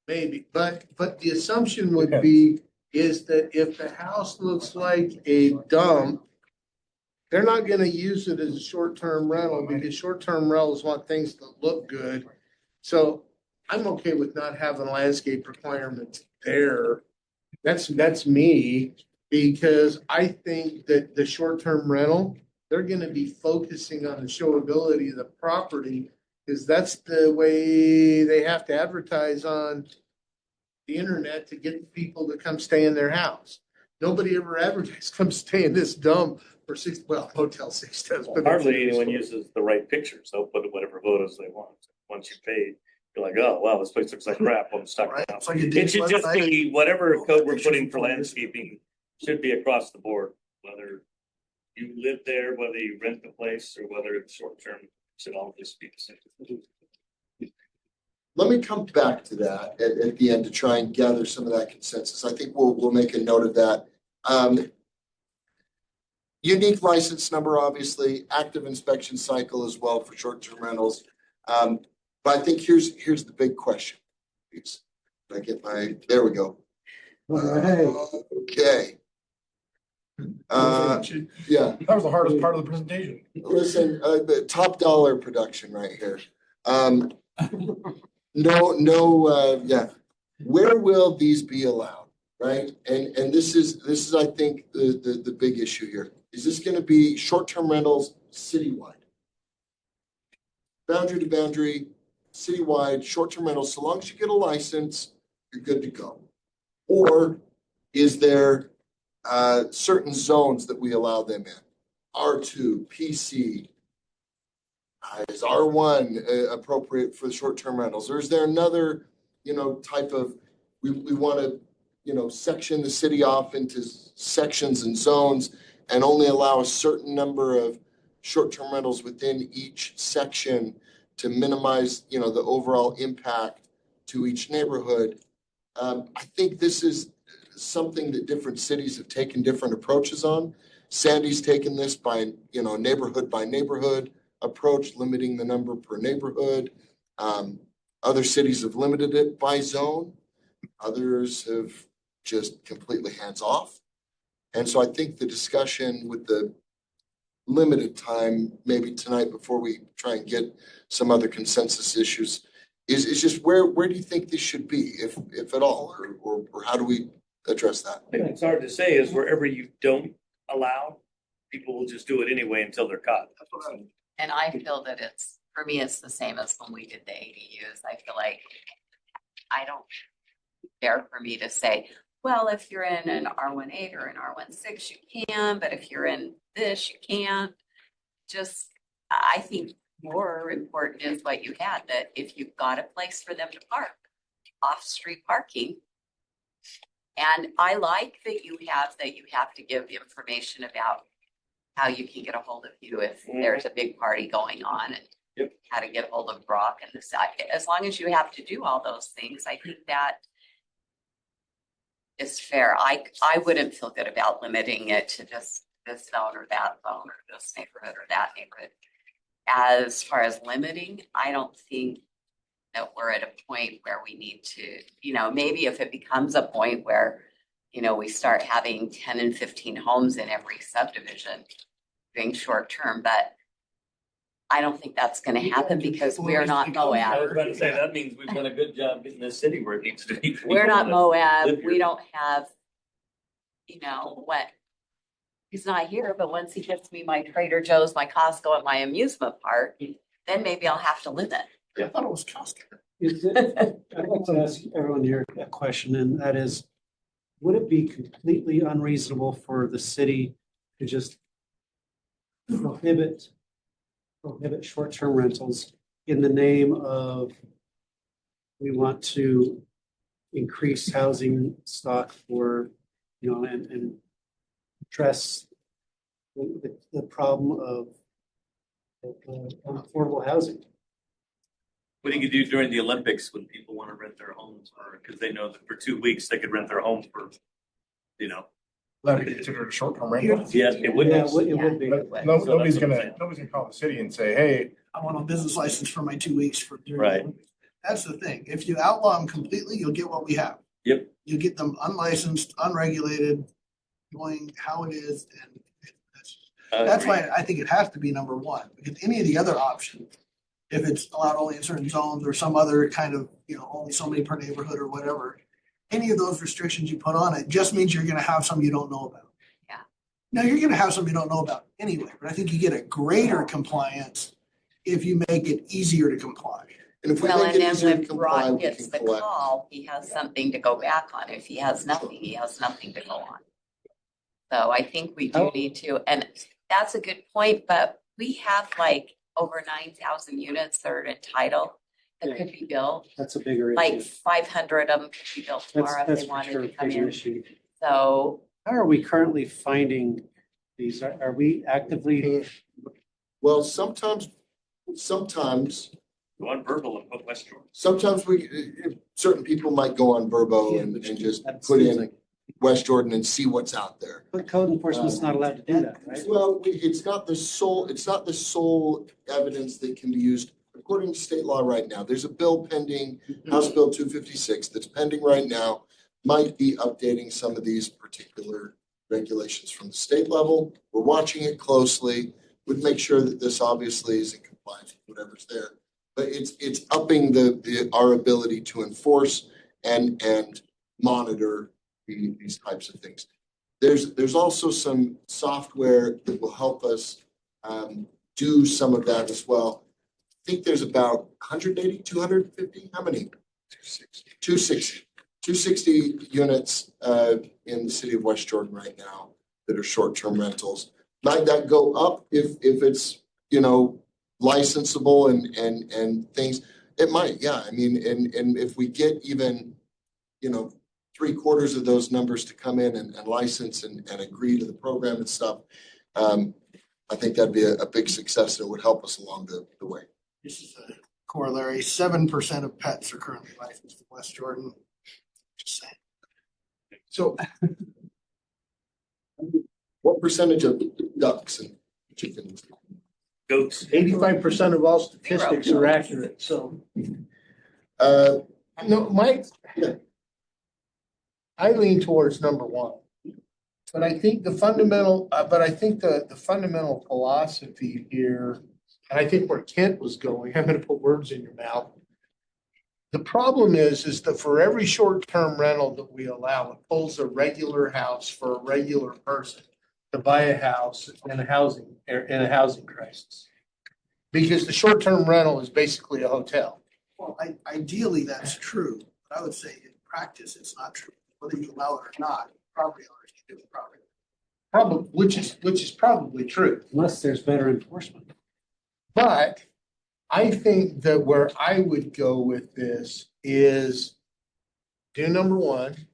[SPEAKER 7] maybe, but the assumption would be is that if the house looks like a dump, they're not gonna use it as a short-term rental, because short-term rentals want things to look good. So I'm okay with not having landscape requirements there. That's me, because I think that the short-term rental, they're gonna be focusing on the showability of the property, because that's the way they have to advertise on the internet to get the people to come stay in their house. Nobody ever advertised, come stay in this dump for Hotel 6 does. but
[SPEAKER 2] Hardly anyone uses the right pictures. They'll put whatever photos they want. Once you pay, you're like, oh, wow, this place looks like crap. I'm stuck now.
[SPEAKER 13] It's like a
[SPEAKER 2] It should just
[SPEAKER 13] website.
[SPEAKER 2] be whatever code we're putting for landscaping should be across the board, whether you live there, whether you rent the place or whether it's short term, should all just be the same.
[SPEAKER 9] Let me come back to that at the end to try and gather some of that consensus. I think we'll make a note of that. Unique license number, obviously, active inspection cycle as well for short-term rentals. But I think here's the big question. I get there we go. Okay. Yeah.
[SPEAKER 1] That was the hardest part of the presentation.
[SPEAKER 9] Listen, the top dollar production right here. Yeah. Where will these be allowed, right? And this is I think the big issue here. Is this going to be short-term rentals citywide? Boundary to boundary, citywide, short-term rentals, so long as you get a license, you're good to go. Or is there certain zones that we allow them in? R2, PC, is R1 appropriate for the short-term rentals? Or is there another, type of, we want to, section the city off into sections and zones and only allow a certain number of short-term rentals within each section to minimize, the overall impact to each neighborhood? I think this is something that different cities have taken different approaches on. Sandy's taken this by neighborhood approach, limiting the number per neighborhood. Other cities have limited it by zone. Others have just completely hands off. And so I think the discussion with the limited time, maybe tonight before we try and get some other consensus issues, is just where do you think this should be, if at all, or how do we address that?
[SPEAKER 2] I think it's hard to say is wherever you don't allow, people will just do it anyway until they're caught.
[SPEAKER 4] And I feel that for me, it's the same as when we did the ADUs. I feel like fair for me to say, well, if you're in an R18 or an R16, you can, but if you're in this, you can't. I think more important is what you had, that if you've got a place for them to park, off-street parking, And I like that you have to give information about how you can get a hold of you if there's a big party going on, and
[SPEAKER 2] Yep.
[SPEAKER 4] how to get a hold of Brock and the side. As long as you have to do all those things, I think that is fair. I wouldn't feel good about limiting it to just this zone or that zone or this neighborhood or that neighborhood. As far as limiting, I don't think that we're at a point where we need to, maybe if it becomes a point where, we start having 10 and 15 homes in every subdivision doing short term, but I don't think that's going to happen because we're not
[SPEAKER 2] I was
[SPEAKER 4] Moab.
[SPEAKER 2] about to say, that means we've done a good job getting this city where it needs to be.
[SPEAKER 4] We're not Moab.
[SPEAKER 2] live here.
[SPEAKER 4] We don't have, what? He's not here, but once he gets me my Trader Joe's, my Costco, and my amusement park, then maybe I'll have to limit.
[SPEAKER 1] I thought it was Costco.
[SPEAKER 8] I'd like to ask everyone here a question, and that is, would it be completely unreasonable for the city to just prohibit short-term rentals in the name of we want to increase housing stock for, and address the problem of affordable housing?
[SPEAKER 2] What do you do during the Olympics when people want to rent their homes, or because they know that for 2 weeks they could rent their home for,
[SPEAKER 1] That would be considered a short-term rental.
[SPEAKER 2] Yeah, it would.
[SPEAKER 8] Yeah, it would be.
[SPEAKER 1] But
[SPEAKER 2] So
[SPEAKER 1] nobody's
[SPEAKER 2] that's what I'm
[SPEAKER 1] gonna
[SPEAKER 2] saying.
[SPEAKER 1] call the city and say, hey,
[SPEAKER 13] I want a business license for my 2 weeks for. during the
[SPEAKER 2] Right.
[SPEAKER 13] Olympics. That's the thing. If you outlaw them completely, you'll get what we have.
[SPEAKER 2] Yep.
[SPEAKER 13] You get them unlicensed, unregulated, going how it is, and that's why I think it has to be number one, because any of the other options, if it's allowed only in certain zones or some other kind of, only so many per neighborhood or whatever, any of those restrictions you put on it just means you're gonna have some you don't know about.
[SPEAKER 4] Yeah.
[SPEAKER 13] Now, you're gonna have some you don't know about anyway, but I think you get a greater compliance if you make it easier to comply.
[SPEAKER 9] And if we
[SPEAKER 4] Well,
[SPEAKER 9] make
[SPEAKER 4] and
[SPEAKER 9] it
[SPEAKER 4] then
[SPEAKER 9] easier to
[SPEAKER 4] when
[SPEAKER 9] comply,
[SPEAKER 4] Brock
[SPEAKER 9] we
[SPEAKER 4] gets
[SPEAKER 9] can
[SPEAKER 4] the
[SPEAKER 9] collect.
[SPEAKER 4] call, he has something to go back on. If he has nothing, he has nothing to go on. So I think we do need to, and that's a good point, but we have like over 9,000 units that are entitled that could be built.
[SPEAKER 8] That's a bigger
[SPEAKER 4] Like
[SPEAKER 8] issue.
[SPEAKER 4] 500 of them could be built tomorrow if
[SPEAKER 8] That's
[SPEAKER 4] they
[SPEAKER 8] for
[SPEAKER 4] wanted
[SPEAKER 8] sure
[SPEAKER 4] to
[SPEAKER 8] a
[SPEAKER 4] come
[SPEAKER 8] bigger
[SPEAKER 4] in.
[SPEAKER 8] issue.
[SPEAKER 4] So
[SPEAKER 8] How are we currently finding these? Are we actively?
[SPEAKER 9] Well, sometimes
[SPEAKER 2] Go on verbal and put West Jordan.
[SPEAKER 9] Sometimes certain people might go on Verbo and just
[SPEAKER 8] That
[SPEAKER 9] put
[SPEAKER 8] seems
[SPEAKER 9] in
[SPEAKER 8] like-
[SPEAKER 9] West Jordan and see what's out there.
[SPEAKER 8] But code enforcement's not allowed to do that, right?
[SPEAKER 9] Well, it's not the sole evidence that can be used according to state law right now. There's a bill pending, House Bill 256, that's pending right now. Might be updating some of these particular regulations from the state level. We're watching it closely. We'd make sure that this obviously is in compliance with whatever's there. But it's upping our ability to enforce and monitor these types of things. There's also some software that will help us do some of that as well. I think there's about 180, 250, how many? 260 units in the city of West Jordan right now that are short-term rentals. Might that go up if it's, licensable and things? It might, yeah. I mean, and if we get even, 3/4 of those numbers to come in and license and agree to the program and stuff, I think that'd be a big success that would help us along the way.
[SPEAKER 13] This is a corollary. 7% of pets are currently licensed in West Jordan. Just saying.
[SPEAKER 1] so
[SPEAKER 9] What percentage of ducks and chickens?
[SPEAKER 2] Goats.
[SPEAKER 7] 85% of all statistics are accurate, so. No,
[SPEAKER 9] Yeah.
[SPEAKER 7] I lean towards number one. But I think the fundamental philosophy here, and I think where Kent was going, I'm gonna put words in your mouth. The problem is that for every short-term rental that we allow, it pulls a regular house for a regular person to buy a house in a housing crisis. Because the short-term rental is basically a hotel.
[SPEAKER 13] Well, ideally, that's true. But I would say in practice, it's not true. Whether you allow it or not, property owners can do the property.
[SPEAKER 7] Probably, which is probably true.
[SPEAKER 8] Unless there's better enforcement.
[SPEAKER 7] But I think that where I would go with this is do number one,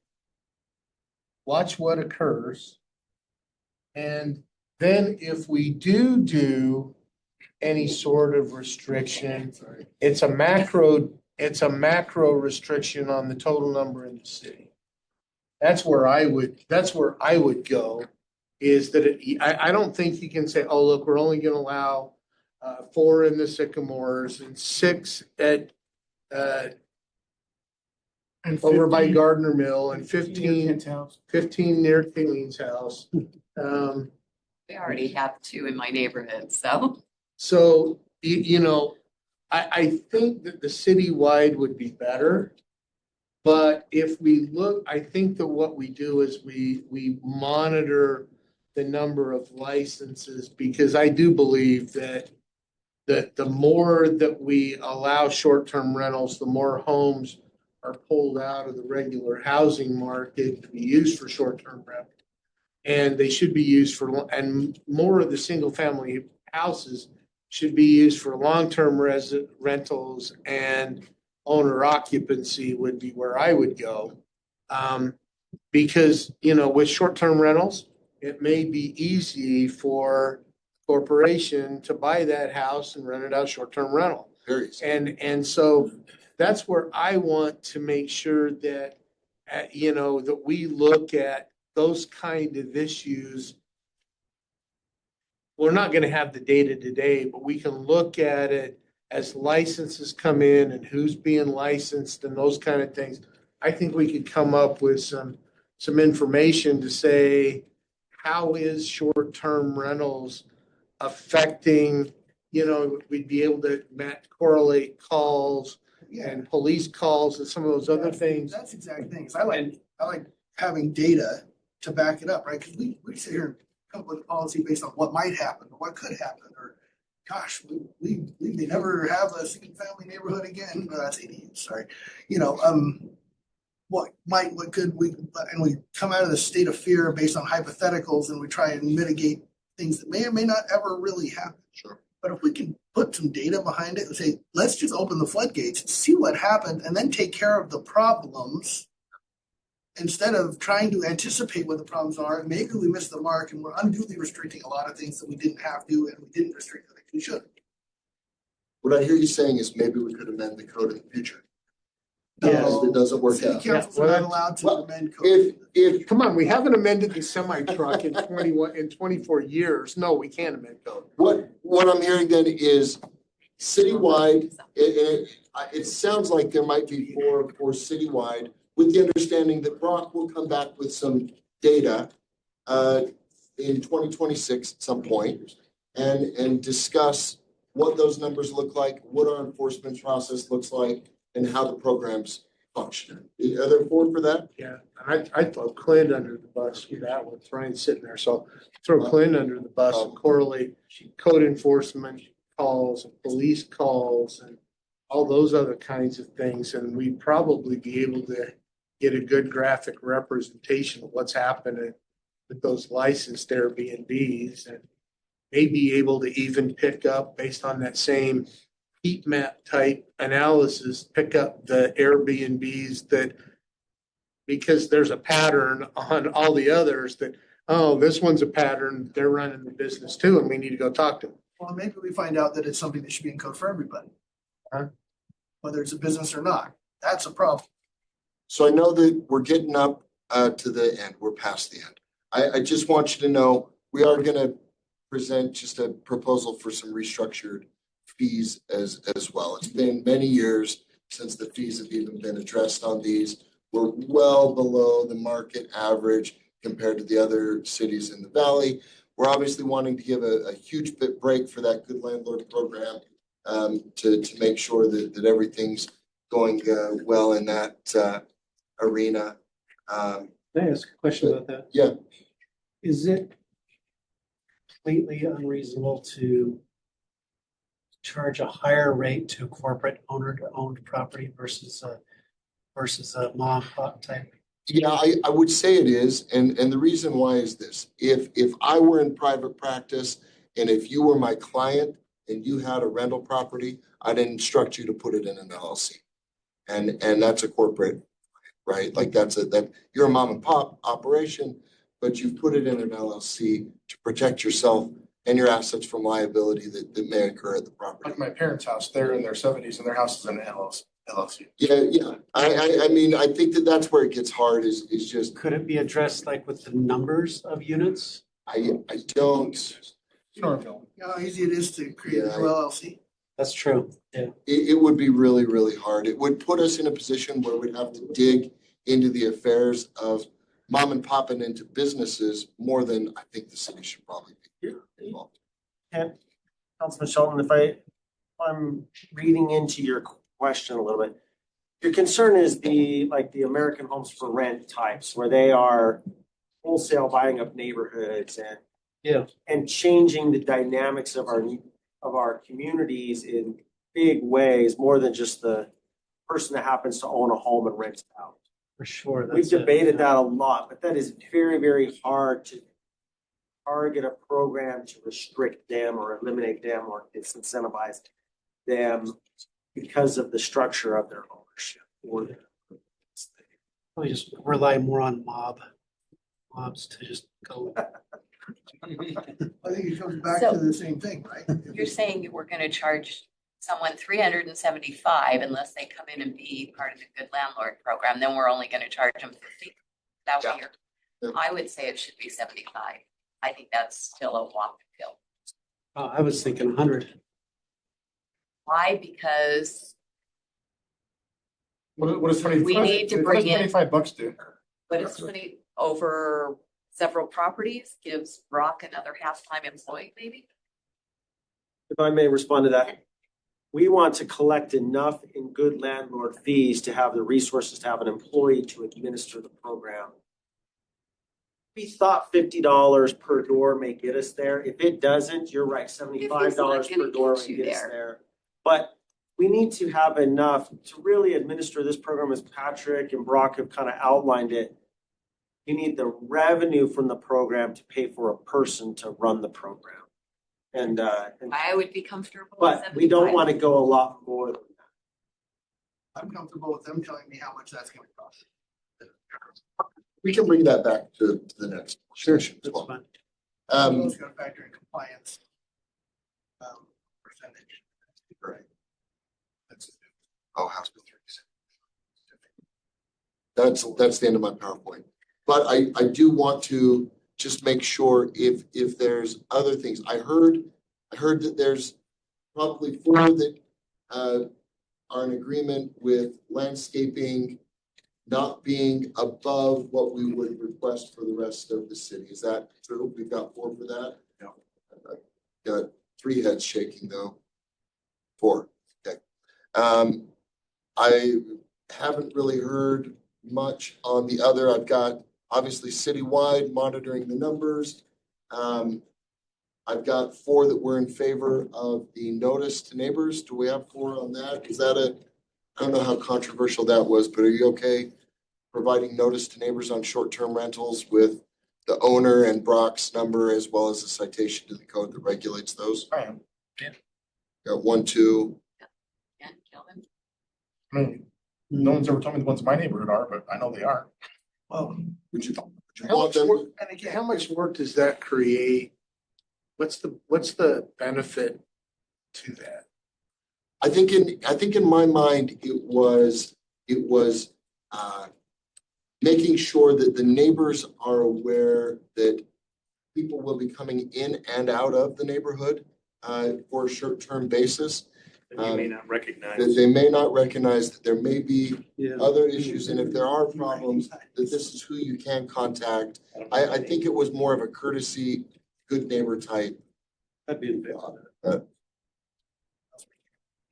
[SPEAKER 7] watch what occurs. And then if we do any sort of restriction, it's a macro restriction on the total number in the city. That's where I would go, is that I don't think you can say, oh, look, we're only gonna allow 4 in the Sycamores and 6 at
[SPEAKER 1] And
[SPEAKER 7] over by
[SPEAKER 1] 50
[SPEAKER 7] Gardner Mill and
[SPEAKER 1] 15
[SPEAKER 7] 15 near Kayleen's house.
[SPEAKER 4] We already have 2 in my neighborhood, so.
[SPEAKER 7] So, I think that the citywide would be better. But if we look, I think that what we do is we monitor the number of licenses, because I do believe that the more that we allow short-term rentals, the more homes are pulled out of the regular housing market to be used for short-term rental. And they should be used and more of the single-family houses should be used for long-term rentals, and owner occupancy would be where I would go. Because, with short-term rentals, it may be easy for corporation to buy that house and rent it out short-term rental. And so that's where I want to make sure that, that we look at those kind of issues. We're not going to have the data today, but we can look at it as licenses come in and who's being licensed and those kind of things. I think we could come up with some information to say, how is short-term rentals affecting, we'd be able to correlate calls and police calls and some of those other things.
[SPEAKER 13] That's the exact thing. I like having data to back it up, right? Because we sit here and come up with a policy based on what might happen or what could happen, or gosh, we may never have a single family neighborhood again. No, that's ADU, sorry. What could we, and we come out of the state of fear based on hypotheticals, and we try and mitigate things that may or may not ever really happen.
[SPEAKER 9] Sure.
[SPEAKER 13] But if we can put some data behind it and say, let's just open the floodgates, see what happened, and then take care of the problems instead of trying to anticipate what the problems are. Maybe we missed the mark and we're unduly restricting a lot of things that we didn't have to, and we didn't restrict the things we should.
[SPEAKER 9] What I hear you saying is maybe we could amend the code in the future.
[SPEAKER 7] Yes.
[SPEAKER 9] If it doesn't work
[SPEAKER 13] City
[SPEAKER 9] out.
[SPEAKER 13] councils are not allowed to amend code.
[SPEAKER 7] Come on, we haven't amended the semi-truck in 24 years. No, we can't amend code.
[SPEAKER 9] What I'm hearing then is citywide, it sounds like there might be for citywide, with the understanding that Brock will come back with some data in 2026 at some point and discuss what those numbers look like, what our enforcement process looks like, and how the programs function. Are there forward for that?
[SPEAKER 7] Yeah, I throw Clint under the bus with that one. Ryan's sitting there, so throw Clint under the bus and correlate code enforcement calls and police calls and all those other kinds of things, and we'd probably be able to get a good graphic representation of what's happening with those licensed Airbnbs, and may be able to even pick up, based on that same heat map type analysis, pick up the Airbnbs that, because there's a pattern on all the others that, oh, this one's a pattern, they're running the business too, and we need to go talk to them.
[SPEAKER 13] Well, maybe we find out that it's something that should be in code for everybody. Whether it's a business or not, that's a problem.
[SPEAKER 9] So I know that we're getting up to the end. We're past the end. I just want you to know we are going to present just a proposal for some restructured fees as well. It's been many years since the fees have even been addressed on these. We're well below the market average compared to the other cities in the valley. We're obviously wanting to give a huge bit break for that good landlord program to make sure that everything's going well in that arena.
[SPEAKER 8] Can I ask a question about that?
[SPEAKER 9] Yeah.
[SPEAKER 8] Is it completely unreasonable to charge a higher rate to corporate owner-owned property versus a mom pop type?
[SPEAKER 9] Yeah, I would say it is, and the reason why is this: if I were in private practice and if you were my client and you had a rental property, I'd instruct you to put it in an LLC, and that's a corporate, right? Like that you're a mom and pop operation, but you've put it in an LLC to protect yourself and your assets from liability that may occur at the property.
[SPEAKER 1] Like my parents' house, they're in their 70s and their house is in an LLC.
[SPEAKER 9] Yeah. I mean, I think that's where it gets hard is just,
[SPEAKER 8] Could it be addressed like with the numbers of units?
[SPEAKER 9] I don't,
[SPEAKER 1] Norville.
[SPEAKER 13] You know how easy it is to create a
[SPEAKER 9] Yeah,
[SPEAKER 13] new LLC?
[SPEAKER 8] That's true. Yeah.
[SPEAKER 9] it would be really, really hard. It would put us in a position where we'd have to dig into the affairs of mom and pop and into businesses more than I think the city should probably be involved.
[SPEAKER 3] And Councilman Shelton, if I'm reading into your question a little bit, your concern is the American Homes for Rent types where they are wholesale buying up neighborhoods and changing the dynamics of our communities in big ways, more than just the person that happens to own a home and rents it out.
[SPEAKER 8] For sure.
[SPEAKER 3] We've debated that a lot, but that is very, very hard to target a program to restrict them or eliminate them or disincentivize them because of the structure of their ownership or their.
[SPEAKER 8] We just rely more on mobs to just go.
[SPEAKER 13] I think it comes back
[SPEAKER 4] So-
[SPEAKER 13] to the same thing, right?
[SPEAKER 4] You're saying you were gonna charge someone $375 unless they come in and be part of the good landlord program, then we're only gonna charge them $50. That
[SPEAKER 9] Yeah.
[SPEAKER 4] year.
[SPEAKER 9] Yeah.
[SPEAKER 4] I would say it should be 75. I think that's still a walk uphill.
[SPEAKER 8] I was thinking 100.
[SPEAKER 4] Why? Because
[SPEAKER 1] What is 20?
[SPEAKER 4] We need to
[SPEAKER 1] what
[SPEAKER 4] bring
[SPEAKER 1] does
[SPEAKER 4] in-
[SPEAKER 1] 25 bucks do?
[SPEAKER 4] what is 20 over several properties gives Brock another half-time employee, maybe?
[SPEAKER 3] If I may respond to that, we want to collect enough in good landlord fees to have the resources to have an employee to administer the program. We thought $50 per door may get us there. If it doesn't, you're right, $75 per
[SPEAKER 4] gonna
[SPEAKER 3] door
[SPEAKER 4] get
[SPEAKER 3] may
[SPEAKER 4] you
[SPEAKER 3] get us
[SPEAKER 4] there.
[SPEAKER 3] there. But we need to have enough to really administer this program as Patrick and Brock have kind of outlined it. You need the revenue from the program to pay for a person to run the program. And
[SPEAKER 4] I would be comfortable with
[SPEAKER 3] but we don't
[SPEAKER 4] 75.
[SPEAKER 3] want to go a lot more than that.
[SPEAKER 13] I'm comfortable with them telling me how much that's gonna cost.
[SPEAKER 9] We can bring that back to the next session as
[SPEAKER 8] That's
[SPEAKER 9] well.
[SPEAKER 8] fine.
[SPEAKER 13] It's gonna factor in compliance. Percentage.
[SPEAKER 9] Right. House Bill 37. That's the end of my PowerPoint. But I do want to just make sure if there's other things. I heard that there's probably 4 that are in agreement with landscaping not being above what we would request for the rest of the city. Is that true? We've got 4 for that?
[SPEAKER 1] No.
[SPEAKER 9] Got 3 heads shaking though. 4, okay. I haven't really heard much on the other. I've got obviously citywide monitoring the numbers. I've got 4 that were in favor of the notice to neighbors. Do we have 4 on that? Is that I don't know how controversial that was, but are you okay providing notice to neighbors on short-term rentals with the owner and Brock's number as well as a citation to the code that regulates those?
[SPEAKER 1] I am.
[SPEAKER 9] Got 1, 2.
[SPEAKER 4] Yeah, Kelvin?
[SPEAKER 1] I mean, no one's ever told me the ones in my neighborhood are, but I know they are.
[SPEAKER 13] Well,
[SPEAKER 9] Would you
[SPEAKER 7] How
[SPEAKER 9] want
[SPEAKER 7] much
[SPEAKER 9] them?
[SPEAKER 7] work,
[SPEAKER 13] and again,
[SPEAKER 7] how much work does that create? What's the benefit to that?
[SPEAKER 9] I think in my mind, it was making sure that the neighbors are aware that people will be coming in and out of the neighborhood for a short-term basis.
[SPEAKER 2] That you may not recognize.
[SPEAKER 9] That they may not recognize that there may be
[SPEAKER 8] Yeah.
[SPEAKER 9] other issues, and if there are problems, that this is who you can contact. I think it was more of a courtesy, good neighbor type.
[SPEAKER 8] That'd be in favor.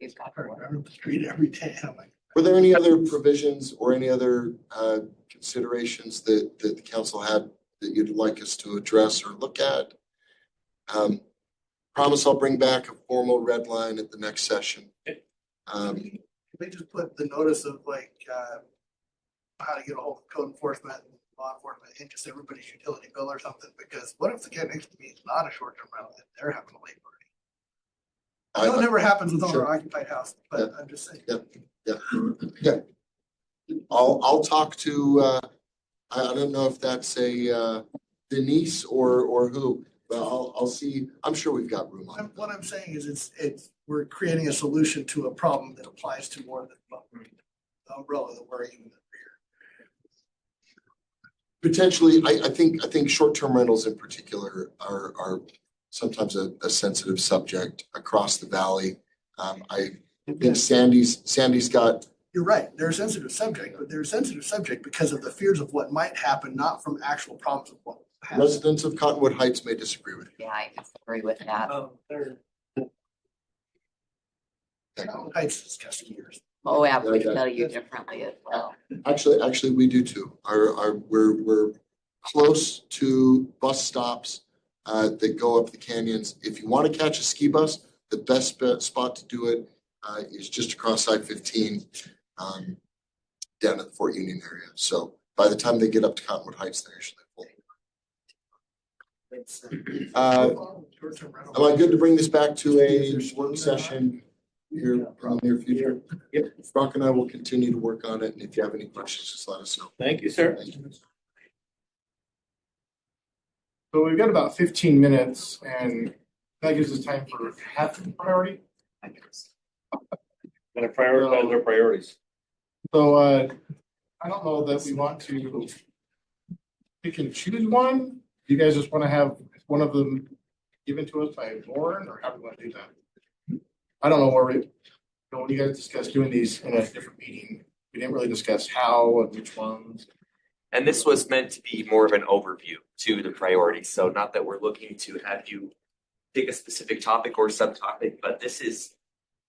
[SPEAKER 4] We've got
[SPEAKER 13] I'm on the street every day. I'm like,
[SPEAKER 9] Were there any other provisions or any other considerations that the council had that you'd like us to address or look at? Promise I'll bring back a formal red line at the next session.
[SPEAKER 13] they just put the notice of like, how to get a hold of code enforcement, and law enforcement, and just everybody's utility bill or something, because what if the guy next to me is not a short-term rental, and they're having a late party? I know it never happens with
[SPEAKER 9] Sure.
[SPEAKER 13] owner occupied house, but I'm just saying.
[SPEAKER 9] Yeah. I'll talk to, I don't know if that's a, Denise or who, but I'll see. I'm sure we've got room on it.
[SPEAKER 13] What I'm saying is we're creating a solution to a problem that applies to more than the umbrella that we're even.
[SPEAKER 9] Potentially, I think short-term rentals in particular are sometimes a sensitive subject across the valley. I think Sandy's got.
[SPEAKER 13] You're right, they're a sensitive subject, but they're a sensitive subject because of the fears of what might happen, not from actual problems of what happens.
[SPEAKER 9] Residents of Cottonwood Heights may disagree with you.
[SPEAKER 4] Yeah, I disagree with that.
[SPEAKER 13] Cottonwood Heights is discussed years.
[SPEAKER 4] Oh, yeah, we tell you differently as well.
[SPEAKER 9] Actually, we do too. We're close to bus stops that go up the canyons. If you want to catch a ski bus, the best spot to do it is just across I-15 down at the Fort Union area. So by the time they get up to Cottonwood Heights, they're usually full. Am I good to bring this back to a work session here in the near future? Yep. Brock and I will continue to work on it, and if you have any questions, just let us know.
[SPEAKER 2] Thank you, sir.
[SPEAKER 9] Thank you.
[SPEAKER 1] So we've got about 15 minutes and that gives us time for half the priority.
[SPEAKER 2] Gonna prioritize our priorities.
[SPEAKER 1] So I don't know that we want to pick and choose one. Do you guys just want to have one of them given to us by Lauren, or how do we want to do that? I don't know where when you guys discussed doing these in a different meeting, we didn't really discuss how and which ones.
[SPEAKER 11] And this was meant to be more of an overview to the priorities. So not that we're looking to have you pick a specific topic or subtopic, but this is.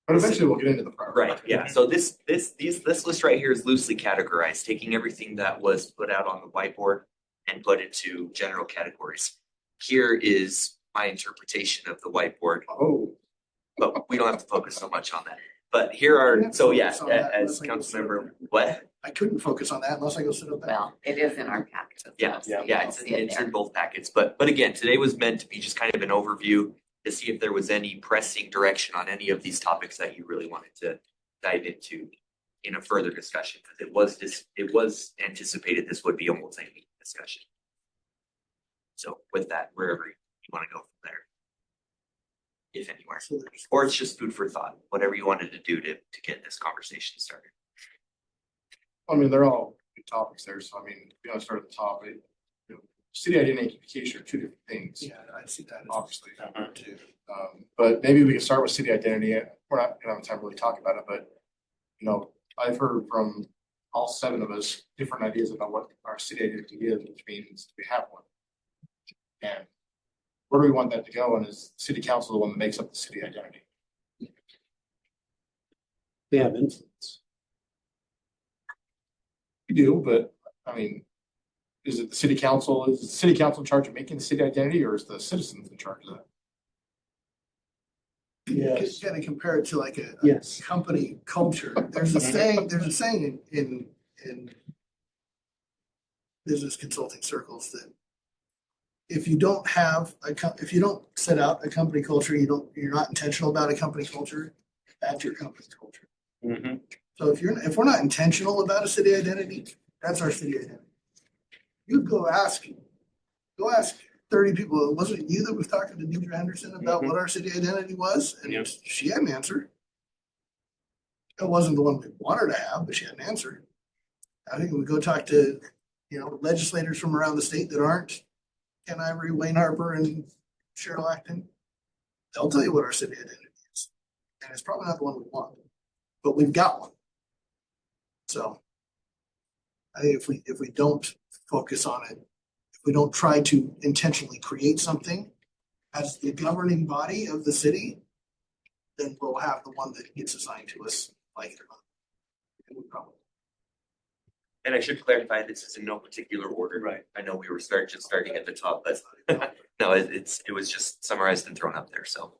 [SPEAKER 1] But eventually we'll get into the priorities.
[SPEAKER 11] Right, yeah. So this list right here is loosely categorized, taking everything that was put out on the whiteboard and put into general categories. Here is my interpretation of the whiteboard.
[SPEAKER 1] Oh.
[SPEAKER 11] But we don't have to focus so much on that. But here are, so yeah, as council member, what?
[SPEAKER 13] I couldn't focus on that unless I go sit up there.
[SPEAKER 4] Well, it is in our package.
[SPEAKER 11] Yeah, it's in both packets. But again, today was meant to be just kind of an overview to see if there was any pressing direction on any of these topics that you really wanted to dive into in a further discussion. Because it was anticipated this would be a multi-meeting discussion. So with that, wherever you want to go from there. If anywhere, or it's just food for thought, whatever you wanted to do to get this conversation started.
[SPEAKER 1] I mean, they're all good topics there. So I mean, if you want to start at the top, city identification are two different things.
[SPEAKER 13] Yeah, I see that.
[SPEAKER 1] Obviously, too. But maybe we can start with city identity. We're not gonna have time to really talk about it, but I've heard from all 7 of us different ideas about what our city identity is, which means we have one. And where do we want that to go? And is city council the one that makes up the city identity?
[SPEAKER 8] They have influence.
[SPEAKER 1] We do, but I mean, is it the city council? Is the city council in charge of making the city identity, or is the citizens in charge of that?
[SPEAKER 13] Yes. You gotta compare it to like a
[SPEAKER 8] Yes.
[SPEAKER 13] company culture. There's a saying in business consulting circles that if you don't set out a company culture, you're not intentional about a company culture, that's your company culture.
[SPEAKER 2] Mm-hmm.
[SPEAKER 13] So if we're not intentional about a city identity, that's our city identity. You go ask 30 people. Was it you that was talking to Deidre Henderson about what our city identity was? And she had an answer. It wasn't the one we wanted to have, but she had an answer. I think we go talk to legislators from around the state that aren't Ken Ivory, Wayne Harper, and Cheryl Acton. They'll tell you what our city identity is. And it's probably not the one we want, but we've got one. So I think if we don't focus on it, if we don't try to intentionally create something as the governing body of the city, then we'll have the one that gets assigned to us, like it or not. And we probably.
[SPEAKER 11] And I should clarify, this is in no particular order. Right. I know we were starting at the top, but no, it was just summarized and thrown up there. So.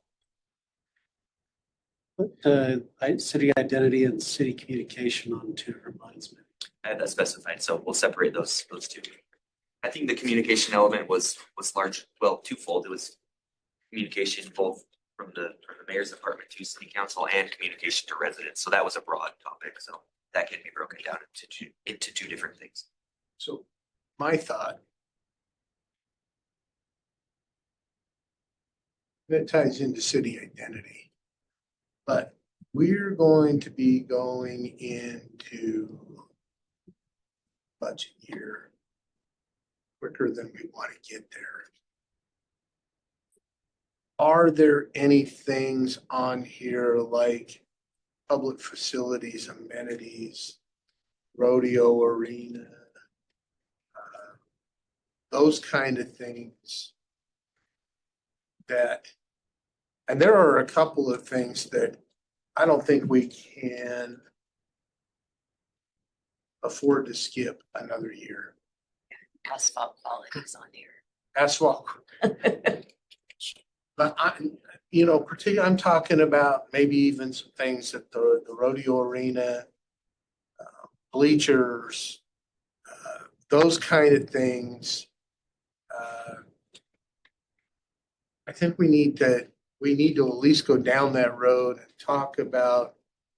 [SPEAKER 8] City identity and city communication on 2 different lines.
[SPEAKER 11] I had that specified, so we'll separate those two. I think the communication element was twofold. It was communication both from the mayor's department to city council and communication to residents. So that was a broad topic. So that can be broken down into two different things.
[SPEAKER 7] So my thought. That ties into city identity. But we're going to be going into budget year quicker than we want to get there. Are there any things on here like public facilities, amenities, rodeo arena, those kind of things that, and there are a couple of things that I don't think we can afford to skip another year.
[SPEAKER 4] Asphalt quality's on here.
[SPEAKER 7] Asphalt. But particularly I'm talking about maybe even some things at the rodeo arena, bleachers, those kind of things. I think we need to at least go down that road and talk about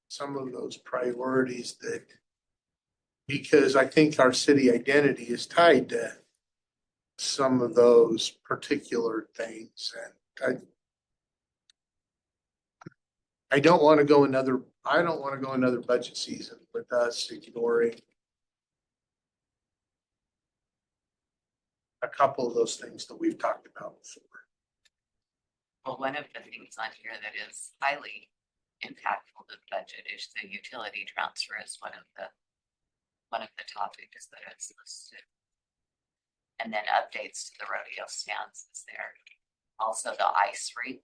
[SPEAKER 7] some of those priorities because I think our city identity is tied to some of those particular things. And I don't want to go another budget season with us ignoring a couple of those things that we've talked about before.
[SPEAKER 4] Well, one of the things on here that is highly impactful to the budget is the utility transfer is one of the topics that is listed. And then updates to the rodeo stands is there. Also the ice rink,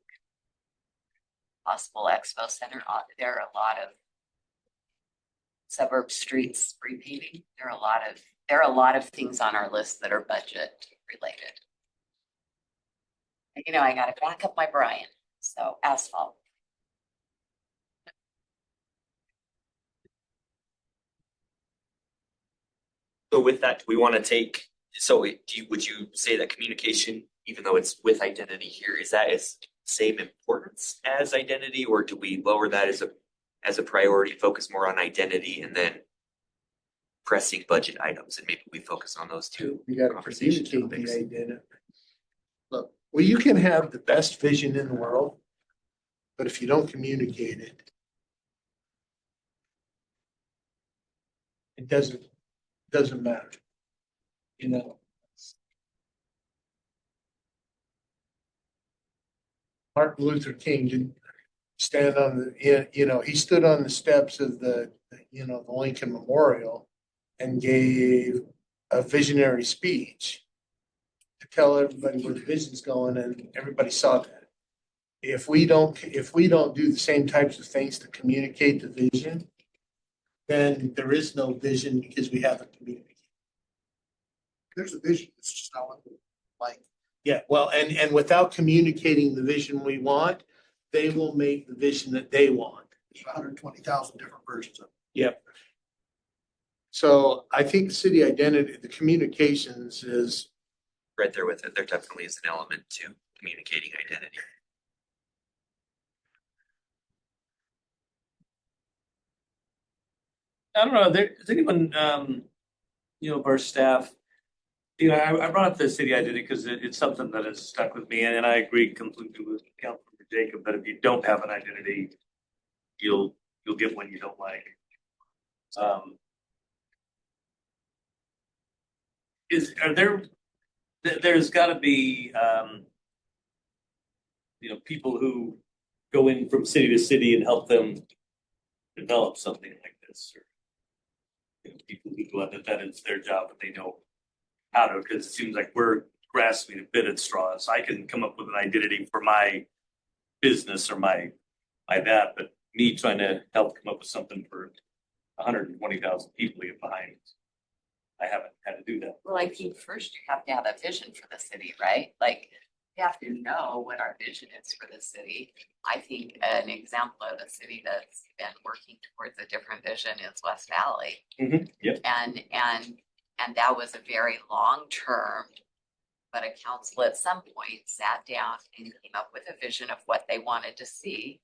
[SPEAKER 4] possible expo center. There are a lot of suburb streets repainting. There are a lot of things on our list that are budget related. I got to back up my Brian. So asphalt.
[SPEAKER 11] So with that, do we want to take, would you say that communication, even though it's with identity here, is that as same importance as identity, or do we lower that as a priority, focus more on identity and then pressing budget items, and maybe we focus on those two
[SPEAKER 7] You got to
[SPEAKER 11] conversations
[SPEAKER 7] communicate
[SPEAKER 11] topics?
[SPEAKER 7] the identity. Look, well, you can have the best vision in the world, but if you don't communicate it, it doesn't matter. Martin Luther King didn't stand on he stood on the steps of the Lincoln Memorial and gave a visionary speech to tell everybody where the vision's going, and everybody saw that. If we don't do the same types of things to communicate the vision, then there is no vision because we haven't communicated.
[SPEAKER 13] There's a vision, it's just not what we like.
[SPEAKER 7] Yeah, well, and without communicating the vision we want, they will make the vision that they want.
[SPEAKER 13] There's 120,000 different versions of it.
[SPEAKER 7] Yep. So I think the city identity, the communications is
[SPEAKER 11] Right there with it, there definitely is an element to communicating identity.
[SPEAKER 2] I don't know, is anyone, of our staff, I brought up the city identity because it's something that has stuck with me, and I agree completely with Councilmember Jacob, that if you don't have an identity, you'll get one you don't like. There's got to be, people who go in from city to city and help them develop something like this, or people who go out that it's their job, but they know how to, because it seems like we're grasping a bit at straws. I can come up with an identity for my business or my that, but me trying to help come up with something for 120,000 people you get behind, I haven't had to do that.
[SPEAKER 4] Well, I think first you have to have a vision for the city, right? Like you have to know what our vision is for the city. I think an example of a city that's been working towards a different vision is West Valley.
[SPEAKER 2] Mm-hmm. Yep.
[SPEAKER 4] And that was a very long term, but a council at some point sat down and came up with a vision of what they wanted to see.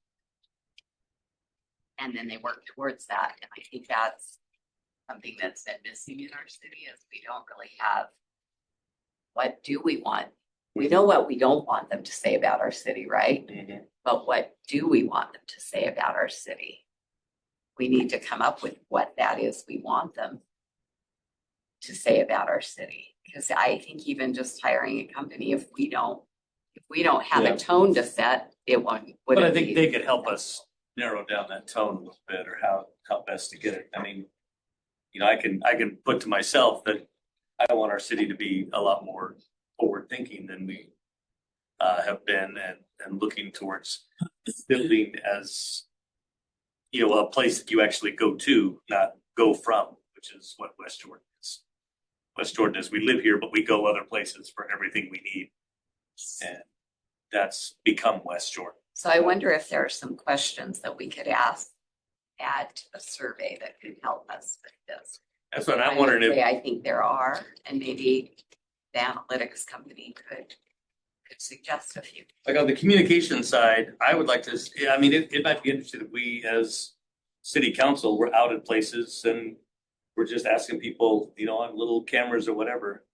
[SPEAKER 4] And then they work towards that. And I think that's something that's been missing in our city is we don't really have, what do we want? We know what we don't want them to say about our city, right? But what do we want them to say about our city? We need to come up with what that is we want them to say about our city. Because I think even just hiring a company, if we don't have
[SPEAKER 2] Yeah.
[SPEAKER 4] a tone to set, it won't.
[SPEAKER 2] But I
[SPEAKER 4] wouldn't
[SPEAKER 2] think
[SPEAKER 4] be-
[SPEAKER 2] they could help us narrow down that tone a little bit, or how best to get it. I mean, I can put to myself that I want our city to be a lot more forward thinking than we have been, and looking towards building as a place that you actually go to, not go from, which is what West Jordan is. West Jordan is, we live here, but we go other places for everything we need, and that's become West Jordan.
[SPEAKER 4] So I wonder if there are some questions that we could add to the survey that could help us with this.
[SPEAKER 2] That's what I'm wondering if.
[SPEAKER 4] I think there are, and maybe the analytics company could suggest a few.
[SPEAKER 2] Like on the communication side, I would like to, I mean, it might be interesting if we as city council were out at places and we're just asking people, on little cameras or whatever,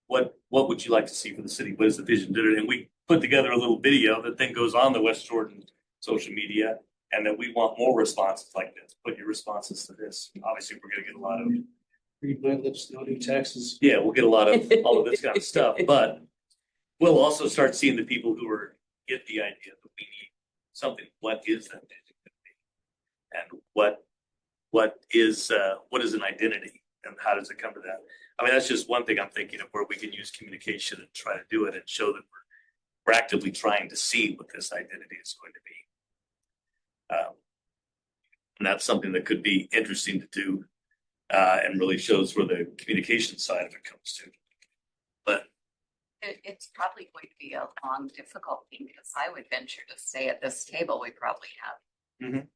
[SPEAKER 2] what would you like to see for the city? What is the vision? And we put together a little video that then goes on the West Jordan social media, and that we want more responses like this. Put your responses to this. Obviously, we're going to get a lot of.
[SPEAKER 8] Read my lips, no new taxes.
[SPEAKER 2] Yeah, we'll get a lot of all of this kind of stuff, but we'll also start seeing the people who get the idea that we need something. What is that vision going to be? And what is an identity, and how does it come to that? I mean, that's just one thing I'm thinking of, where we can use communication and try to do it and show that we're actively trying to see what this identity is going to be. And that's something that could be interesting to do, and really shows where the communication side of it comes to. But
[SPEAKER 4] It's probably going to be a long, difficult thing, because I would venture to say at this table, we probably have,
[SPEAKER 2] Mhm.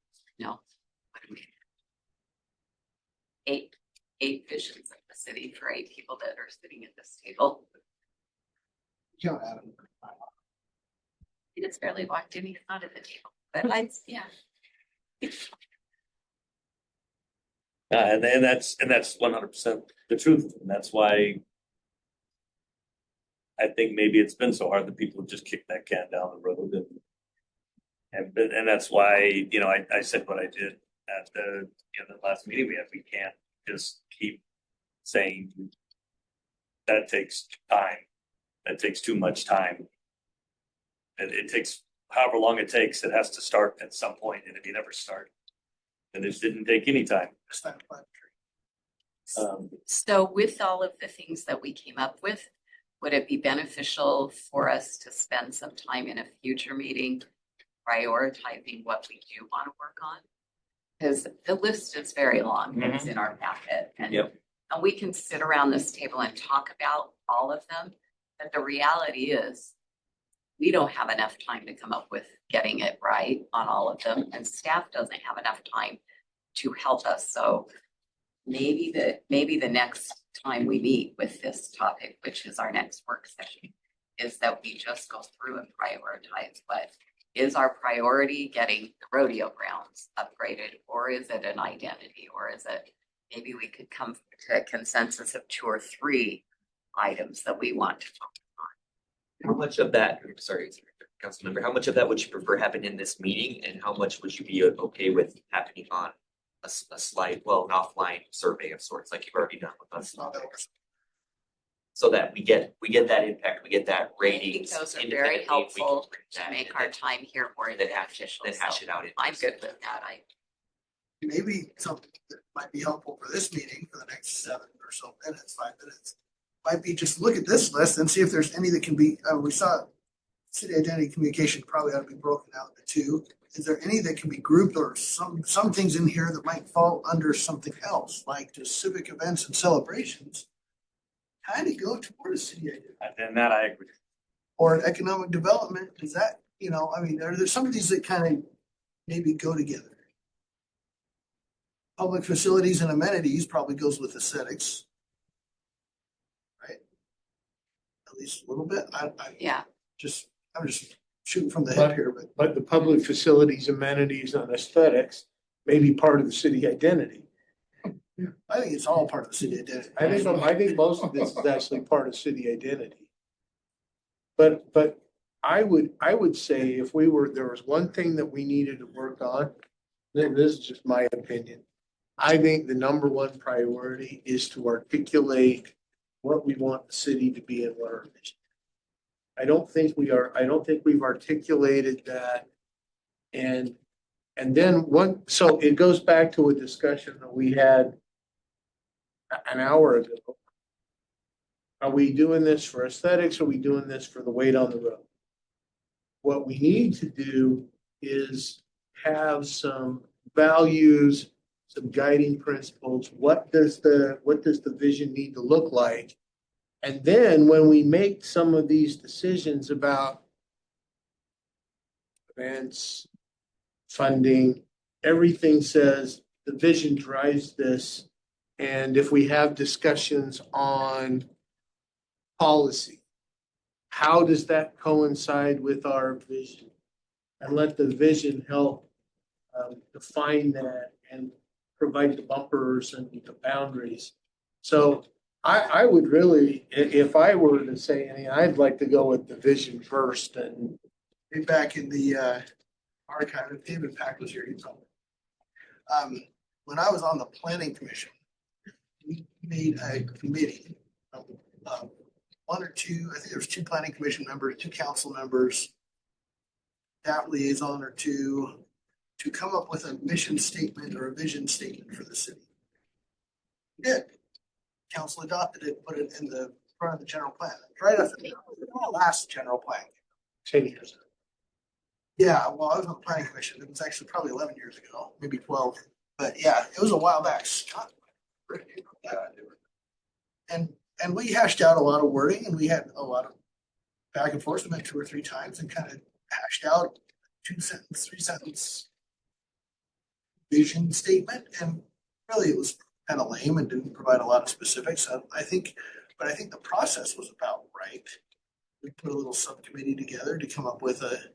[SPEAKER 4] what do we have? Eight visions of the city for 8 people that are sitting at this table.
[SPEAKER 13] Count Adam.
[SPEAKER 4] He just barely walked in, he's not at the table, but yeah.
[SPEAKER 2] and that's 100% the truth, and that's why I think maybe it's been so hard that people just kick that can down the road, and that's why I said what I did at the last meeting we had. We can't just keep saying that takes time. That takes too much time. And it takes however long it takes. It has to start at some point, and if you never start, then it didn't take any time.
[SPEAKER 4] So with all of the things that we came up with, would it be beneficial for us to spend some time in a future meeting prioritizing what we do want to work on? Because the list is very long. It's in our packet, and we can sit around this table and talk about all of them. But the reality is, we don't have enough time to come up with getting it right on all of them, and staff doesn't have enough time to help us. So maybe the next time we meet with this topic, which is our next work session, is that we just go through and prioritize what is our priority, getting the rodeo grounds upgraded, or is it an identity, or is it, maybe we could come to a consensus of 2 or 3 items that we want to talk
[SPEAKER 11] How much of that, sorry, council member, how much of that would you prefer happen in this meeting, and how much would you be okay with happening on a slide, an offline survey of sorts, like you've already done with us? So that we get that impact, we get that ratings.
[SPEAKER 4] those are very
[SPEAKER 11] independently, we can
[SPEAKER 4] helpful
[SPEAKER 11] bring
[SPEAKER 4] to
[SPEAKER 11] that
[SPEAKER 4] make
[SPEAKER 11] and
[SPEAKER 4] our
[SPEAKER 11] then-
[SPEAKER 4] time here more
[SPEAKER 11] then hash
[SPEAKER 4] beneficial.
[SPEAKER 11] it out.
[SPEAKER 4] I'm good with that.
[SPEAKER 13] Maybe something that might be helpful for this meeting for the next 7 or so minutes, 5 minutes, might be just look at this list and see if there's any that can be, we saw city identity communication probably ought to be broken out into 2. Is there any that can be grouped, or some things in here that might fall under something else, like just civic events and celebrations? Kind of go toward a city identity.
[SPEAKER 2] And that I agree.
[SPEAKER 13] Or economic development, is that, there's some of these that kind of maybe go together. Public facilities and amenities probably goes with aesthetics. Right? At least a little bit. I'm just shooting from the hip here,
[SPEAKER 7] But the public facilities, amenities and aesthetics may be part of the city identity.
[SPEAKER 13] I think it's all part of the city identity.
[SPEAKER 7] I think most of this is actually part of city identity. But I would say if there was one thing that we needed to work on, then this is just my opinion. I think the number one priority is to articulate what we want the city to be and what our mission. I don't think we've articulated that. And then so it goes back to a discussion that we had an hour ago. Are we doing this for aesthetics? Or are we doing this for the weight on the road? What we need to do is have some values, some guiding principles. What does the vision need to look like? And then when we make some of these decisions about events, funding, everything says the vision drives this. And if we have discussions on policy, how does that coincide with our vision? And let the vision help define that and provide the bumpers and the boundaries. So I would really, if I were to say anything, I'd like to go with the vision first. And
[SPEAKER 13] back in the archive, if David Pack was here, he'd tell me. When I was on the planning commission, we made a committee of one or two, I think there was 2 planning commission members, 2 council members, staff liaison or 2, to come up with a mission statement or a vision statement for the city. We did. Council adopted it, put it in the front of the general plan. Right after the last general plan.
[SPEAKER 7] 10 years ago. Yeah,
[SPEAKER 13] well, I was on the planning commission. It was actually probably 11 years ago, maybe 12. But yeah, it was a while back. Scott. And we hashed out a lot of wording, and we had a lot of back and forth. We met 2 or 3 times and kind of hashed out 2-sentence, 3-sentence vision statement. And really, it was kind of lame and didn't provide a lot of specifics. But I think the process was about right. We put a little subcommittee together to come up with a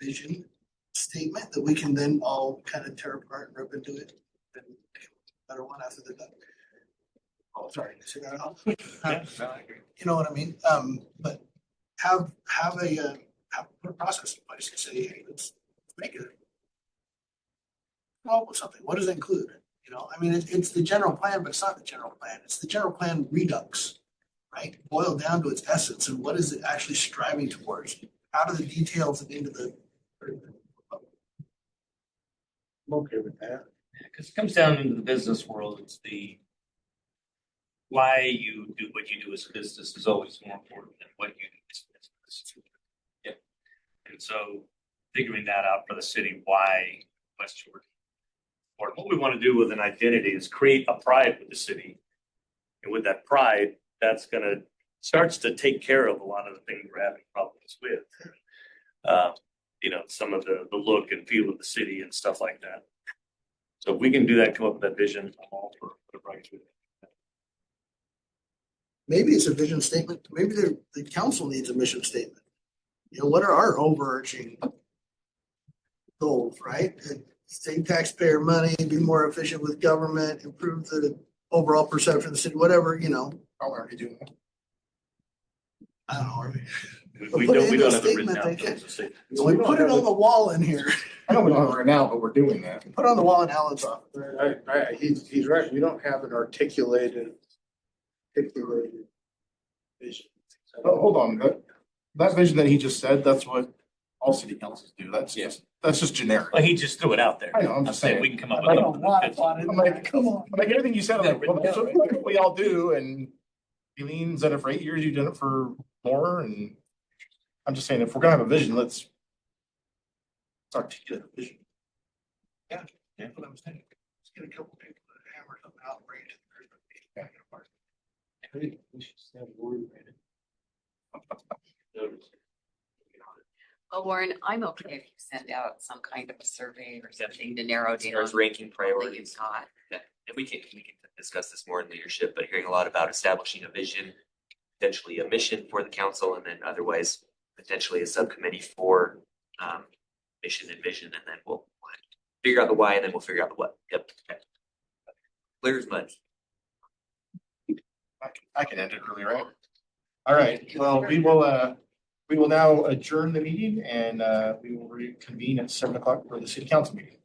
[SPEAKER 13] vision statement that we can then all kind of tear apart and rip into it and better one after they're done. Oh, sorry, to say that out. You know what I mean? But have a process in place to say, hey, let's make it. Come up with something. What does it include? You know, I mean, it's the general plan, but it's not the general plan. It's the general plan redux, right? Boiled down to its essence, and what is it actually striving towards? Out of the details and into the.
[SPEAKER 7] I'm okay with that.
[SPEAKER 2] Because it comes down into the business world. It's the why you do what you do as a business is always more important than what you do as a business. Yep. And so figuring that out for the city, why West Jordan. Or what we want to do with an identity is create a pride with the city. And with that pride, that's going to starts to take care of a lot of the things we're having problems with. You know, some of the look and feel of the city and stuff like that. So if we can do that, come up with that vision, I'm all for the right to it.
[SPEAKER 13] Maybe it's a vision statement. Maybe the council needs a mission statement. You know, what are our overarching goals, right? Save taxpayer money, be more efficient with government, improve the overall perception of the city, whatever, you know.
[SPEAKER 1] Are we already doing that?
[SPEAKER 13] I don't know. Are
[SPEAKER 2] We
[SPEAKER 13] put it
[SPEAKER 2] don't
[SPEAKER 13] into a
[SPEAKER 2] have it written
[SPEAKER 13] statement,
[SPEAKER 2] down.
[SPEAKER 13] they can.
[SPEAKER 1] So
[SPEAKER 13] We put it on the wall in here.
[SPEAKER 1] I know we don't have it right now, but we're doing that.
[SPEAKER 13] Put it on the wall in Alan's office.
[SPEAKER 7] He's right. We don't have an articulated vision.
[SPEAKER 1] Oh, hold on. That vision that he just said, that's what all city councils do. That's just generic.
[SPEAKER 2] Well, he just threw it out there.
[SPEAKER 1] I know, I'm just saying.
[SPEAKER 2] We can come up
[SPEAKER 1] I
[SPEAKER 2] with
[SPEAKER 1] don't I'm like, come on. Like everything you said, I'm like, well, that's what we all do. And Eileen's done it for 8 years. You've done it for more. And I'm just saying, if we're gonna have a vision, let's articulate a vision.
[SPEAKER 13] Yeah, that's what I'm saying. Let's get a couple people that hammer something out and bring it to the group.
[SPEAKER 8] We should have one rated.
[SPEAKER 4] Well, Warren, I'm okay if you send out some kind of a survey or something to narrow
[SPEAKER 11] As
[SPEAKER 4] down.
[SPEAKER 11] far as ranking
[SPEAKER 4] what
[SPEAKER 11] priorities.
[SPEAKER 4] you've got.
[SPEAKER 11] Yeah, and we can discuss this more in leadership, but hearing a lot about establishing a vision, potentially a mission for the council, and then otherwise potentially a subcommittee for mission and vision, and then we'll figure out the why, and then we'll figure out the what. Yep. Okay. Clear as mud.
[SPEAKER 1] I can end it early, right? All right, well, we will now adjourn the meeting and we will reconvene at 7 o'clock for the city council meeting.